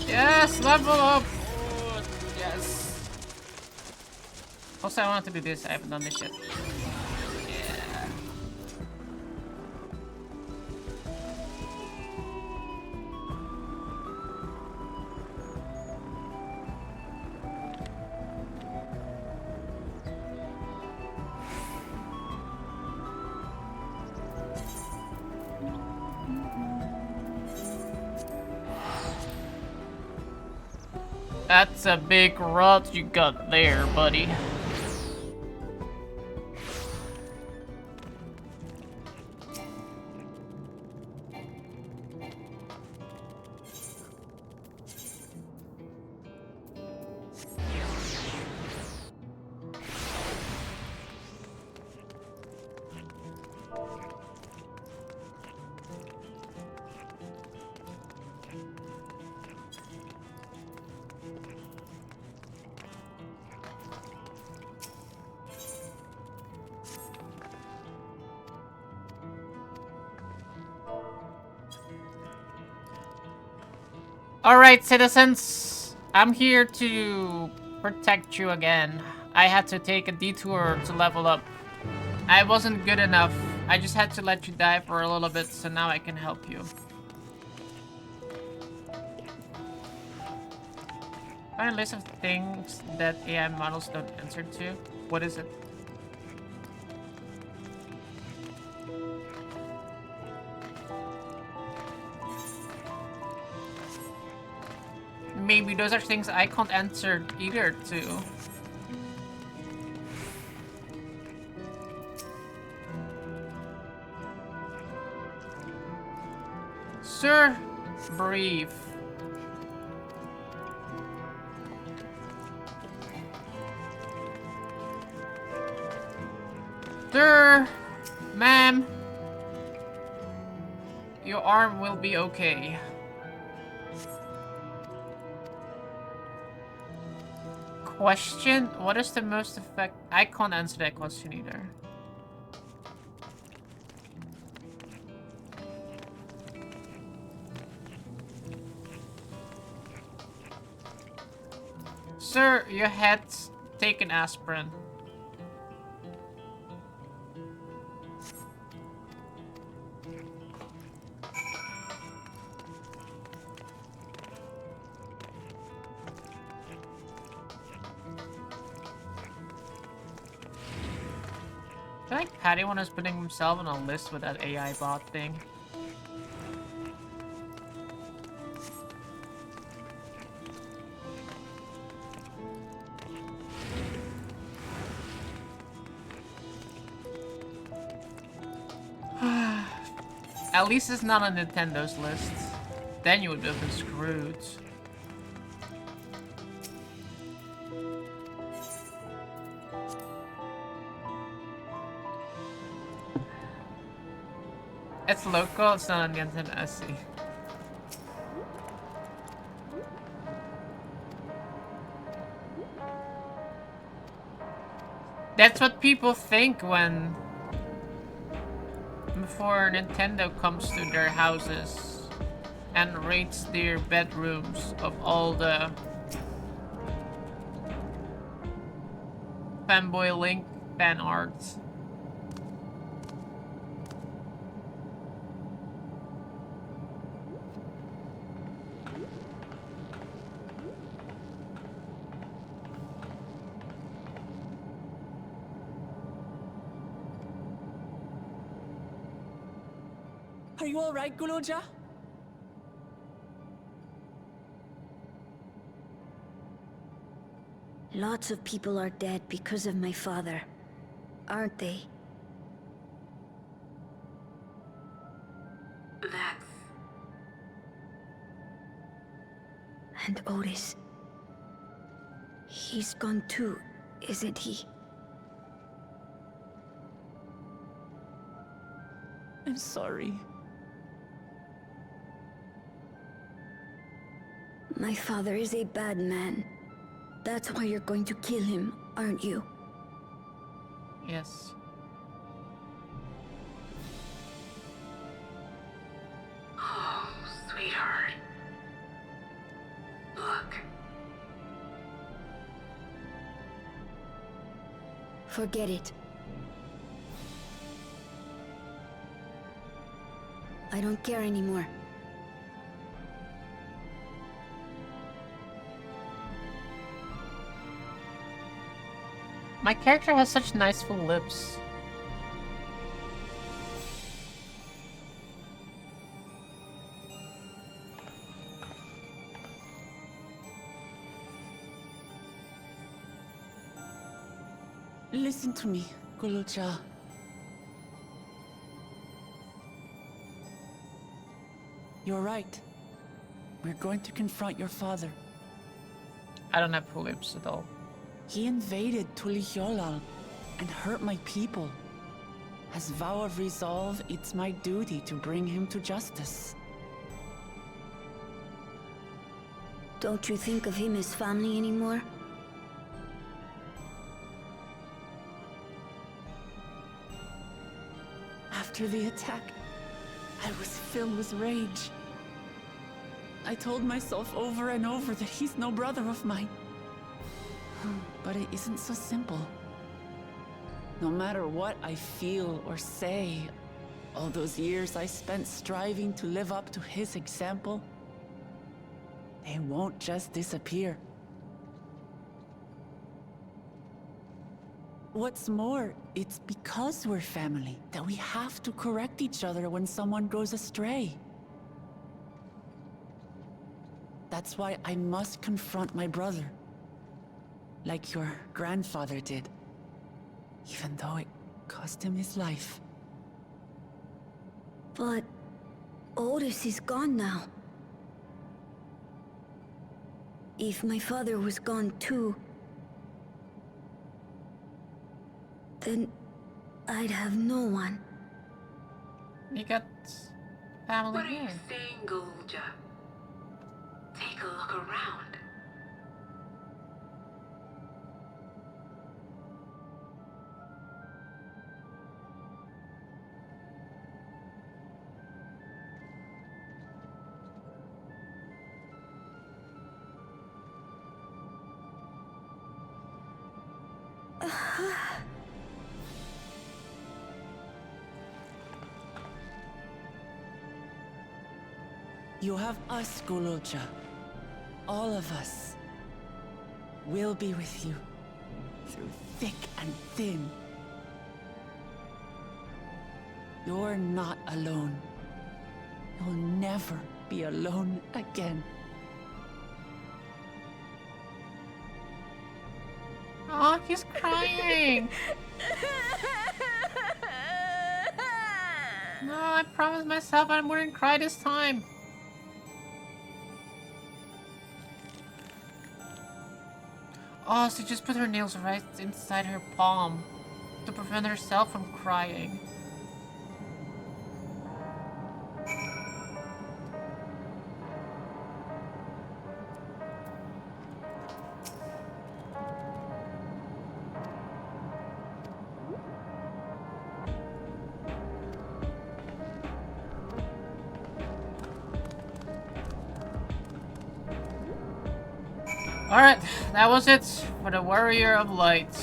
Yes, level up! Oh, yes. Also, I want to do this. I haven't done this yet. Yeah. That's a big rot you got there, buddy. Alright, citizens. I'm here to protect you again. I had to take a detour to level up. I wasn't good enough. I just had to let you die for a little bit, so now I can help you. Find a list of things that AI models don't answer to. What is it? maybe those are things I can't answer either to. Sir, breathe. Sir, ma'am, your arm will be okay. Question? What is the most effect? I can't answer that question either. Sir, your head's taken aspirin. I feel like Padawan is putting himself on a list with that AI bot thing. At least it's not on Nintendo's list. Then you would have been screwed. It's local, it's not on Nintendo, I see. That's what people think when... before Nintendo comes to their houses and rates their bedrooms of all the Fanboy Link fan arts. Are you all right, Guloja? Lots of people are dead because of my father, aren't they? That's... And Otis. He's gone too, isn't he? I'm sorry. My father is a bad man. That's why you're going to kill him, aren't you? Yes. Oh, sweetheart. Look. Forget it. I don't care anymore. My character has such nice full lips. Listen to me, Guloja. You're right. We're going to confront your father. I don't have full lips at all. He invaded Tulihyolal and hurt my people. As vow of resolve, it's my duty to bring him to justice. Don't you think of him as family anymore? After the attack, I was filled with rage. I told myself over and over that he's no brother of mine. But it isn't so simple. No matter what I feel or say, all those years I spent striving to live up to his example, they won't just disappear. What's more, it's because we're family that we have to correct each other when someone goes astray. That's why I must confront my brother. Like your grandfather did. Even though it cost him his life. But Otis is gone now. If my father was gone too, then I'd have no one. You got family What are you here. saying, Golja? Take a look around. You have us, Golja. All of us. We'll be with you. Through thick and thin. You're not alone. You'll never be alone again. Oh, he's crying. No, I promised myself I wouldn't cry this time. Oh, so just put her nails right inside her palm to prevent herself from crying. Alright, that was it for the Warrior of Light.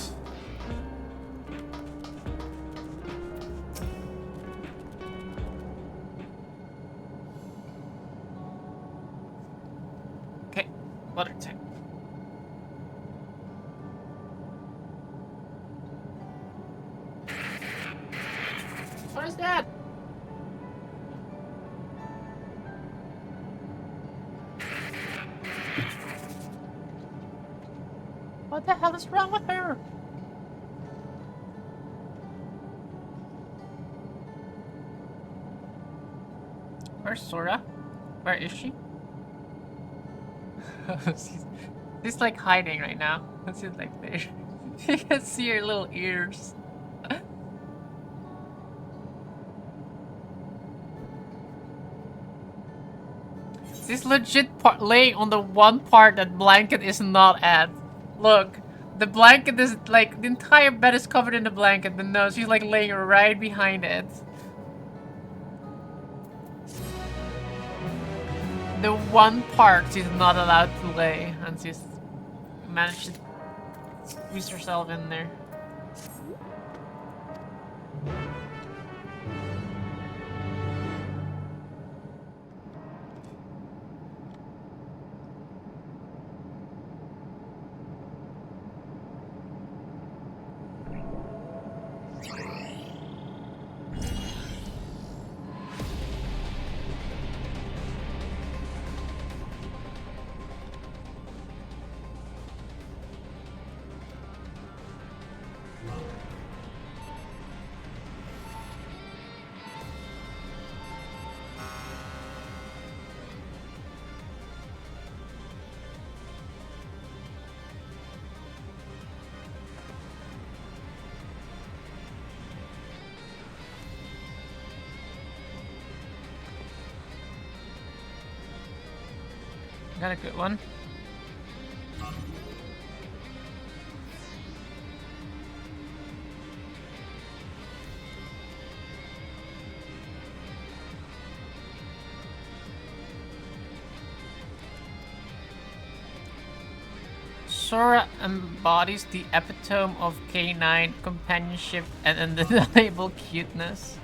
Okay, water tank. What is that? What the hell is wrong with her? Where's Sora? Where is she? she's like hiding right now. She's like there. You can see her little ears. She's legit laying on the one part that blanket is not at. Look, the blanket is like, the entire bed is covered in the blanket, but no, she's like laying right behind it. The one part she's not allowed to lay, and she's managed to squeeze herself in there. Got a good one. Sora embodies the epitome of canine companionship and undeniable cuteness.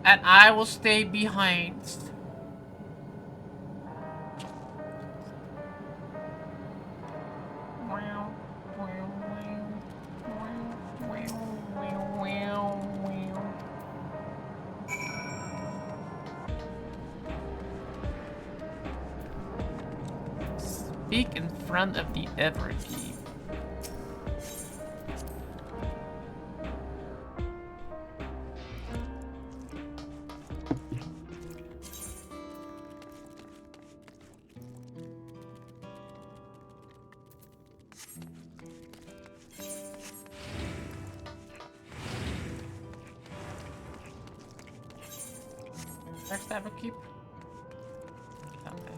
And I will stay behind. Speak in front of the Everkeep. First Everkeep. Okay.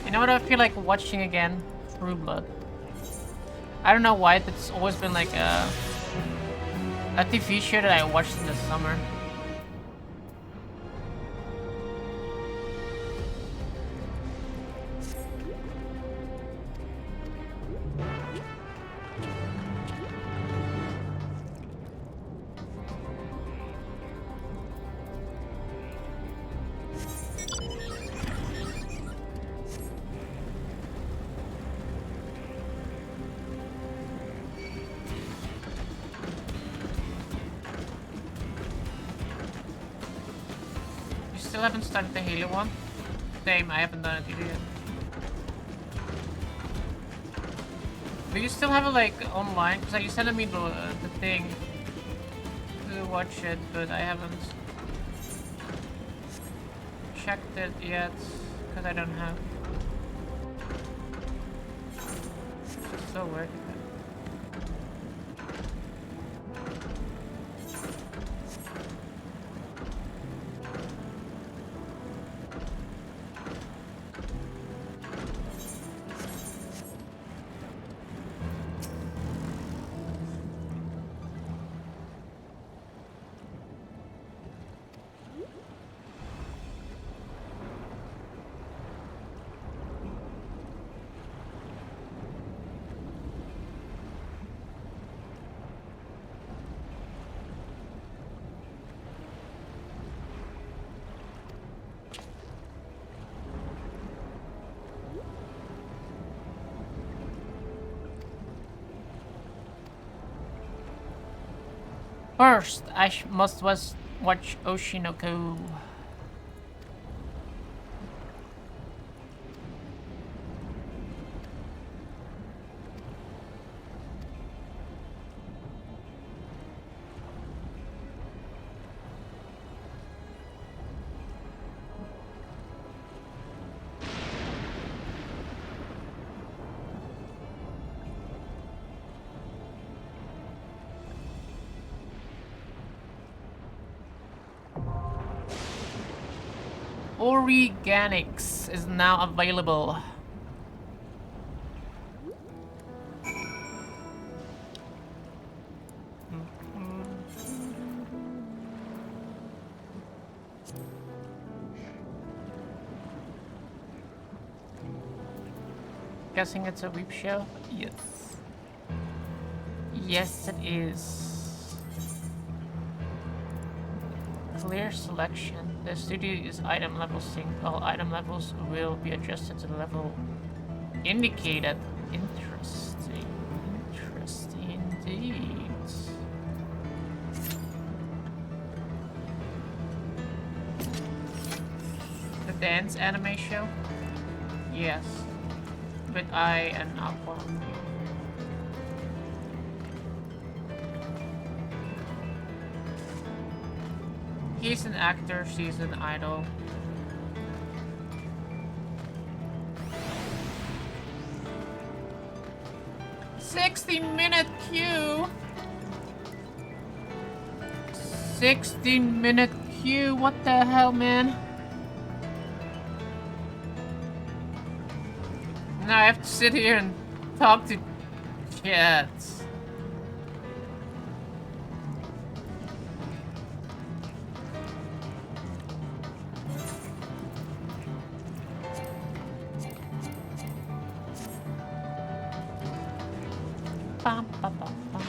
You know what I feel like watching again? True Blood. I don't know why, it's always been like a TV show that I watched in the summer. Still haven't started the Halo one. Same, I haven't done it either yet. Do you still have it like online? Because like, you sent me the thing to watch it, but I haven't checked it yet because I don't have. It's so weird. First, I must watch Oshinoko. Organics is now available. Guessing it's a weep show? Yes. Yes, it is. Clear selection. The studio is item level sync. All item levels will be adjusted to the level indicated. Interesting. Interesting indeed. The dance anime show? Yes. With I and Aqua. He's an actor, she's an idol. "60-minute queue." 16-minute queue. What the hell, man? Now I have to sit here and talk to cats. Bum, bum, bum, bum.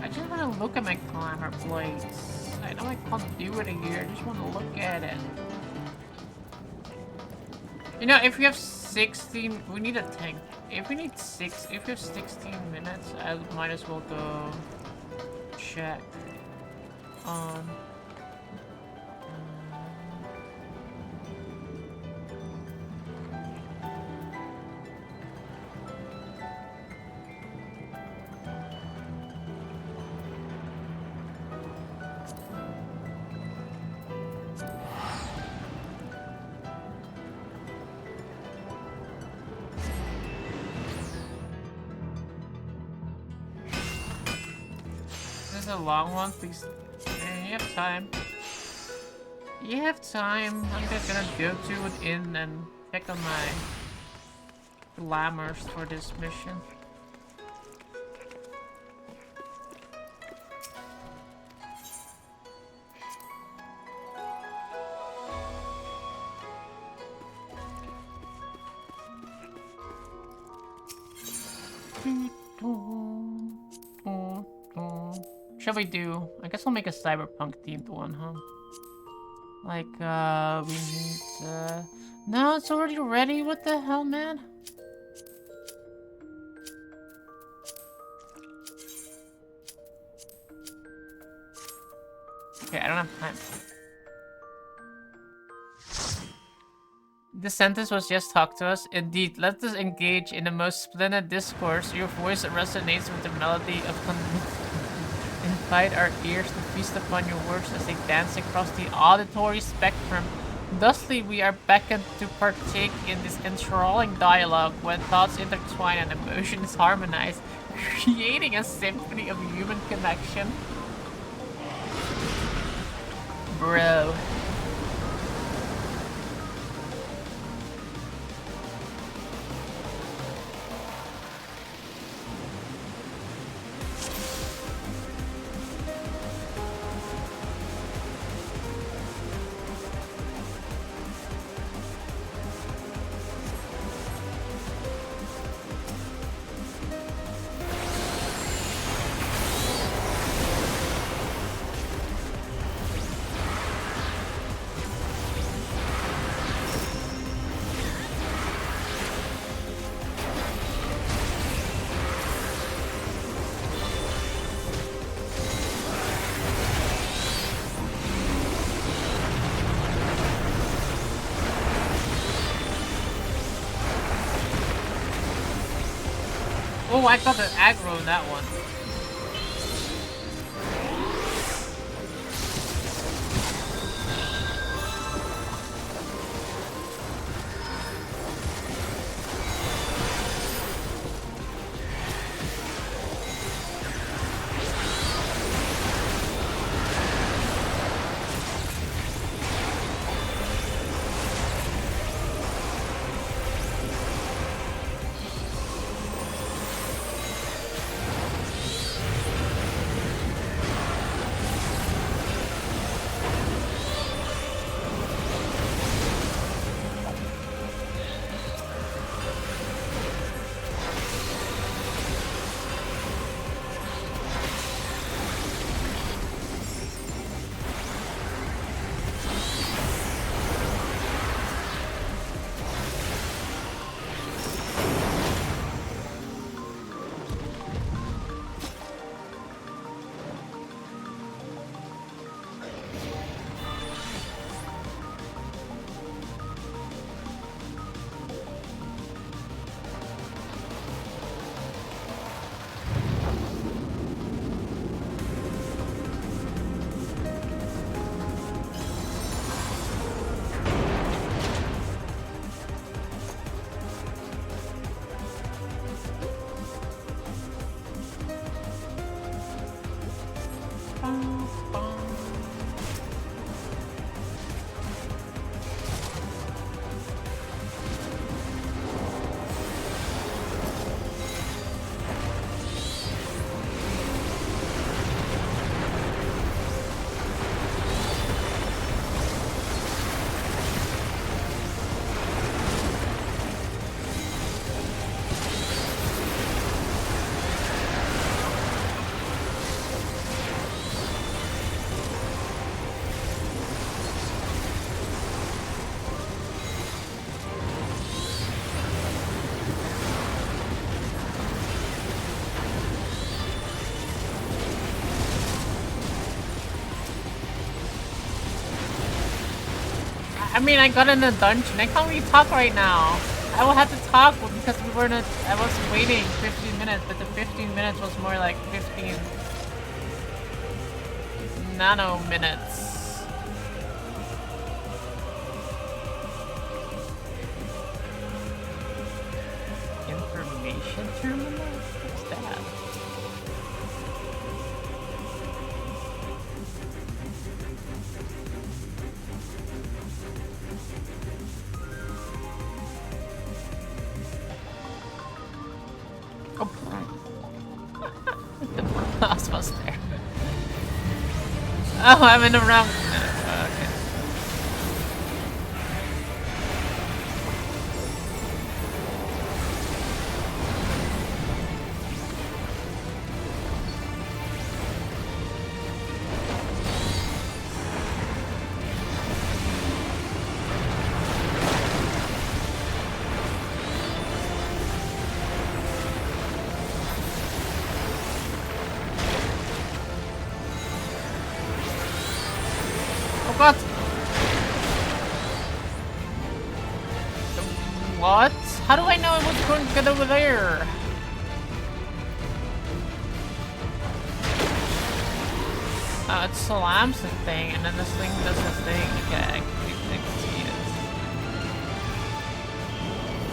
I just want to look at my climber plates. I know I can't do it here. I just want to look at it. You know, if we have 16, we need a tank. If we have 16 minutes, I might as well go check on. This is a long one, please. You have time. You have time. I'm just gonna go to an inn and check on my glamours for this mission. Shall we do? I guess I'll make a cyberpunk themed one, huh? Like, we need, no, it's already ready? What the hell, man? Okay, I don't have time. This sentence was just talk to us. Indeed, let us engage in the most splendid discourse. Your voice resonates with the melody of invite our ears to feast upon your words as they dance across the auditory spectrum. Thusly, we are beckoned to partake in this enthralling dialogue when thoughts intertwine and emotions harmonize, creating a symphony of human connection. Bro. Oh, I got the aggro in that one. I mean, I got in a dungeon. I can't really talk right now. I will have to talk because we were not. I was waiting 15 minutes, but the 15 minutes was more like 15 nano minutes. Information terminal? What's that? The boss was there. Oh, I'm in the wrong. Okay. What? What? How do I know I was going to get over there? Oh, it slams the thing, and then this thing does this thing. Okay, I can see it.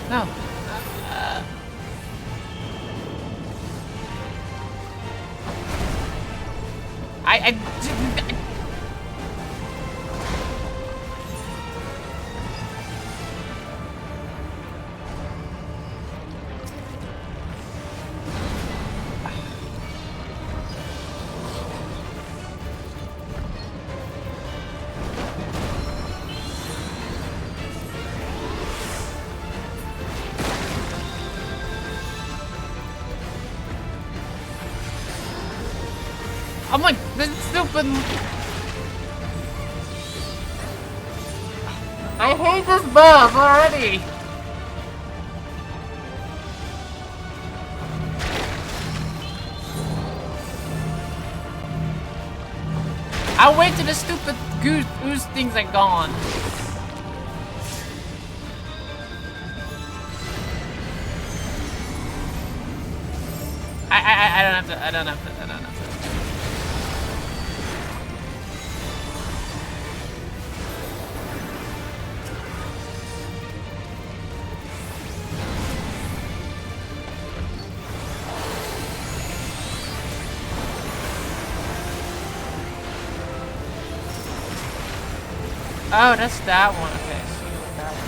No. I didn't. I'm like, this stupid. I hate this boss already. I'll wait till the stupid goose things are gone. I don't have to. I don't have to. Oh, that's that one. Okay, see what that one.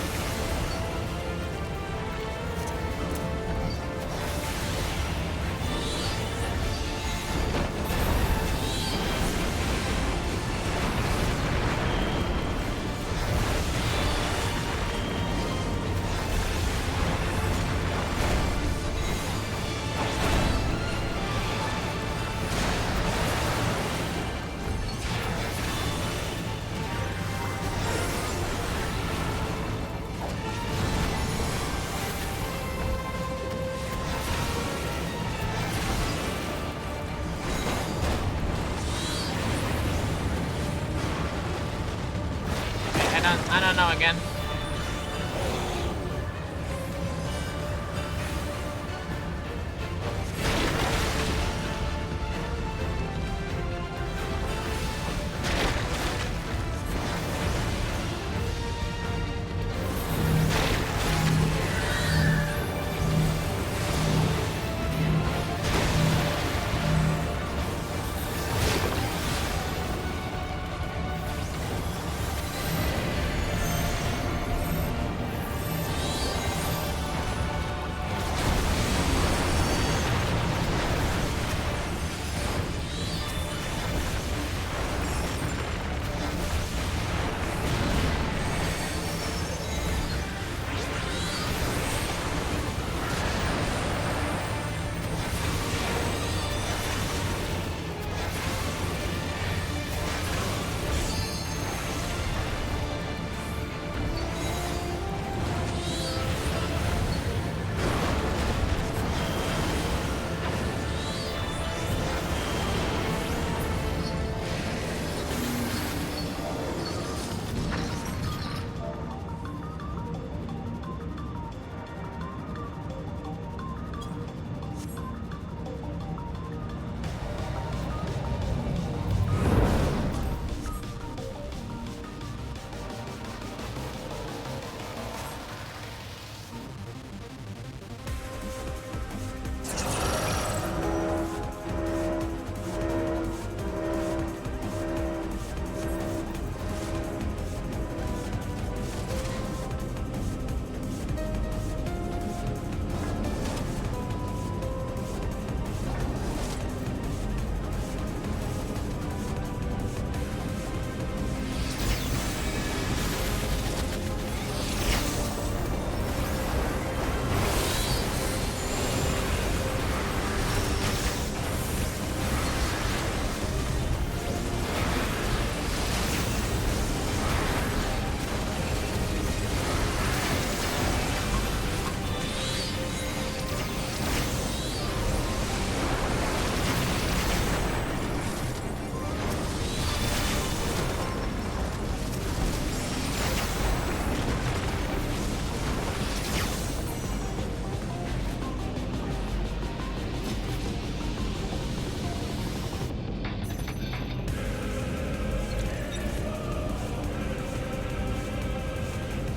I don't know again.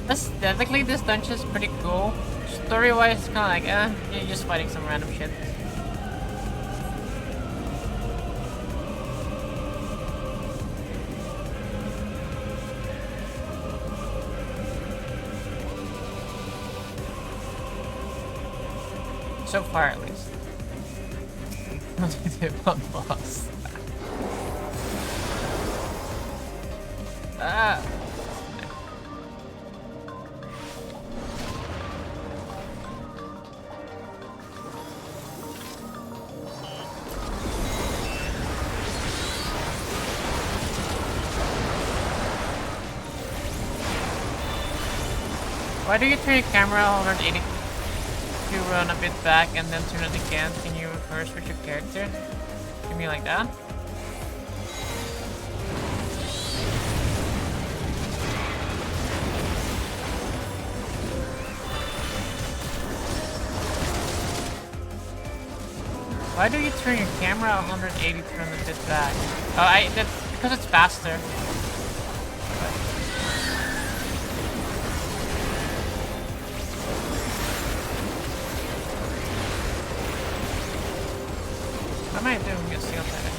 Aesthetically, this dungeon is pretty cool. Story-wise, it's kind of like, you're just fighting some random shit. So far, at least. One boss. Ah. Why do you turn your camera 180 to run a bit back and then turn it again? Can you reverse with your character? You mean like that? Why do you turn your camera 180 to run a bit back? Oh, that's because it's faster. What am I doing? I'm gonna see outside.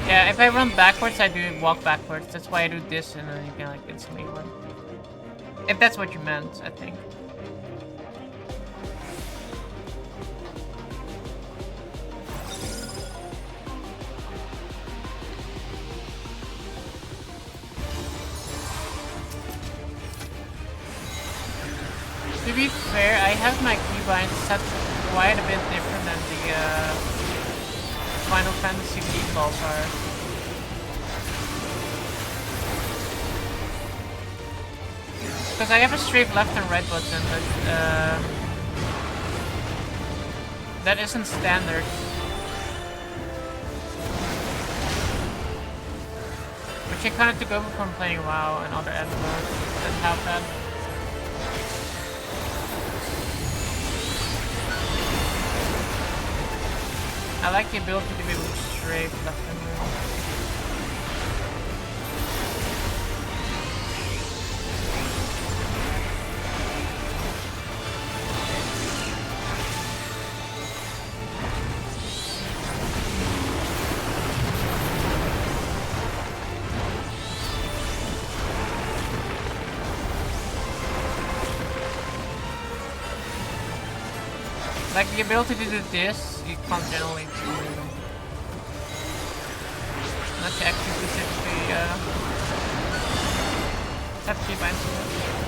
Yeah, if I run backwards, I do walk backwards. That's why I do this, and then you can like instantly run. If that's what you meant, I think. To be fair, I have my keybind set quite a bit different than the Final Fantasy defaults are. Because I have a strafe left and right button, but that isn't standard. Which I kind of took over from playing WoW and other MMOs that have that. I like the ability to be able to strafe left and right. Like the ability to do this, you can't generally do it. Unless you actually specifically have keybinds to it.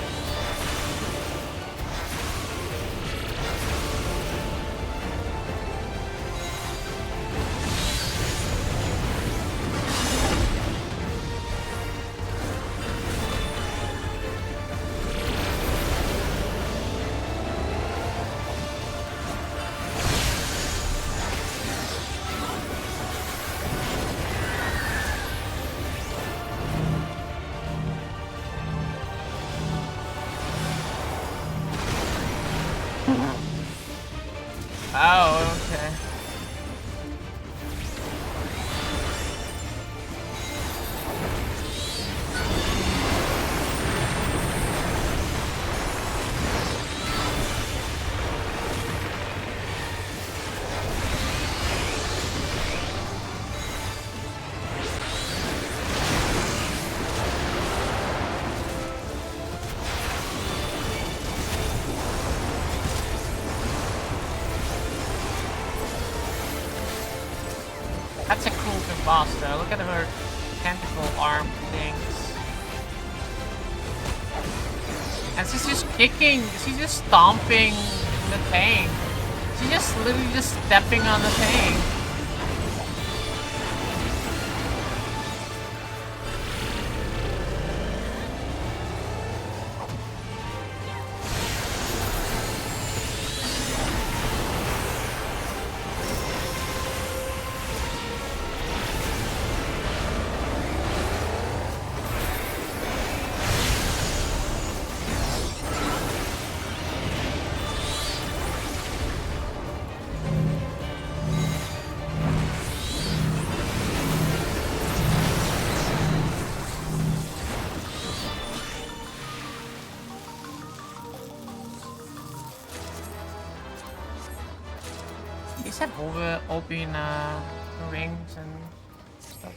Oh, okay. That's a cool looking boss though. Look at her tentacle arm things. And she's just kicking, she's just stomping the thing. She's just literally just stepping on the thing. have open rings and stuff.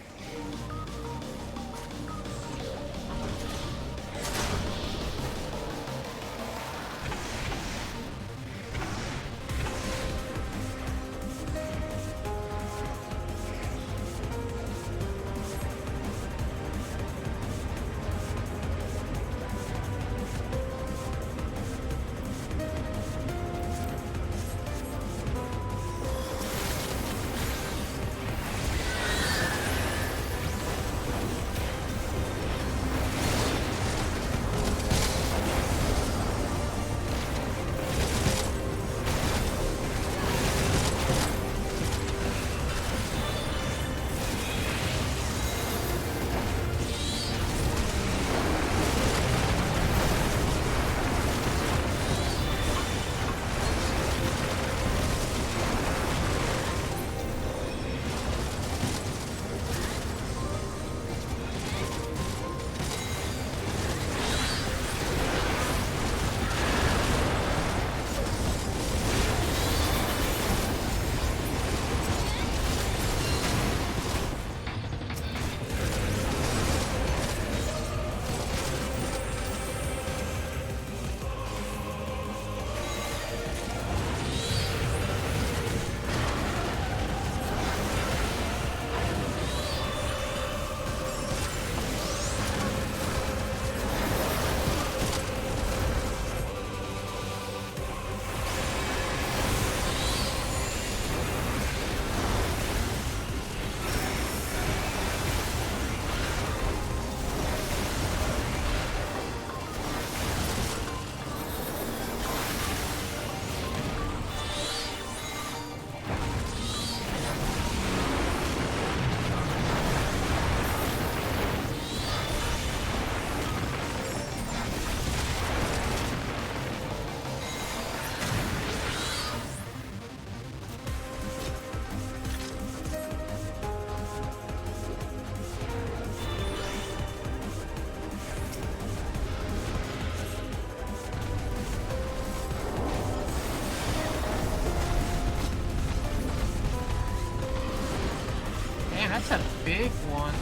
That's a big one.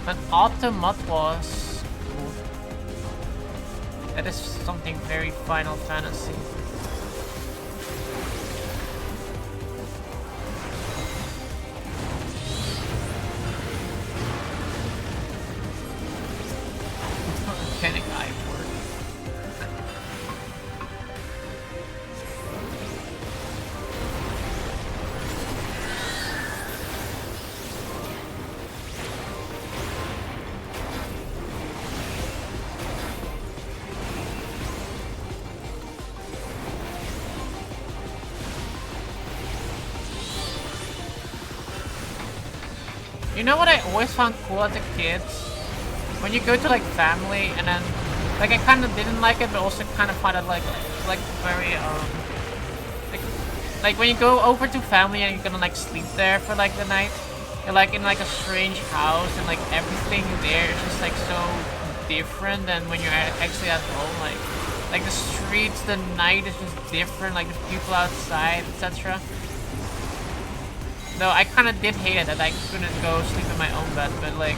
An Automatos. That is something very Final Fantasy. Mechanic eye work. You know what I always found cool as a kid? When you go to like family and then like I kind of didn't like it, but also kind of found it like very like when you go over to family and you're gonna like sleep there for like the night, you're like in like a strange house and like everything there is just like so different than when you're actually at home. Like the streets, the night is just different. Like there's people outside, etc. Though I kind of did hate it that I couldn't go sleep in my own bed, but like,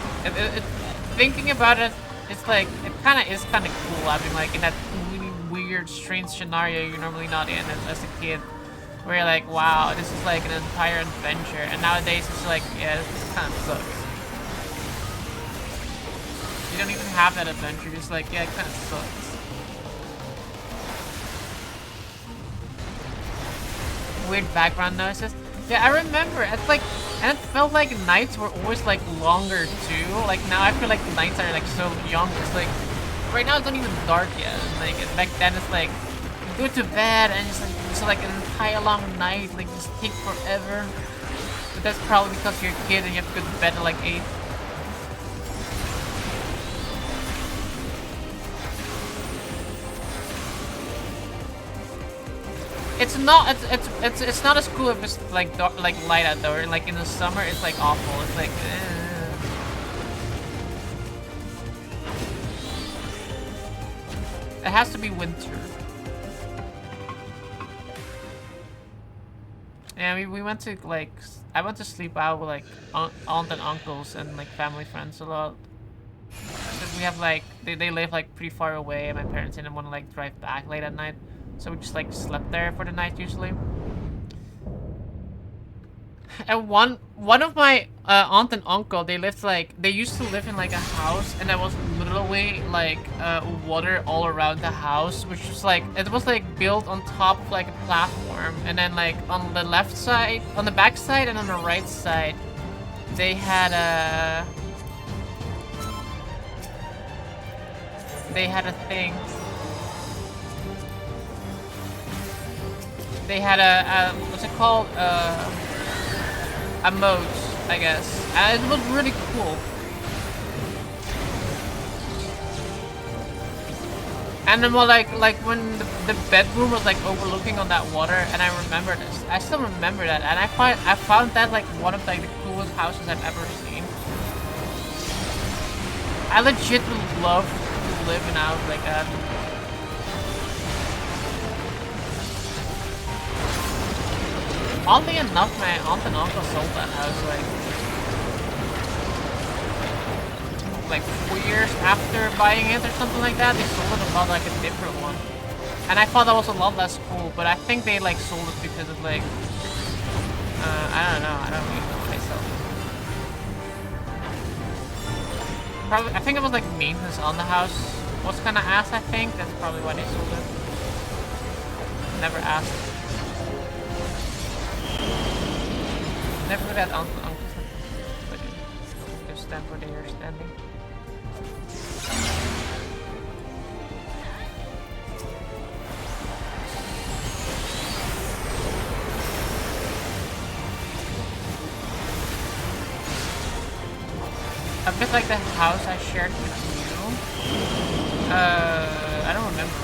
thinking about it, it's like, it kind of is kind of cool having like in that really weird, strange scenario you're normally not in as a kid, where you're like, wow, this is like an entire adventure, and nowadays it's like, yeah, this kind of sucks. You don't even have that adventure, you're just like, yeah, it kind of sucks. Weird background noises. Yeah, I remember. It's like, and it felt like nights were always like longer too. Like now, I feel like the nights are like so young. It's like right now it's not even dark yet. And, like back then, it's like you go to bed and it's like an entire long night. Like just take forever. But that's probably because you're a kid and you have to go to bed at like 8. It's not as cool if it's like dark, like light out though. Like in the summer, it's like awful. It's like. It has to be winter. Yeah, we went to like I went to sleep out with like aunt and uncles and like family friends a lot. Because we have like they live like pretty far away, and my parents didn't want to like drive back late at night, so we just like slept there for the night usually. And one of my aunt and uncle, they used to live in like a house, and there was literally like water all around the house, which was like it was like built on top of like a platform, and then like on the left side, on the back side, and on the right side, they had a thing. They had a what's it called? A moat, I guess. And it was really cool. And then, well, like when the bedroom was like overlooking on that water, and I remember this. I still remember that, and I found that like one of like the coolest houses I've ever seen. I legit would love to live in a house like that. Oddly enough, my aunt and uncle sold that house like 4 years after buying it or something like that. They sold it and bought like a different one, and I thought that was a lot less cool. But I think they like sold it because of like I don't know. I don't really know why they sold it. Probably I think it was like maintenance on the house was kind of ass. I think that's probably why they sold it. Never asked. Never really had uncles but just stand where they are standing. A bit like the house I shared with you. I don't remember.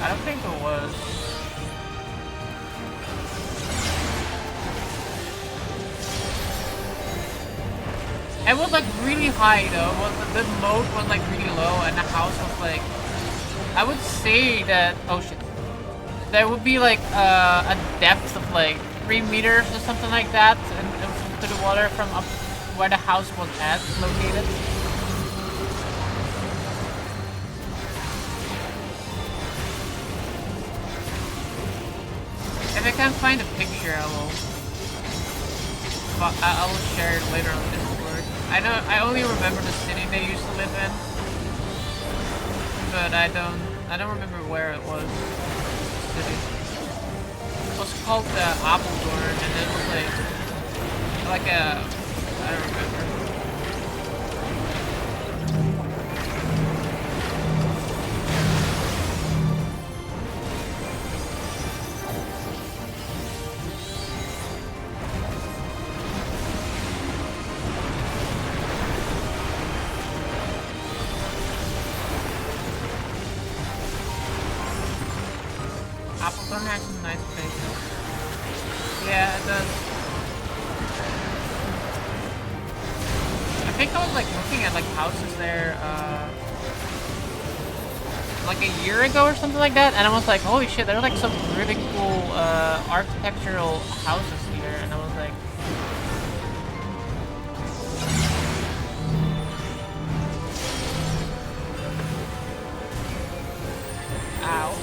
I don't think it was. It was like really high though. The moat was like really low, and the house was like, I would say that, oh shit, there would be like a depth of like 3 meters or something like that, and to the water from up where the house was located. If I can find a picture, I will. But I will share it later on Discord. I only remember the city they used to live in, but I don't remember where it was. City. It was called Apeldoorn, and it was like a, I don't remember. Apeldoorn has some nice places. Yeah, it does. I think I was like looking at like houses there like a year ago or something like that, and I was like, holy shit, there are like some really cool architectural houses here, and I was like, ow.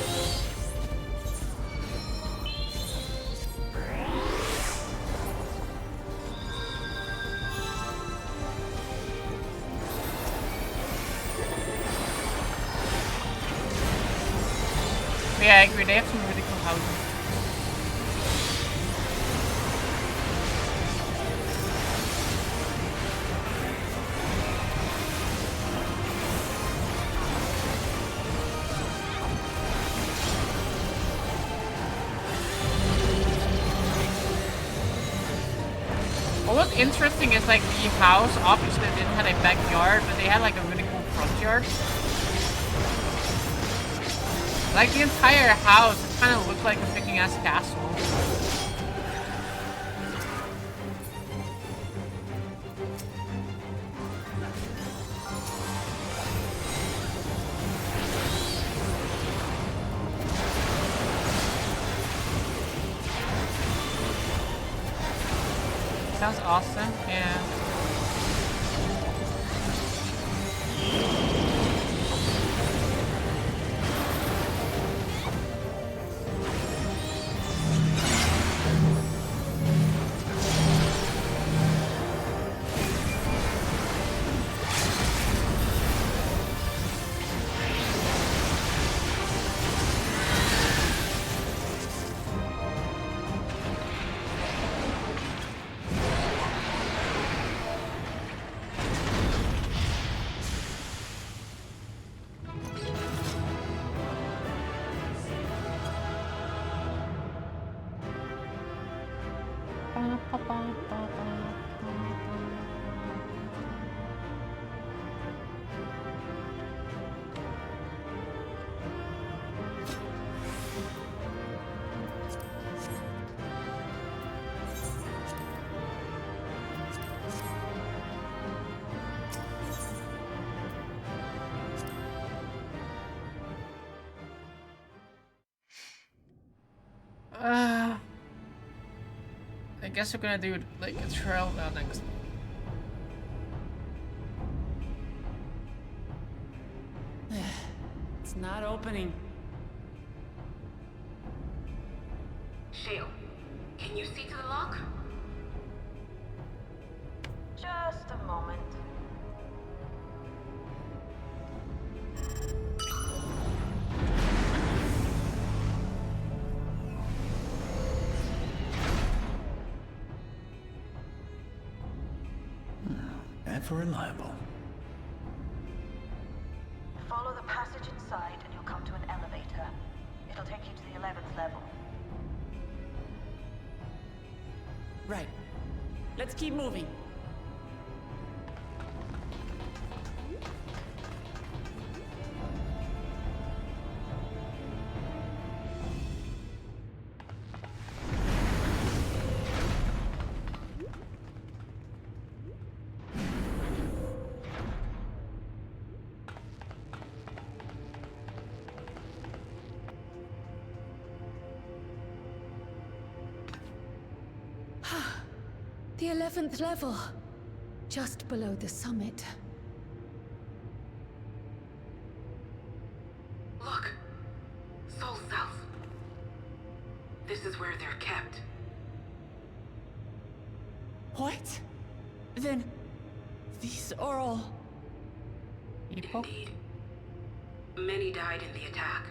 Yeah, I agree. They have some really cool houses. What was interesting is like the house obviously didn't have a backyard, but they had like a really cool front yard. Like the entire house, it kind of looked like a freaking ass castle. sounds awesome. Yeah. I guess we're gonna do like a trail next. It's not opening. Shale, can you see to the lock? Just a moment. Ever reliable. Follow the passage inside and you'll come to an elevator. It'll take you to the 11th level. Right. Let's keep moving. The 11th level. Just below the summit. Look! Soul cells. This is where they're kept. What? Then these are all Indeed. Many died in the attack.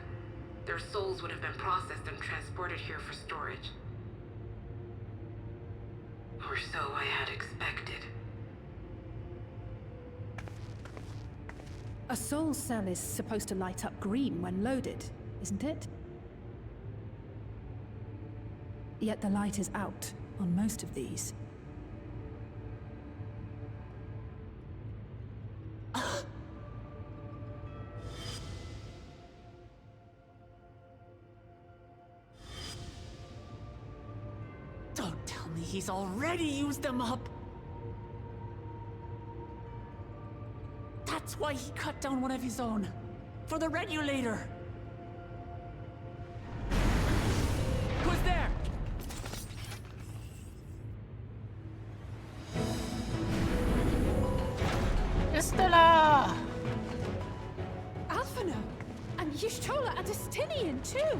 Their souls would have been processed and transported here for storage. Or so I had expected. A soul cell is supposed to light up green when loaded, isn't it? Yet the light is out on most of these. Don't tell me he's already used them up. That's why he cut down one of his own. For the regulator. Who's there? Estella! Alphino! And Y'shtola and Estinian too!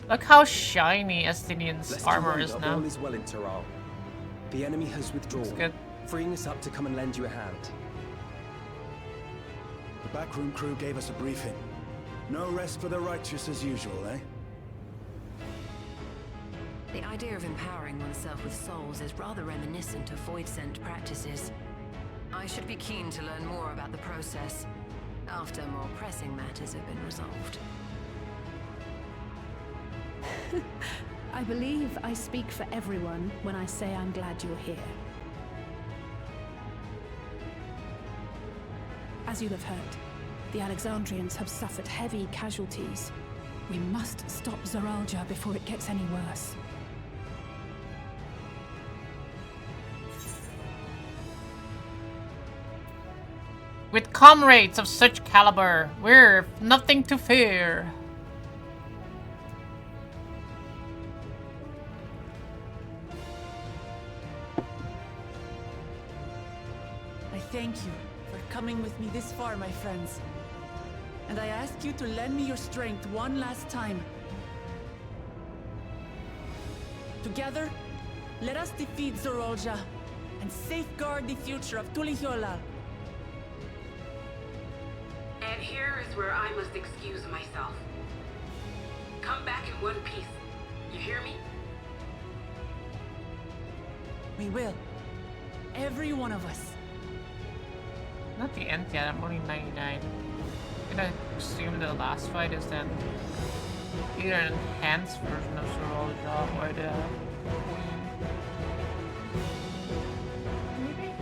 Look how shiny Estinian's Let's armor remember, is now. all is well in Taral. The enemy has withdrawn, good. freeing us up to come and lend you a hand. The backroom crew gave us a briefing. No rest for the righteous as usual, eh? The idea of empowering oneself with souls is rather reminiscent of void-sent practices. I should be keen to learn more about the process, after more pressing matters have been resolved. I believe I speak for everyone when I say I'm glad you're here. As you have heard, the Alexandrians have suffered heavy casualties. We must stop Zoralja before it gets any worse. With comrades of such caliber, we've nothing to fear. thank you for coming with me this far, my friends. And I ask you to lend me your strength one last time. Together, let us defeat Zorolja and safeguard the future of Tulihyolal. And here is where I must excuse myself. Come back in one piece. You hear me? We will. Every one of us. Not the end yet, I'm only 99. I'm gonna assume the last fight is then either an enhanced version of Zorolja or the Queen. Maybe?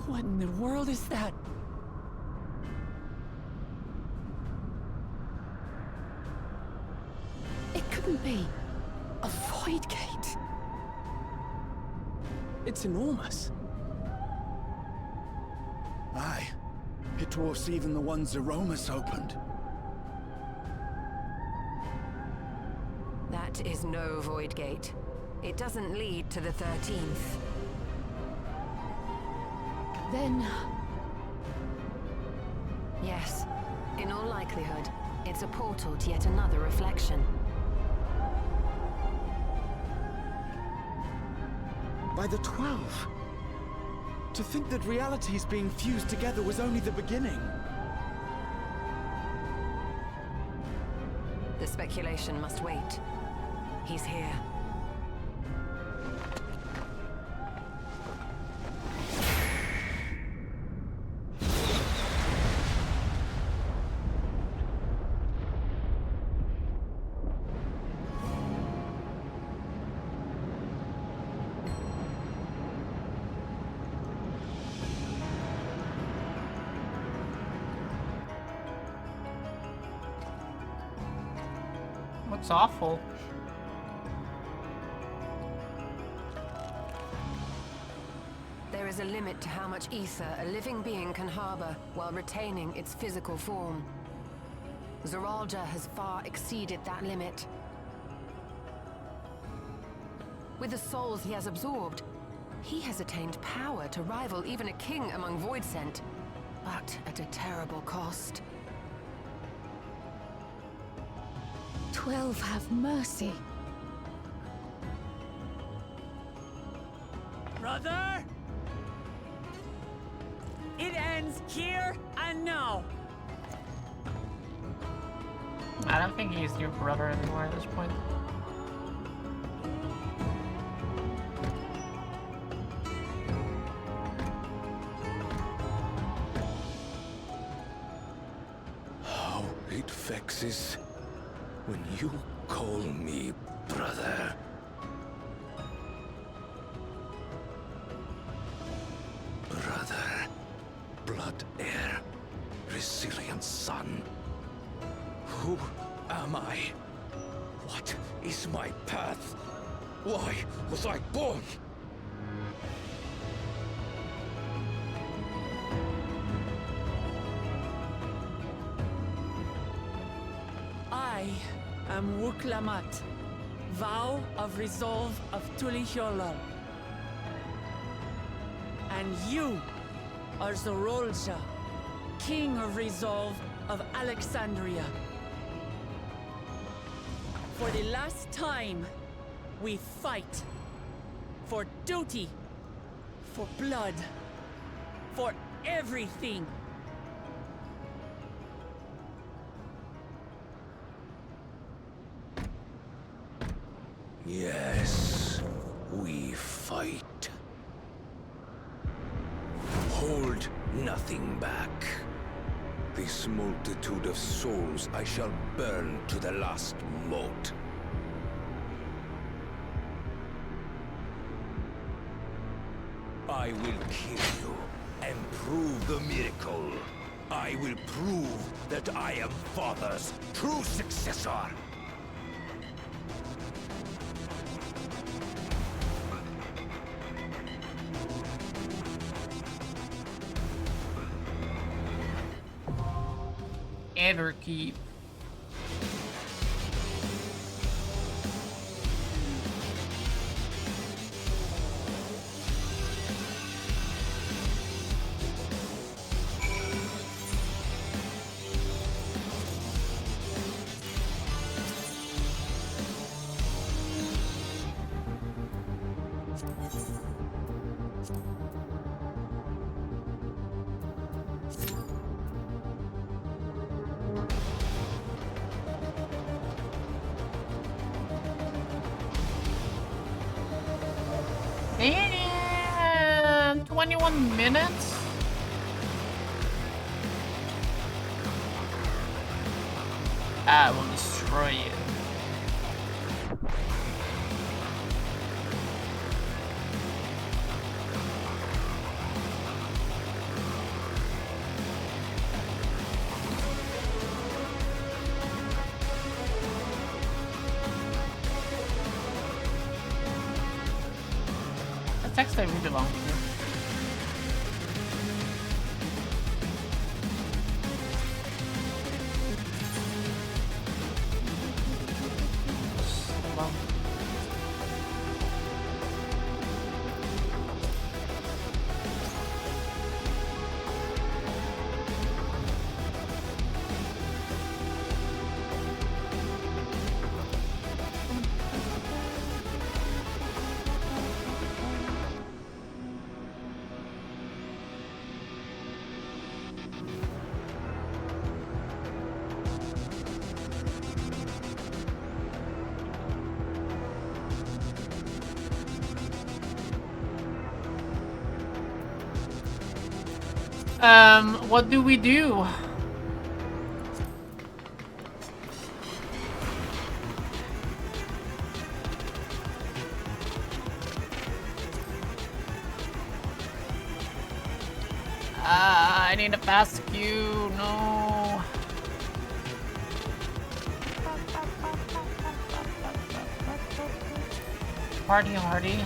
What in the world is that? It couldn't be. A void gate. It's enormous. Aye. It dwarfs even the one Zeromus opened. That is no void gate. It doesn't lead to the 13th. Then... Yes. In all likelihood, it's a portal to yet another reflection. By the 12. To think that realities being fused together was only the beginning. The speculation must wait. He's here. What's awful? There is a limit to how much ether a living being can harbor while retaining its physical form. Zorolja has far exceeded that limit. With the souls he has absorbed, he has attained power to rival even a king among Voidsent, but at a terrible cost. 12 have mercy. Brother! It ends here and now. I don't think he's your brother anymore at this point. How it vexes when you call me brother. Brother, blood heir, resilient son. Who am I? What is my path? Why was I born? I am Wuklamat, vow of resolve of Tulihyolal. And you are Zorolja, king of resolve of Alexandria. For the last time, we fight. For duty. For blood. For everything. Yes, we fight. Hold nothing back. This multitude of souls I shall burn to the last mote. I will kill you and prove the miracle. I will prove that I am Father's true successor. Anarchy. And 21 minutes. I will destroy you. That's actually really long to do. What do we do? I need a fast queue, no. Party hardy.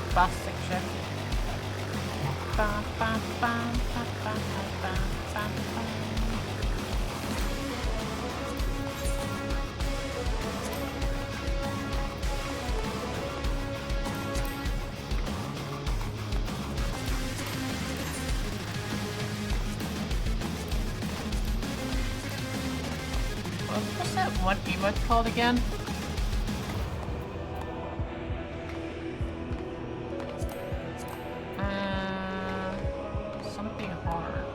Plastic check. What was that one emote called again? Something hard.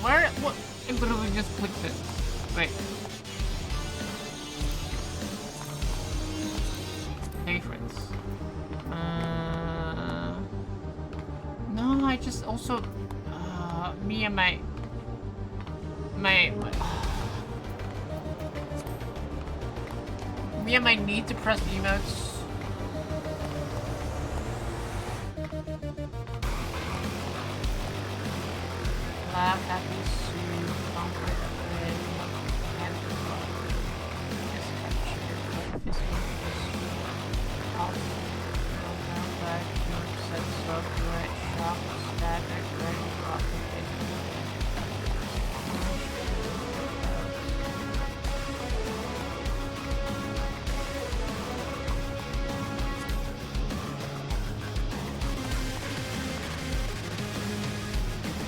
Where? What? I literally just clicked it. Wait. Favorites. No, I just also, me and my Me and my need to press emotes. Laugh, happy, soothe, comfort, afraid, and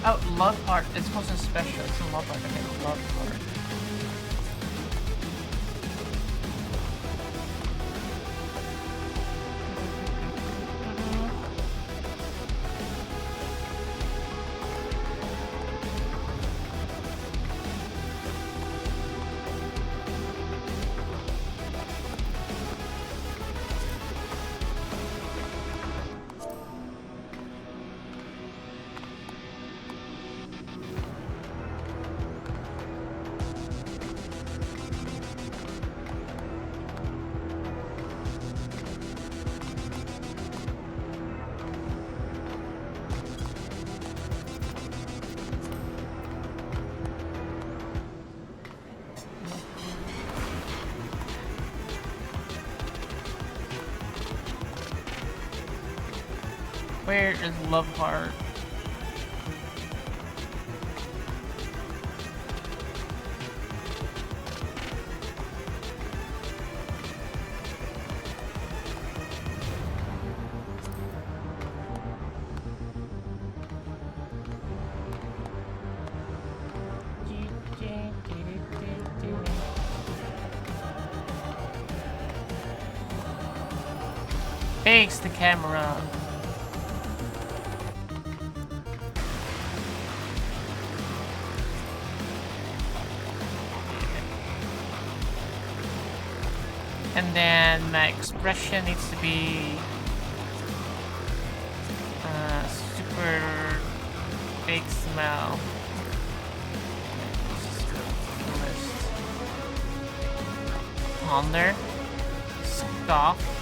oh, love heart. It's wasn't special. It's a love heart. Okay, love heart. Where is love heart? Face the camera. And then my expression needs to be super big smile. Ponder, scoff.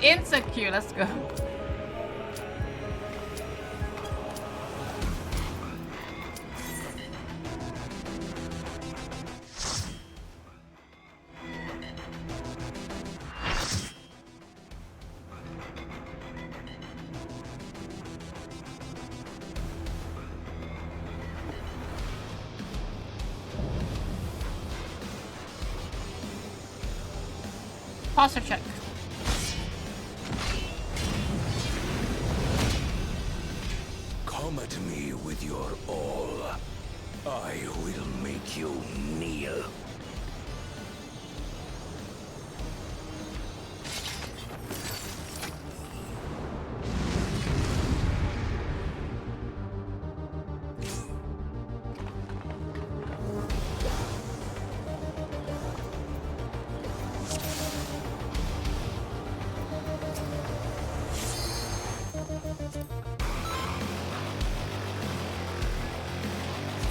Insecure, let's go. Posture check. Come at me with your all. I will make you kneel.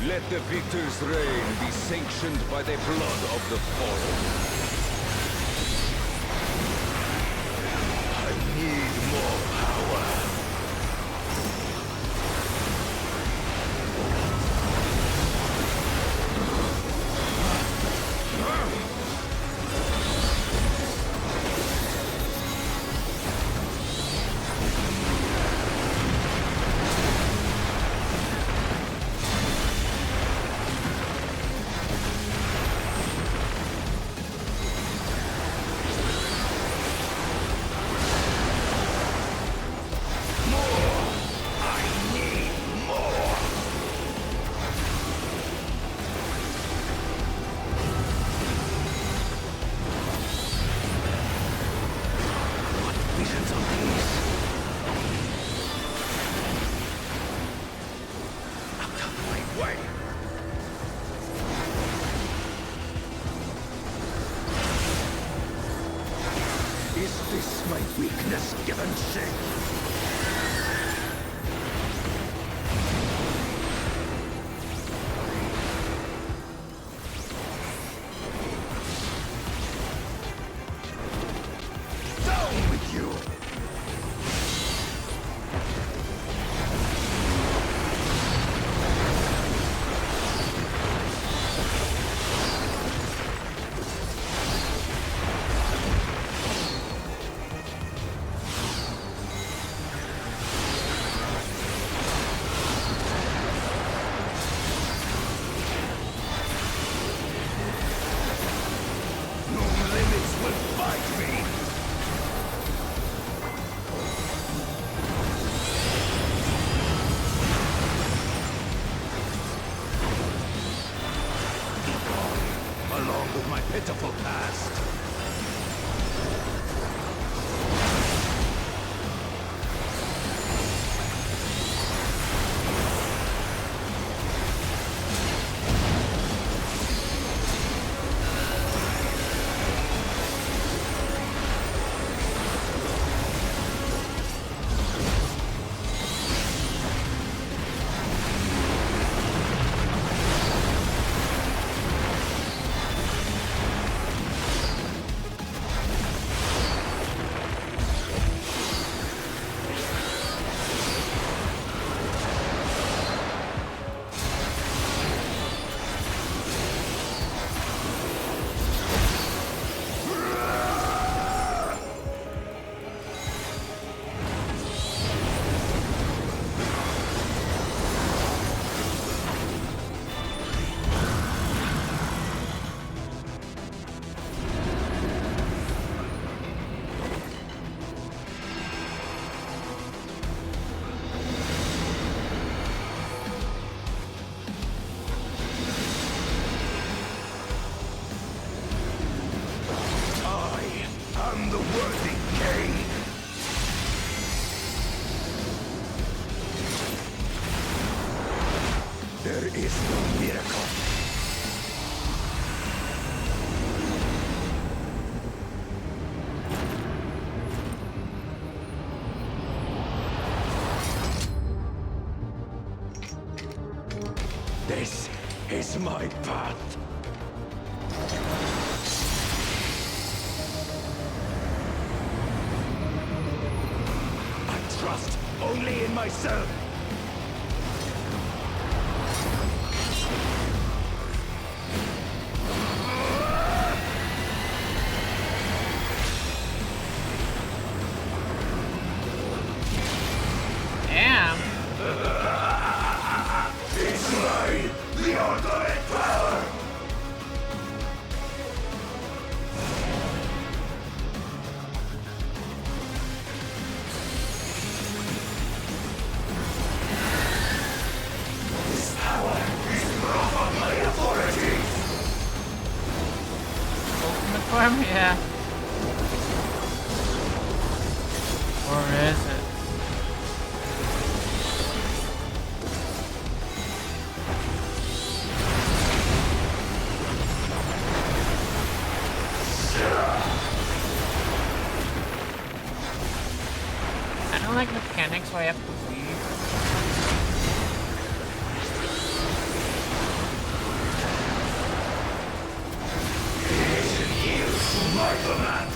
Let the victor's reign be sanctioned by the blood of the fallen. I need more power. this my weakness given shape? Down with you! Along with my pitiful past. I'm the worthy king! There is no miracle. This is my path. Trust only in myself. Damn. It's mine, the ultimate power. Form, yeah. Or is it? I don't like mechanics where I have to leave. My command!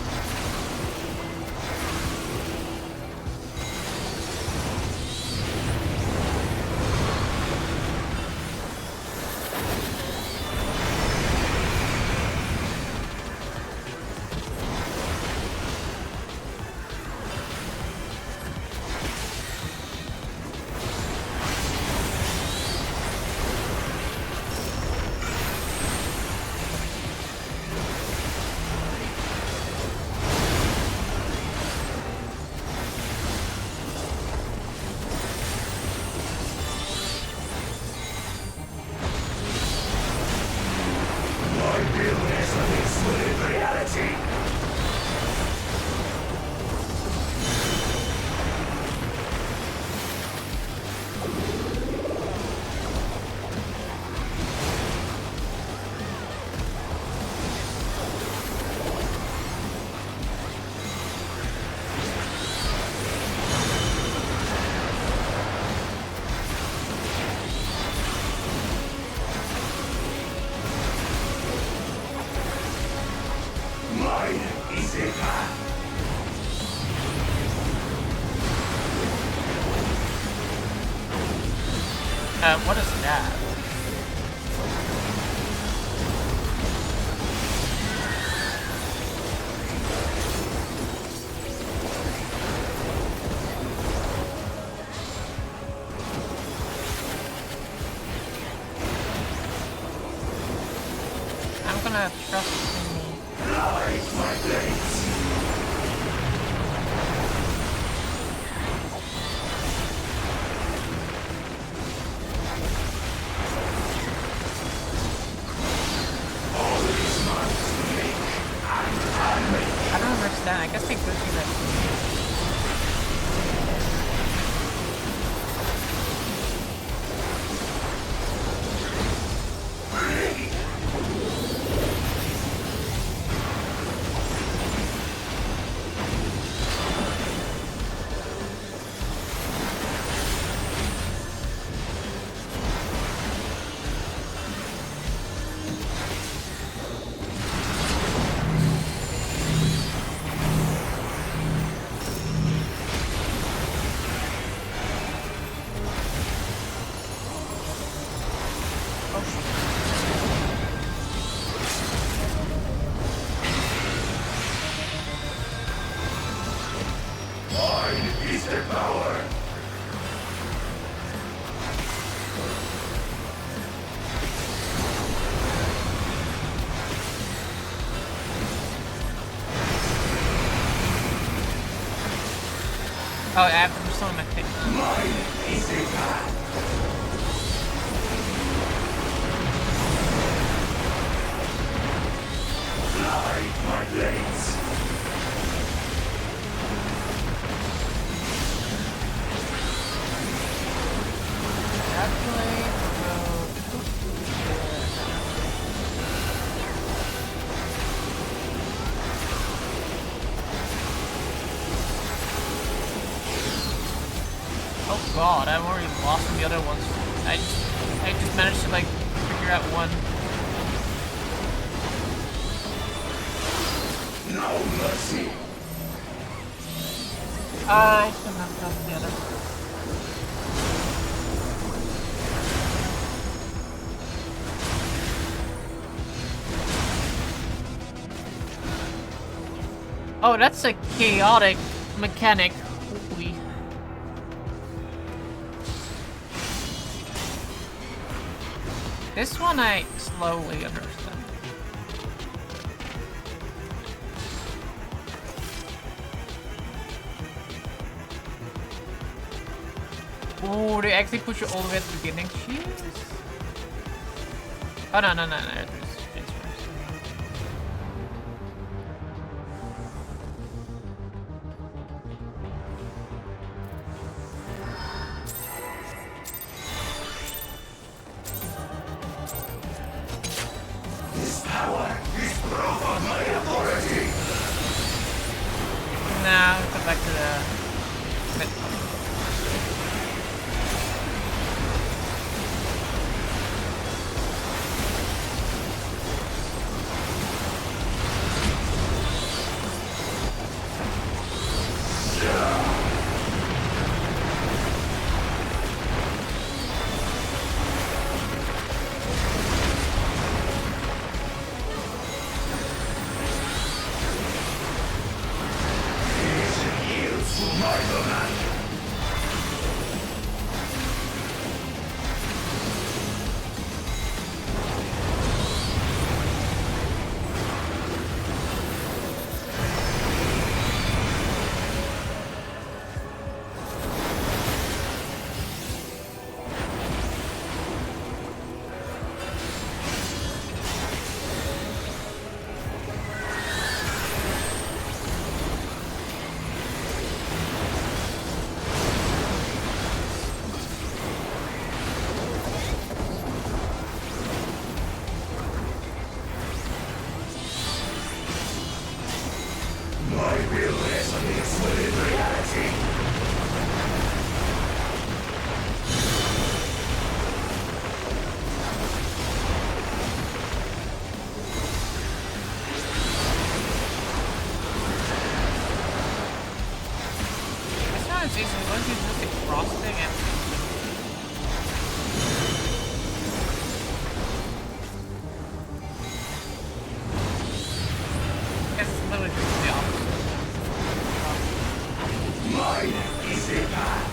What is that? I'm gonna trust in me. I don't understand. I guess they could do that. Oh, I have to do some of my things. My blades. Oh god, I've already lost the other ones. I just managed to like figure out one. No mercy. I should have done the other. Oh, that's a chaotic mechanic. Holy. This one I slowly understand. Oh, they actually push you all the way at the beginning. Jeez. Oh no. This power is proof of my authority. Nah, come back to the. My will resonates with reality. Okay, so we're going to use the cross thing and... I guess it's literally just the opposite. Mine is the path.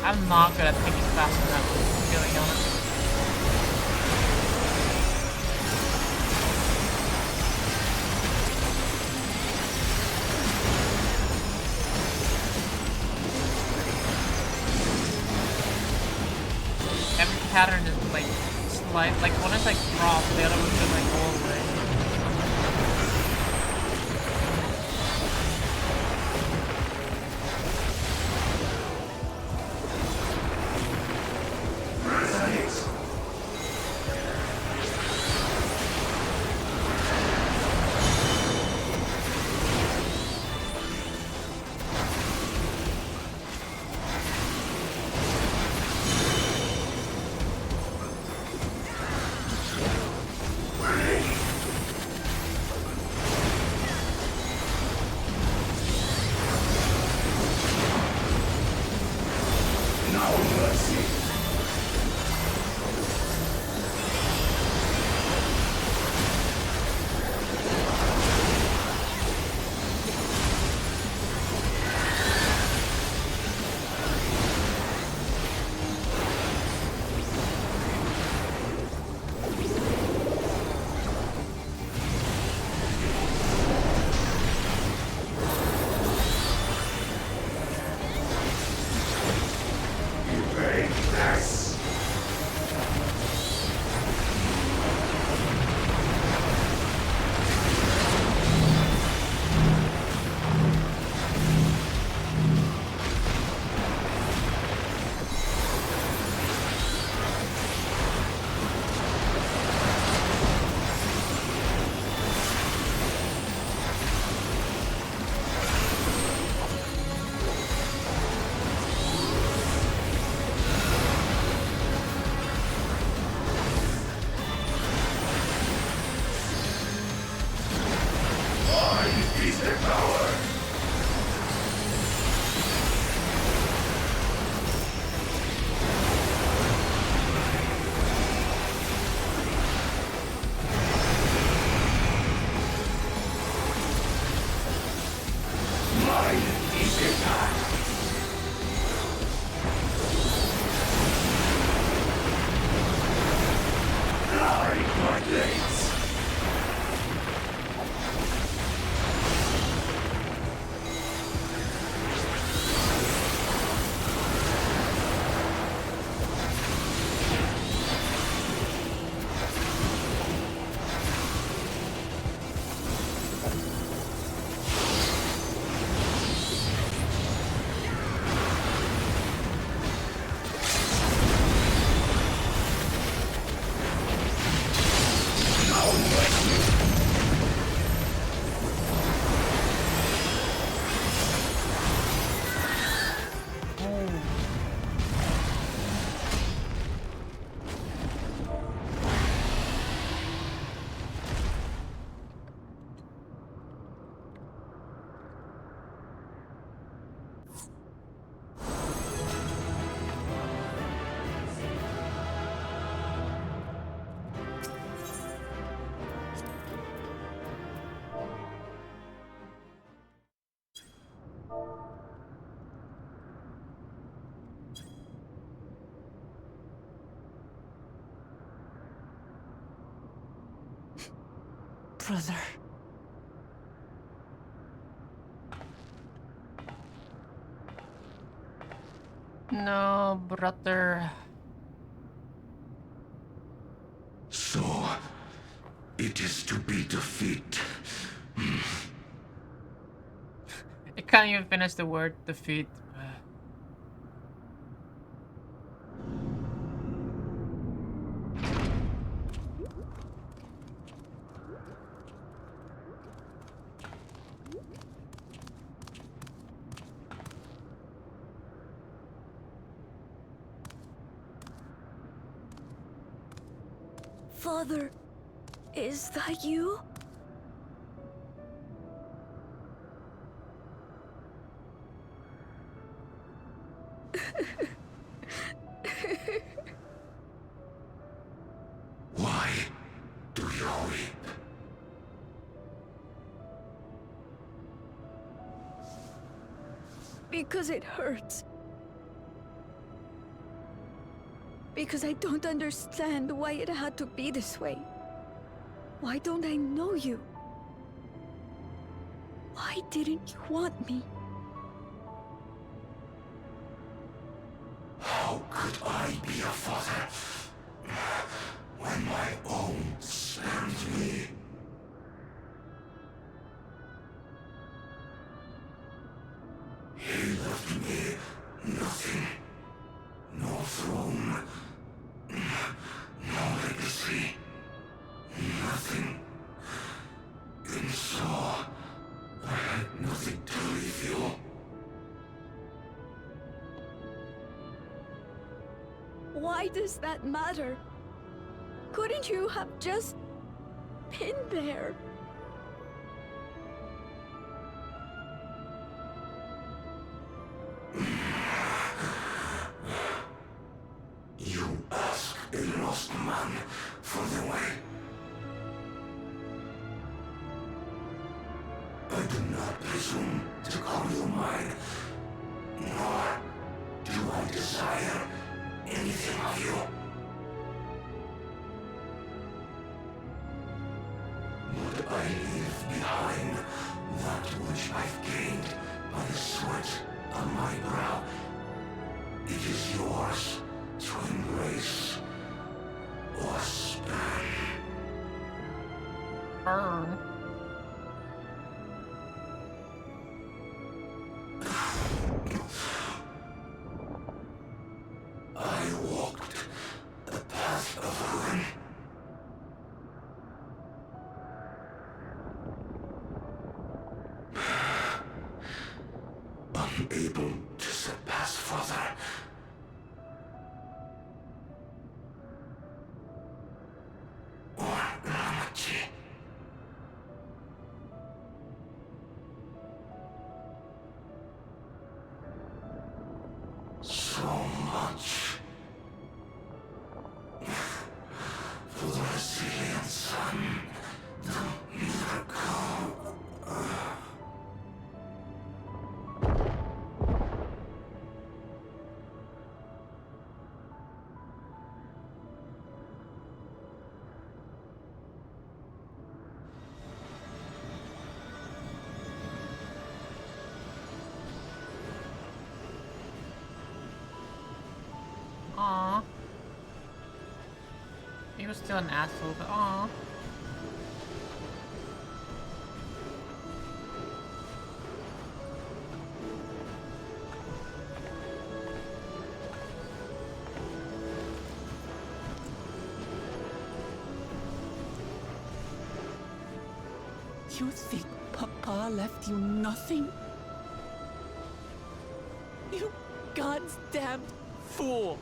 I'm not good at thinking fast enough, to be really honest. Every pattern is like slight, like one is like drop, the other one's just like go away. brother. No, brother. So, it is to be defeat. I can't even finish the word defeat. Father, is that you? Why do you weep? Because it hurts. Because I don't understand why it had to be this way. Why don't I know you? Why didn't you want me? How could I be a father when my own spurned me? He left me nothing. No throne. No legacy. Nothing. And so, I had nothing to leave you. Why does that matter? Couldn't you have just been there? You ask a lost man for the way. I do not presume to call you mine, nor do I desire anything of you. Would I leave behind that which I've gained by the sweat on my brow? It is yours to embrace or spurn. Burn. I walked the path of ruin. Unable to surpass further. Or Ramachi. So much for the resilient sun, the miracle. Aww. He was still an asshole, but aww. You think Papa left you nothing? You goddamn fool!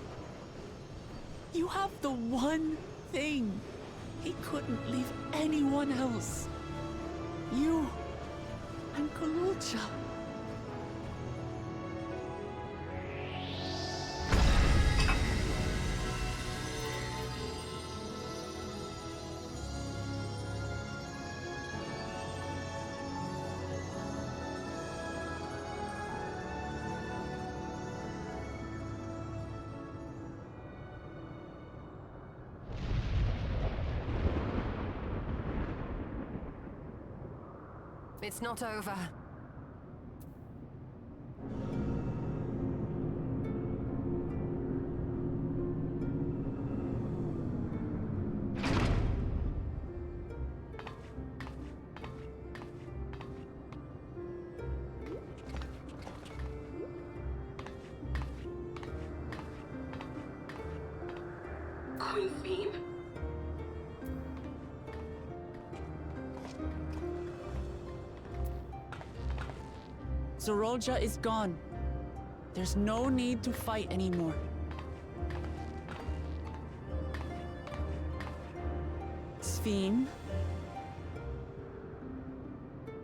You have the one thing he couldn't leave anyone else. You and Kalulcha. It's not over. Queen Sphene? Zorolja is gone. There's no need to fight anymore. Sphene?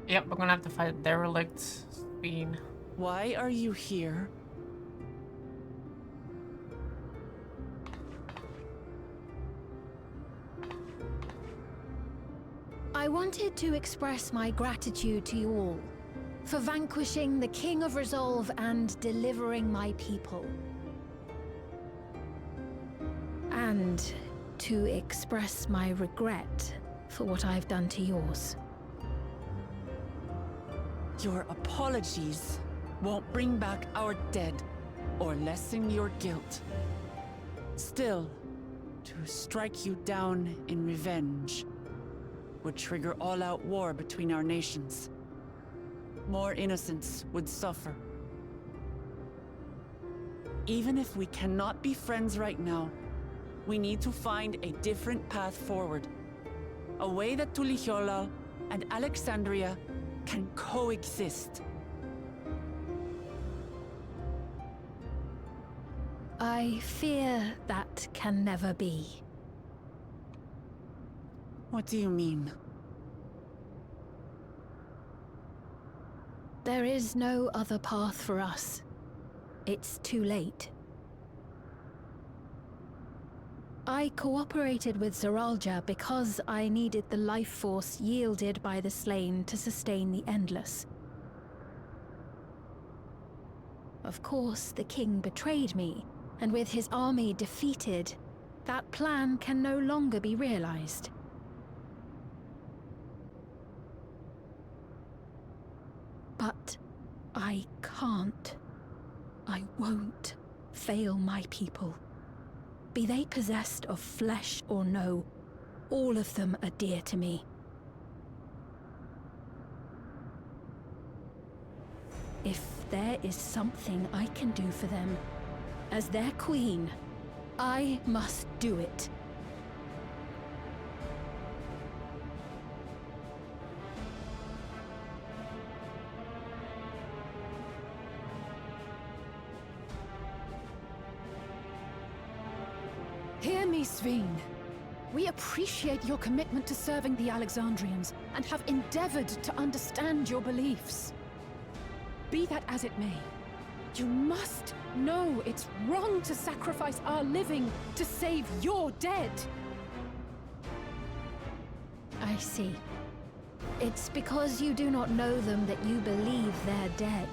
Yep, we're gonna have to fight derelict Sphene. Why are you here? I wanted to express my gratitude to you all for vanquishing the King of Resolve and delivering my people. And to express my regret for what I've done to yours. Your apologies won't bring back our dead or lessen your guilt. Still, to strike you down in revenge would trigger all-out war between our nations. More innocents would suffer. Even if we cannot be friends right now, we need to find a different path forward. A way that Tuliholal and Alexandria can coexist. I fear that can never be. What do you mean? There is no other path for us. It's too late. I cooperated with Zoralja because I needed the life force yielded by the slain to sustain the Endless. Of course, the king betrayed me, and with his army defeated, that plan can no longer be realized. But I can't. I won't fail my people. Be they possessed of flesh or no, all of them are dear to me. If there is something I can do for them, as their queen, I must do it. Hear me, Sphene. We appreciate your commitment to serving the Alexandrians and have endeavored to understand your beliefs. Be that as it may, you must know it's wrong to sacrifice our living to save your dead. I see. It's because you do not know them that you believe they're dead.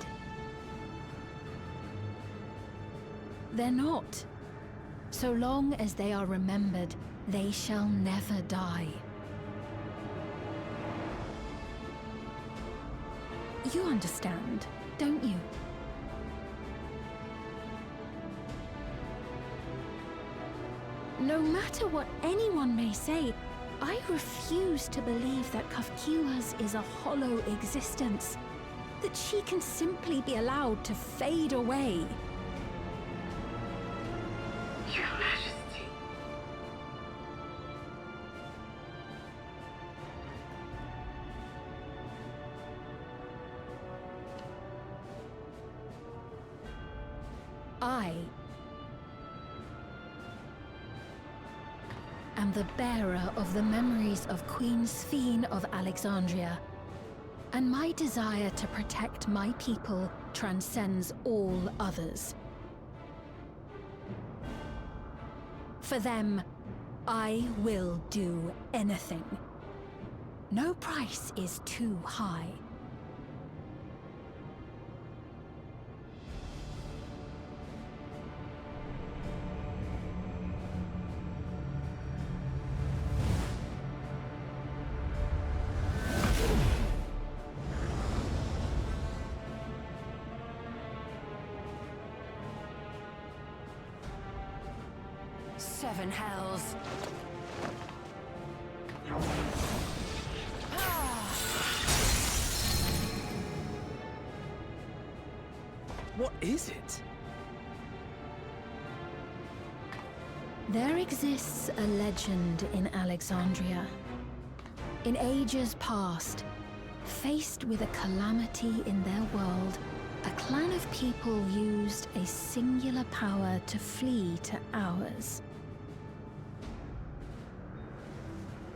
They're not. So long as they are remembered, they shall never die. You understand, don't you? No matter what anyone may say, I refuse to believe that Kafkiwa's is a hollow existence, that she can simply be allowed to fade away. Your Majesty. I am the bearer of the memories of Queen Sphene of Alexandria, and my desire to protect my people transcends all others. For them, I will do anything. No price is too high. seven hells. What is it? There exists a legend in Alexandria. In ages past, faced with a calamity in their world, a clan of people used a singular power to flee to ours.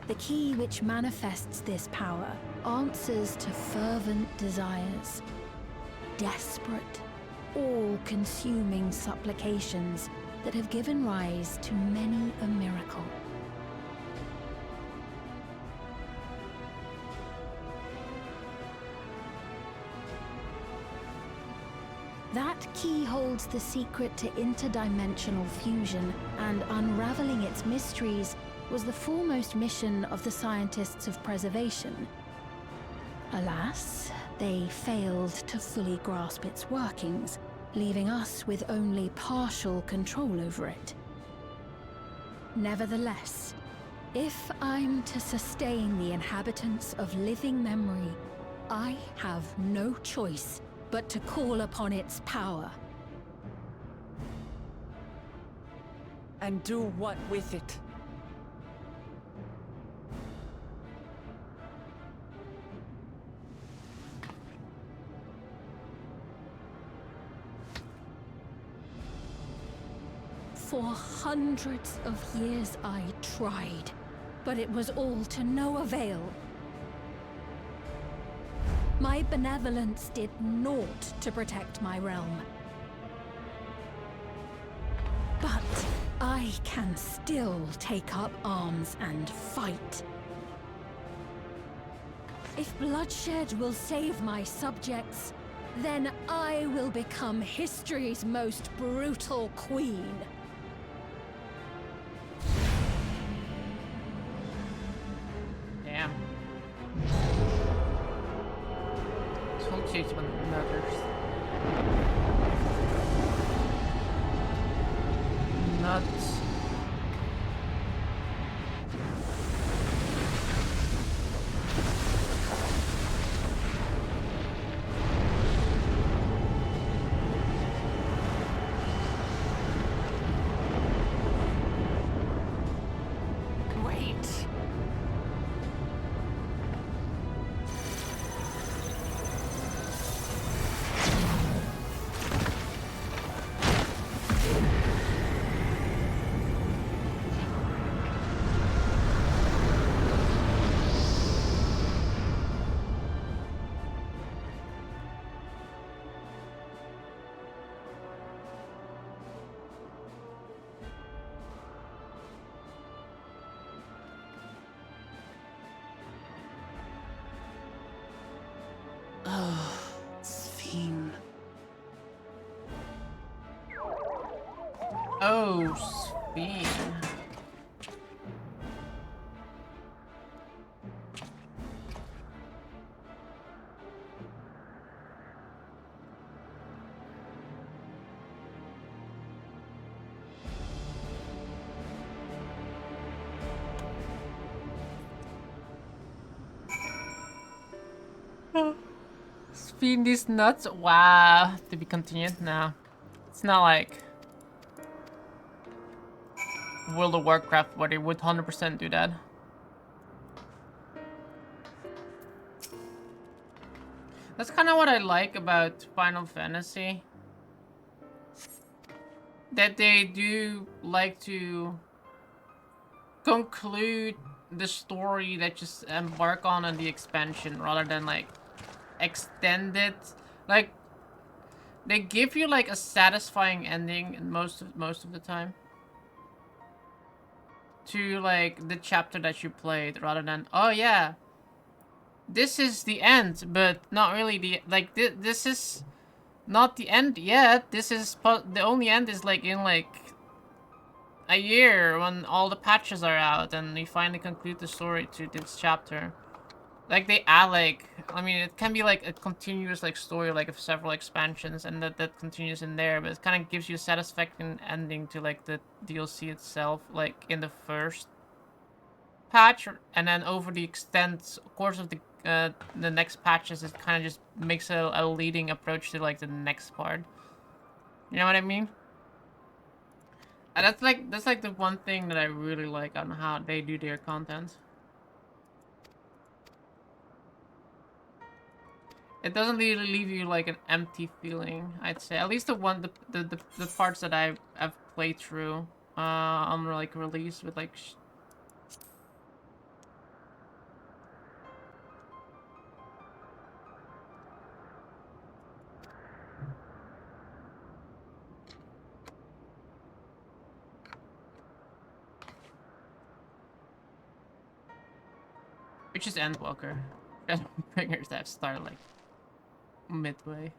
The key which manifests this power answers to fervent desires, desperate, all-consuming supplications that have given rise to many a miracle. That key holds the secret to interdimensional fusion, and unraveling its mysteries was the foremost mission of the scientists of preservation. Alas, they failed to fully grasp its workings, leaving us with only partial control over it. Nevertheless, if I'm to sustain the inhabitants of living memory, I have no choice but to call upon its power. And do what with it? For hundreds of years I tried, but it was all to no avail. My benevolence did naught to protect my realm. But I can still take up arms and fight. If bloodshed will save my subjects, then I will become history's most brutal queen. Damn. Told you it's one nutters. Nuts. Wait. Oh, Sphene. Oh, Sphene. Sphene these nuts? Wow. To be continued? No. It's not like World of Warcraft where they would 100% do that. That's kind of what I like about Final Fantasy. That they do like to conclude the story that just embark on the expansion rather than like extend it. Like they give you like a satisfying ending in most of the time to like the chapter that you played rather than, oh yeah, this is the end, but not really the like this is not the end yet. This is the only end is like in like a year when all the patches are out and we finally conclude the story to this chapter. Like they add like, I mean, it can be like a continuous like story like of several expansions, and that continues in there, but it kind of gives you a satisfying ending to like the DLC itself, like in the first patch, and then over the course of the next patches, it kind of just makes a leading approach to like the next part. You know what I mean? And that's like the one thing that I really like on how they do their content. It doesn't really leave you like an empty feeling, I'd say. At least the parts that I've played through on like release with like which is Endwalker. Bringers that start like midway.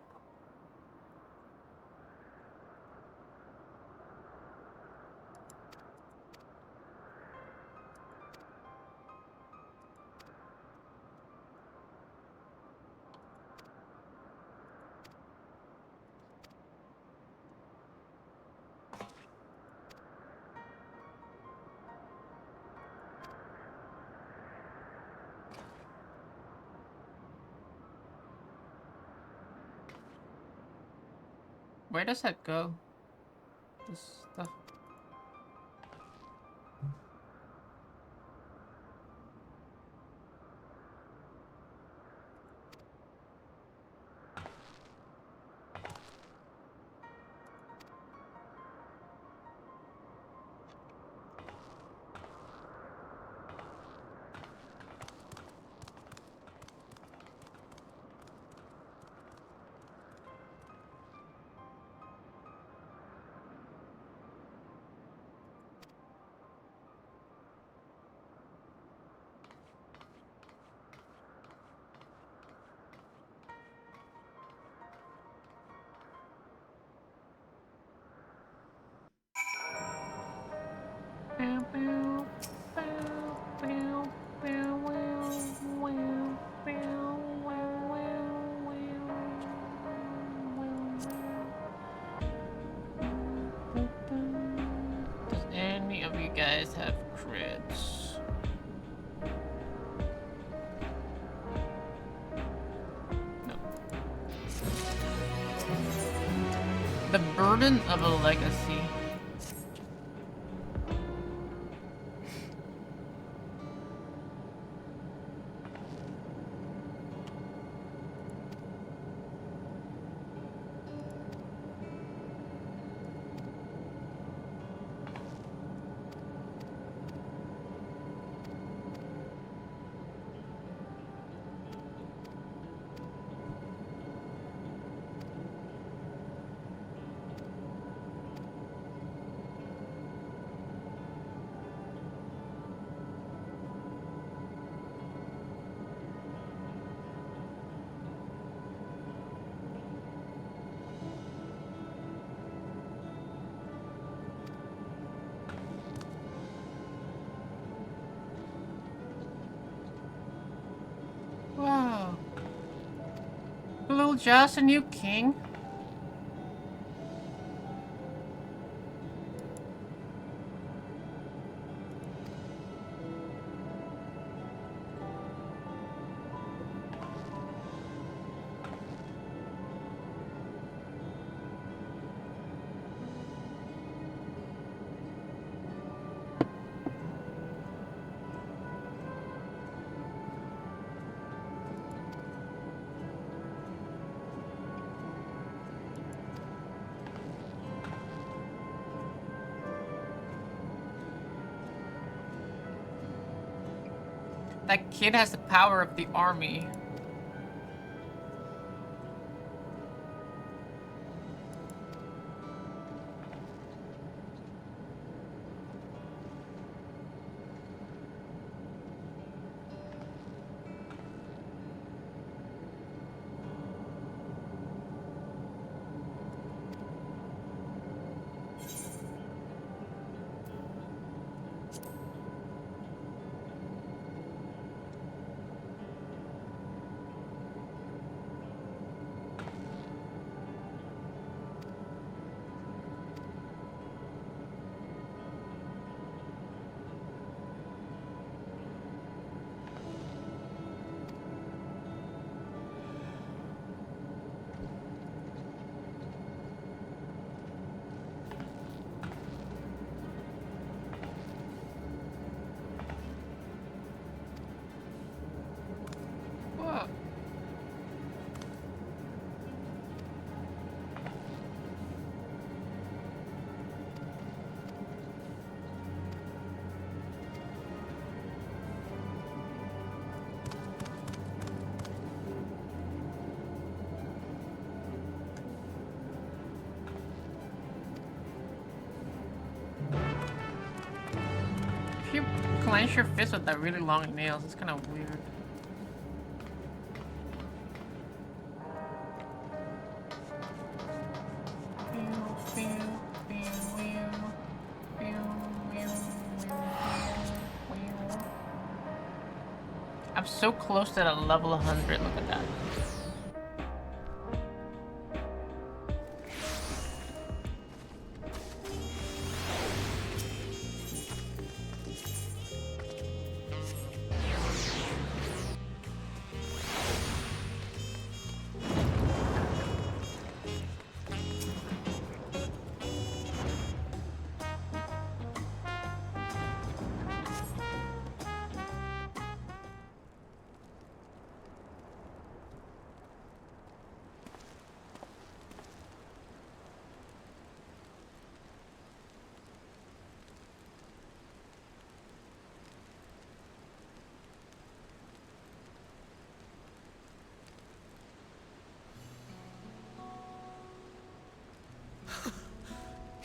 Where does that go? This stuff. Does any of you guys have crits? No. The burden of a legacy. Wow. Little Joss, a new king? That kid has the power of the army. clench your fist with that really long nails. It's kind of weird. I'm so close to that level 100. Look at that.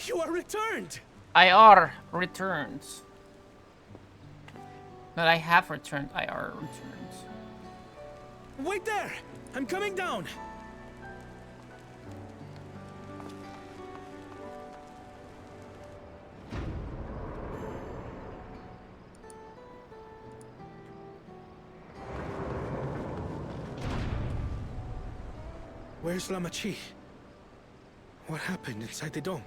You are returned! IR returns. Not I have returned, IR returns. Wait there! I'm coming down! Where's Lamachi? What happened inside the dome?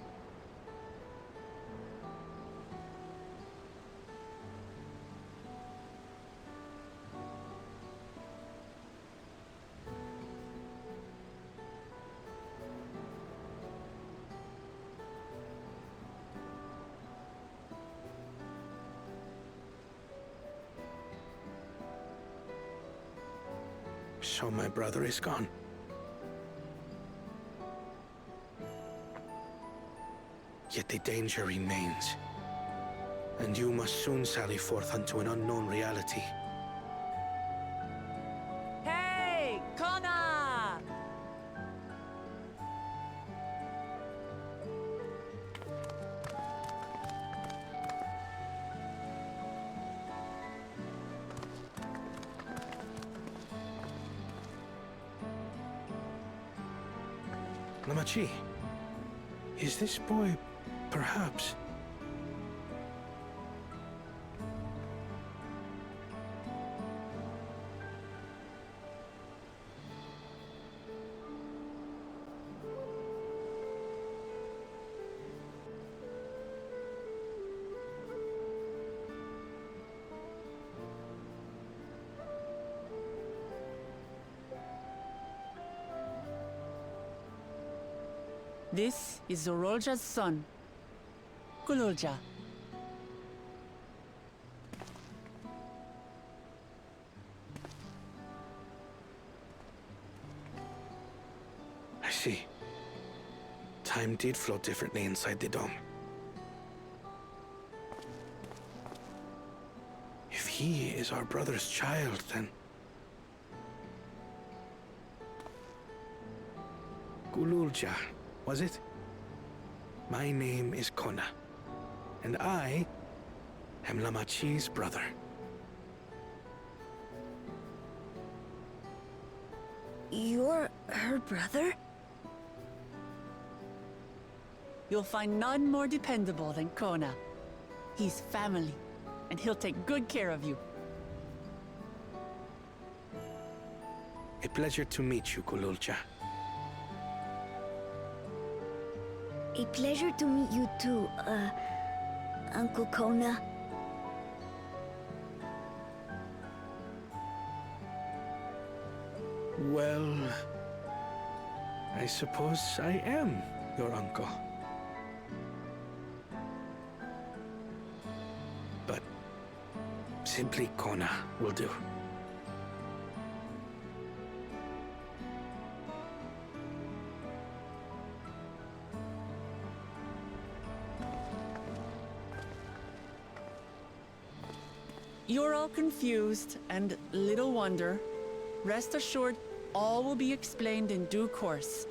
So my brother is gone. Yet the danger remains. And you must soon sally forth unto an unknown reality. Hey, Kona! Lamachi, is this boy perhaps? This is Zorolja's son, Kululja. I see. Time did flow differently inside the dome. If he is our brother's child, then... Kululja, was it? My name is Kona, and I am Lamachi's brother. You're her brother? You'll find none more dependable than Kona. He's family, and he'll take good care of you. A pleasure to meet you, Kululja. A pleasure to meet you too, Uncle Kona. Well, I suppose I am your uncle. But simply Kona will do. You're all confused, and little wonder. Rest assured, all will be explained in due course.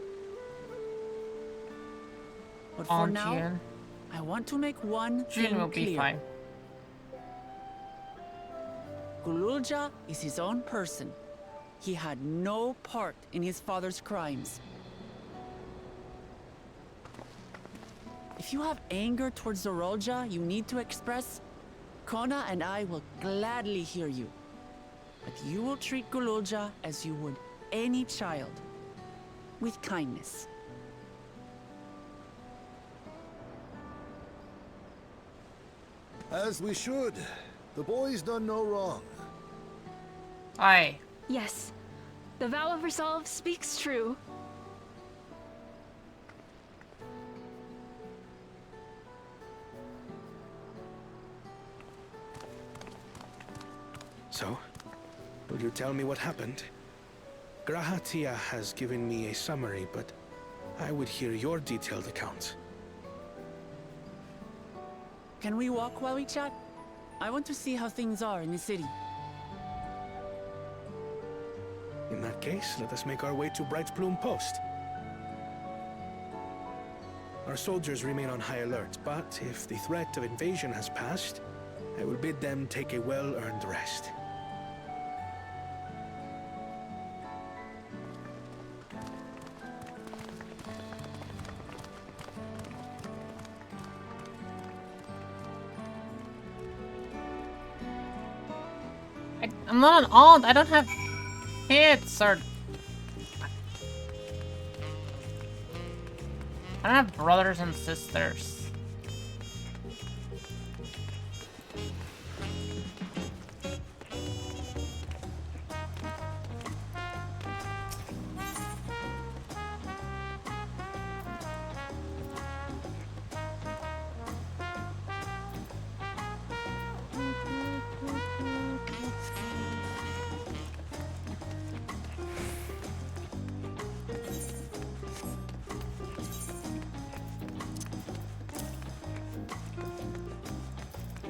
But for now, I want to make one thing June will clear. be fine. Gululja is his own person. He had no part in his father's crimes. If you have anger towards Zorolja you need to express, Kona and I will gladly hear you. But you will treat Gululja as you would any child, with kindness. As we should. The boy's done no wrong. Aye. Yes, the vow of resolve speaks true. So, will you tell me what happened? Grahatia has given me a summary, but I would hear your detailed account. Can we walk while we chat? I want to see how things are in the city. In that case, let us make our way to Bright Plume Post. Our soldiers remain on high alert, but if the threat of invasion has passed, I will bid them take a well-earned rest. I'm not an aunt. I don't have kids or... I don't have brothers and sisters.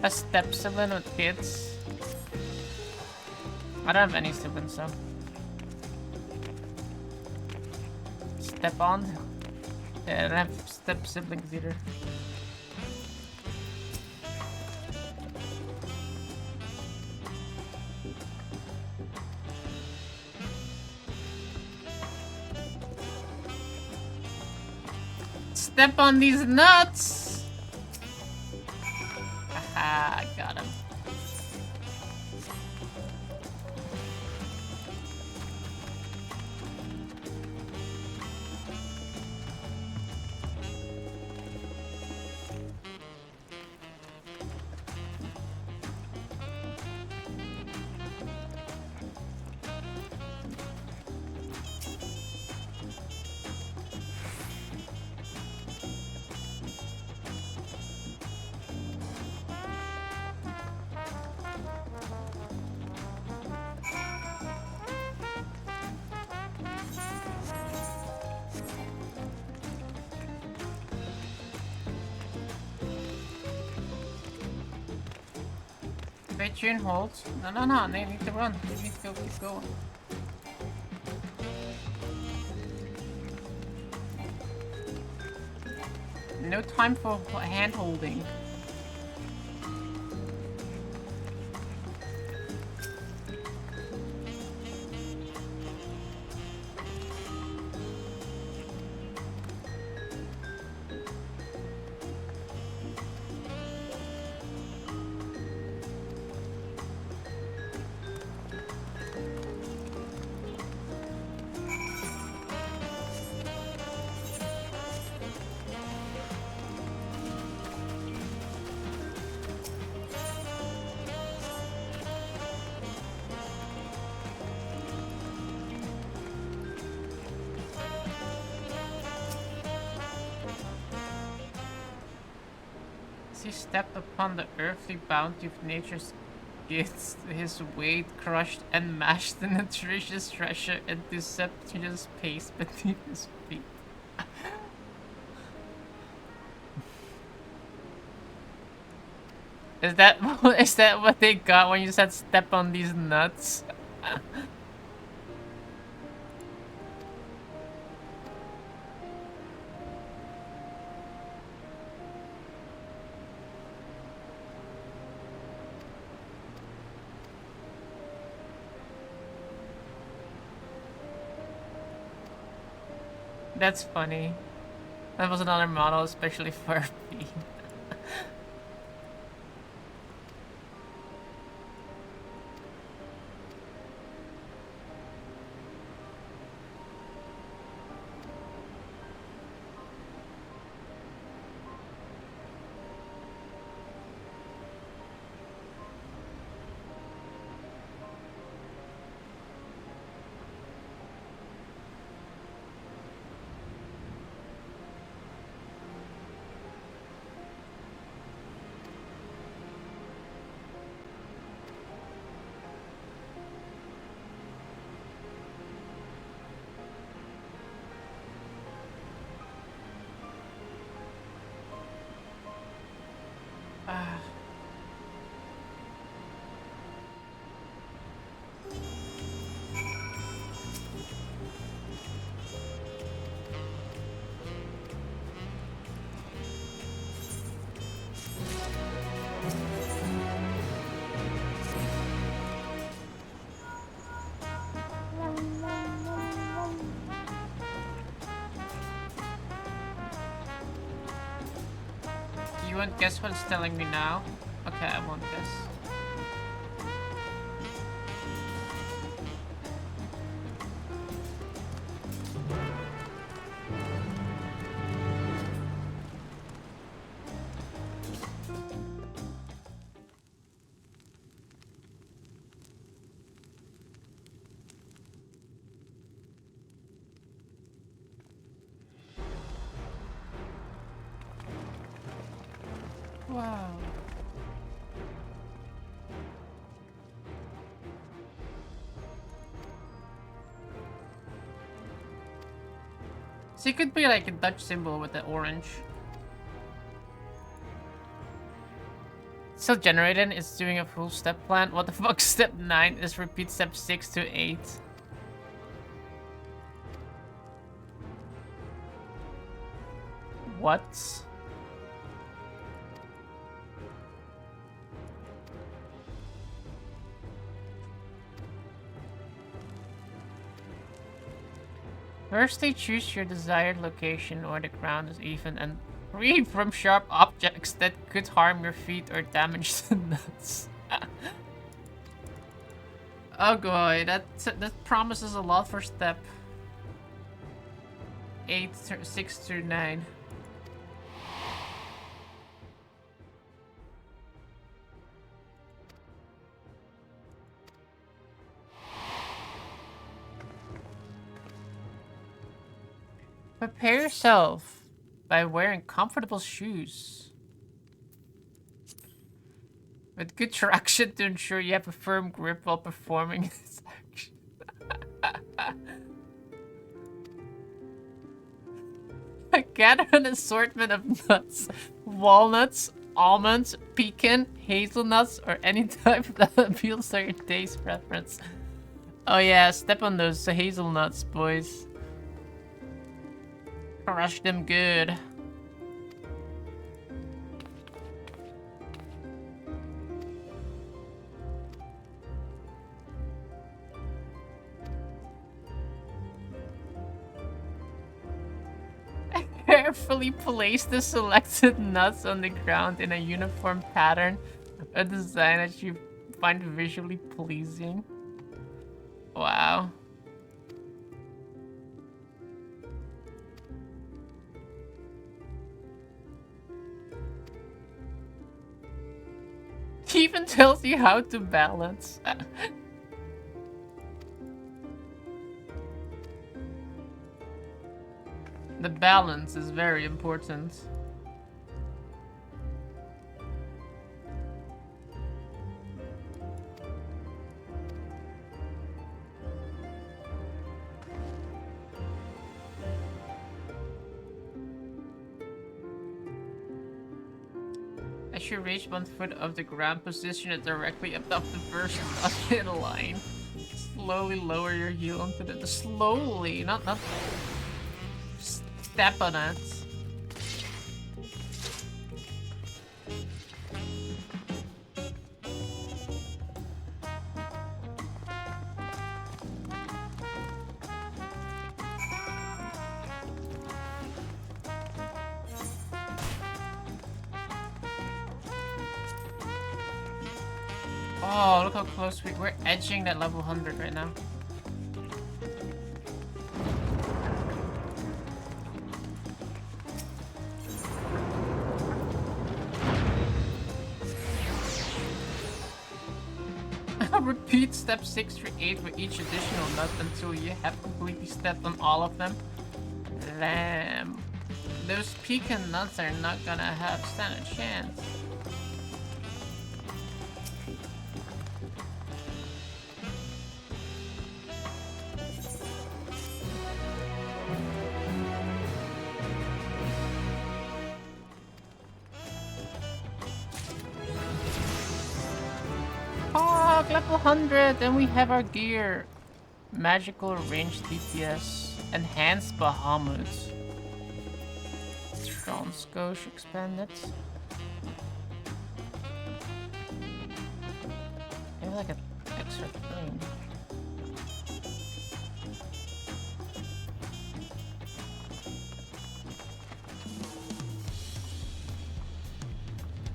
A step sibling with kids. I don't have any siblings, so. Step on. Yeah, I don't have step siblings either. Step on these nuts! I got him. Wait, you and hold. No, they need to run. They need to go, keep going. No time for hand holding. He stepped upon the earthly bounty of nature's gifts, his weight crushed and mashed the nutritious treasure into subterraneous paste beneath his feet. Is that what they got when you said step on these nuts? That's funny. That was another model, especially for me. You won't guess what it's telling me now? Okay, I won't guess. Wow. So it could be like a Dutch symbol with the orange. Still generating, it's doing a full step plan. What the fuck? Step 9 is repeat step 6 to 8. What? Firstly, choose your desired location where the ground is even and free from sharp objects that could harm your feet or damage the nuts. Oh boy, that promises a lot for step 8, 6 through 9. Prepare yourself by wearing comfortable shoes with good traction to ensure you have a firm grip while performing this action. Gather an assortment of nuts, walnuts, almonds, pecan, hazelnuts, or any type that appeals to your taste preference. Oh yeah, step on those hazelnuts, boys. Crush them good. Carefully place the selected nuts on the ground in a uniform pattern, a design that you find visually pleasing. Wow. It even tells you how to balance. The balance is very important. As you reach 1 foot of the ground, position it directly above the first nut in a line. Slowly lower your heel onto the... Slowly, not... Step on it. Oh, look how close we're edging that level 100 right now. Repeat step 6 through 8 for each additional nut until you have completely stepped on all of them. Lamb. Those pecan nuts are not gonna have stand a chance. Oh, level 100, then we have our gear. Magical range DPS. Enhanced Bahamut. Transcoche expanded. Maybe like an extra thing.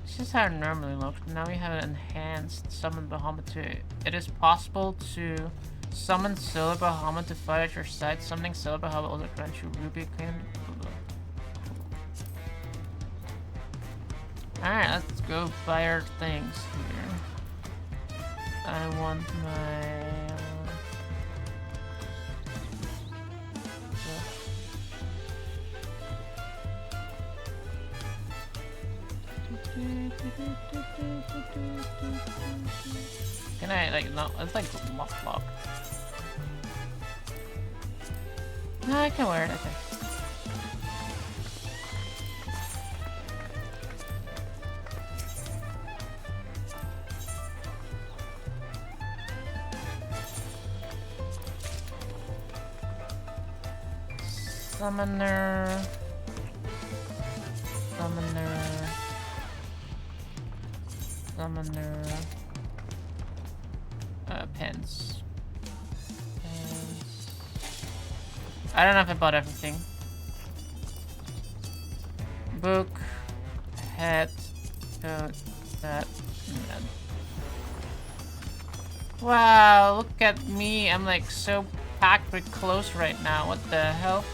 This is how it normally looks. Now we have an enhanced summon Bahamut too. It is possible to summon Silver Bahamut to fight at your side. Summoning Silver Bahamut also grants you Ruby Clean. Alright, let's go buy our things here. I want my... Can I, like, no, it's like lock. No, I can wear it, okay. Summoner. Pens. I don't know if I bought everything. Book, hat, coat, that, and wow, look at me. I'm like so packed with clothes right now. What the hell?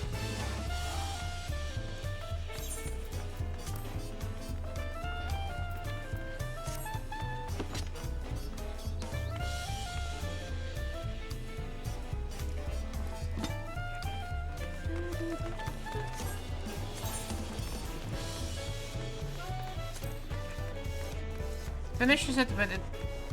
Finishes it with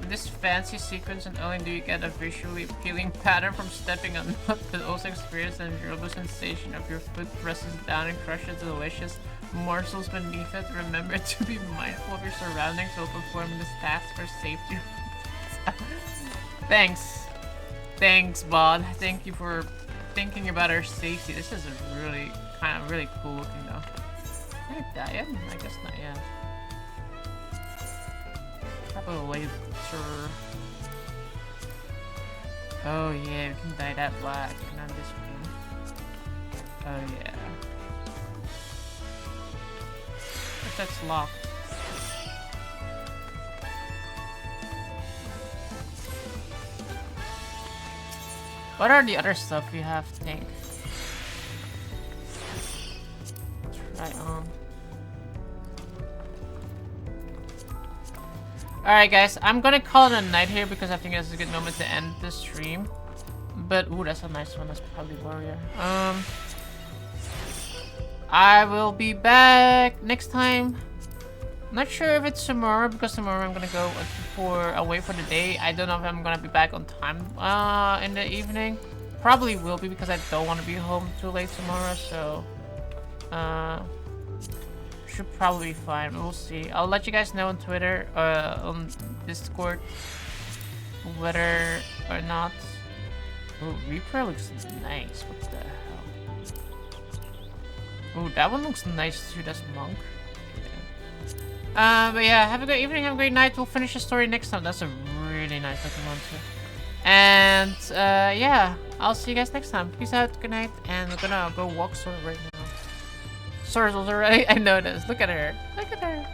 this fancy sequence, and only do you get a visually appealing pattern from stepping on nut, but also experience the enjoyable sensation of your foot presses down and crushes the delicious morsels beneath it. Remember to be mindful of your surroundings while performing this task for safety. Thanks, Bod. Thank you for thinking about our safety. This is a really cool looking though. Can I dye it? I guess not yet. Probably later. Oh yeah, we can dye that black and on this one. Oh yeah. But that's locked. What are the other stuff we have to think? Try on. Alright guys, I'm gonna call it a night here because I think this is a good moment to end the stream. But ooh, that's a nice one. That's probably Warrior. I will be back next time. Not sure if it's tomorrow because tomorrow I'm gonna go away for the day. I don't know if I'm gonna be back on time in the evening. Probably will be because I don't want to be home too late tomorrow. So should probably be fine. We'll see. I'll let you guys know on Twitter, on Discord, whether or not. Oh, Reaper looks nice. What the hell? Oh, that one looks nice too. That's Monk. Yeah. But yeah, have a good evening. Have a great night. We'll finish the story next time. That's a really nice looking one too. And yeah, I'll see you guys next time. Peace out. Good night. And we're gonna go walk Sora right now. Sora's already. I know this. Look at her. Look at her.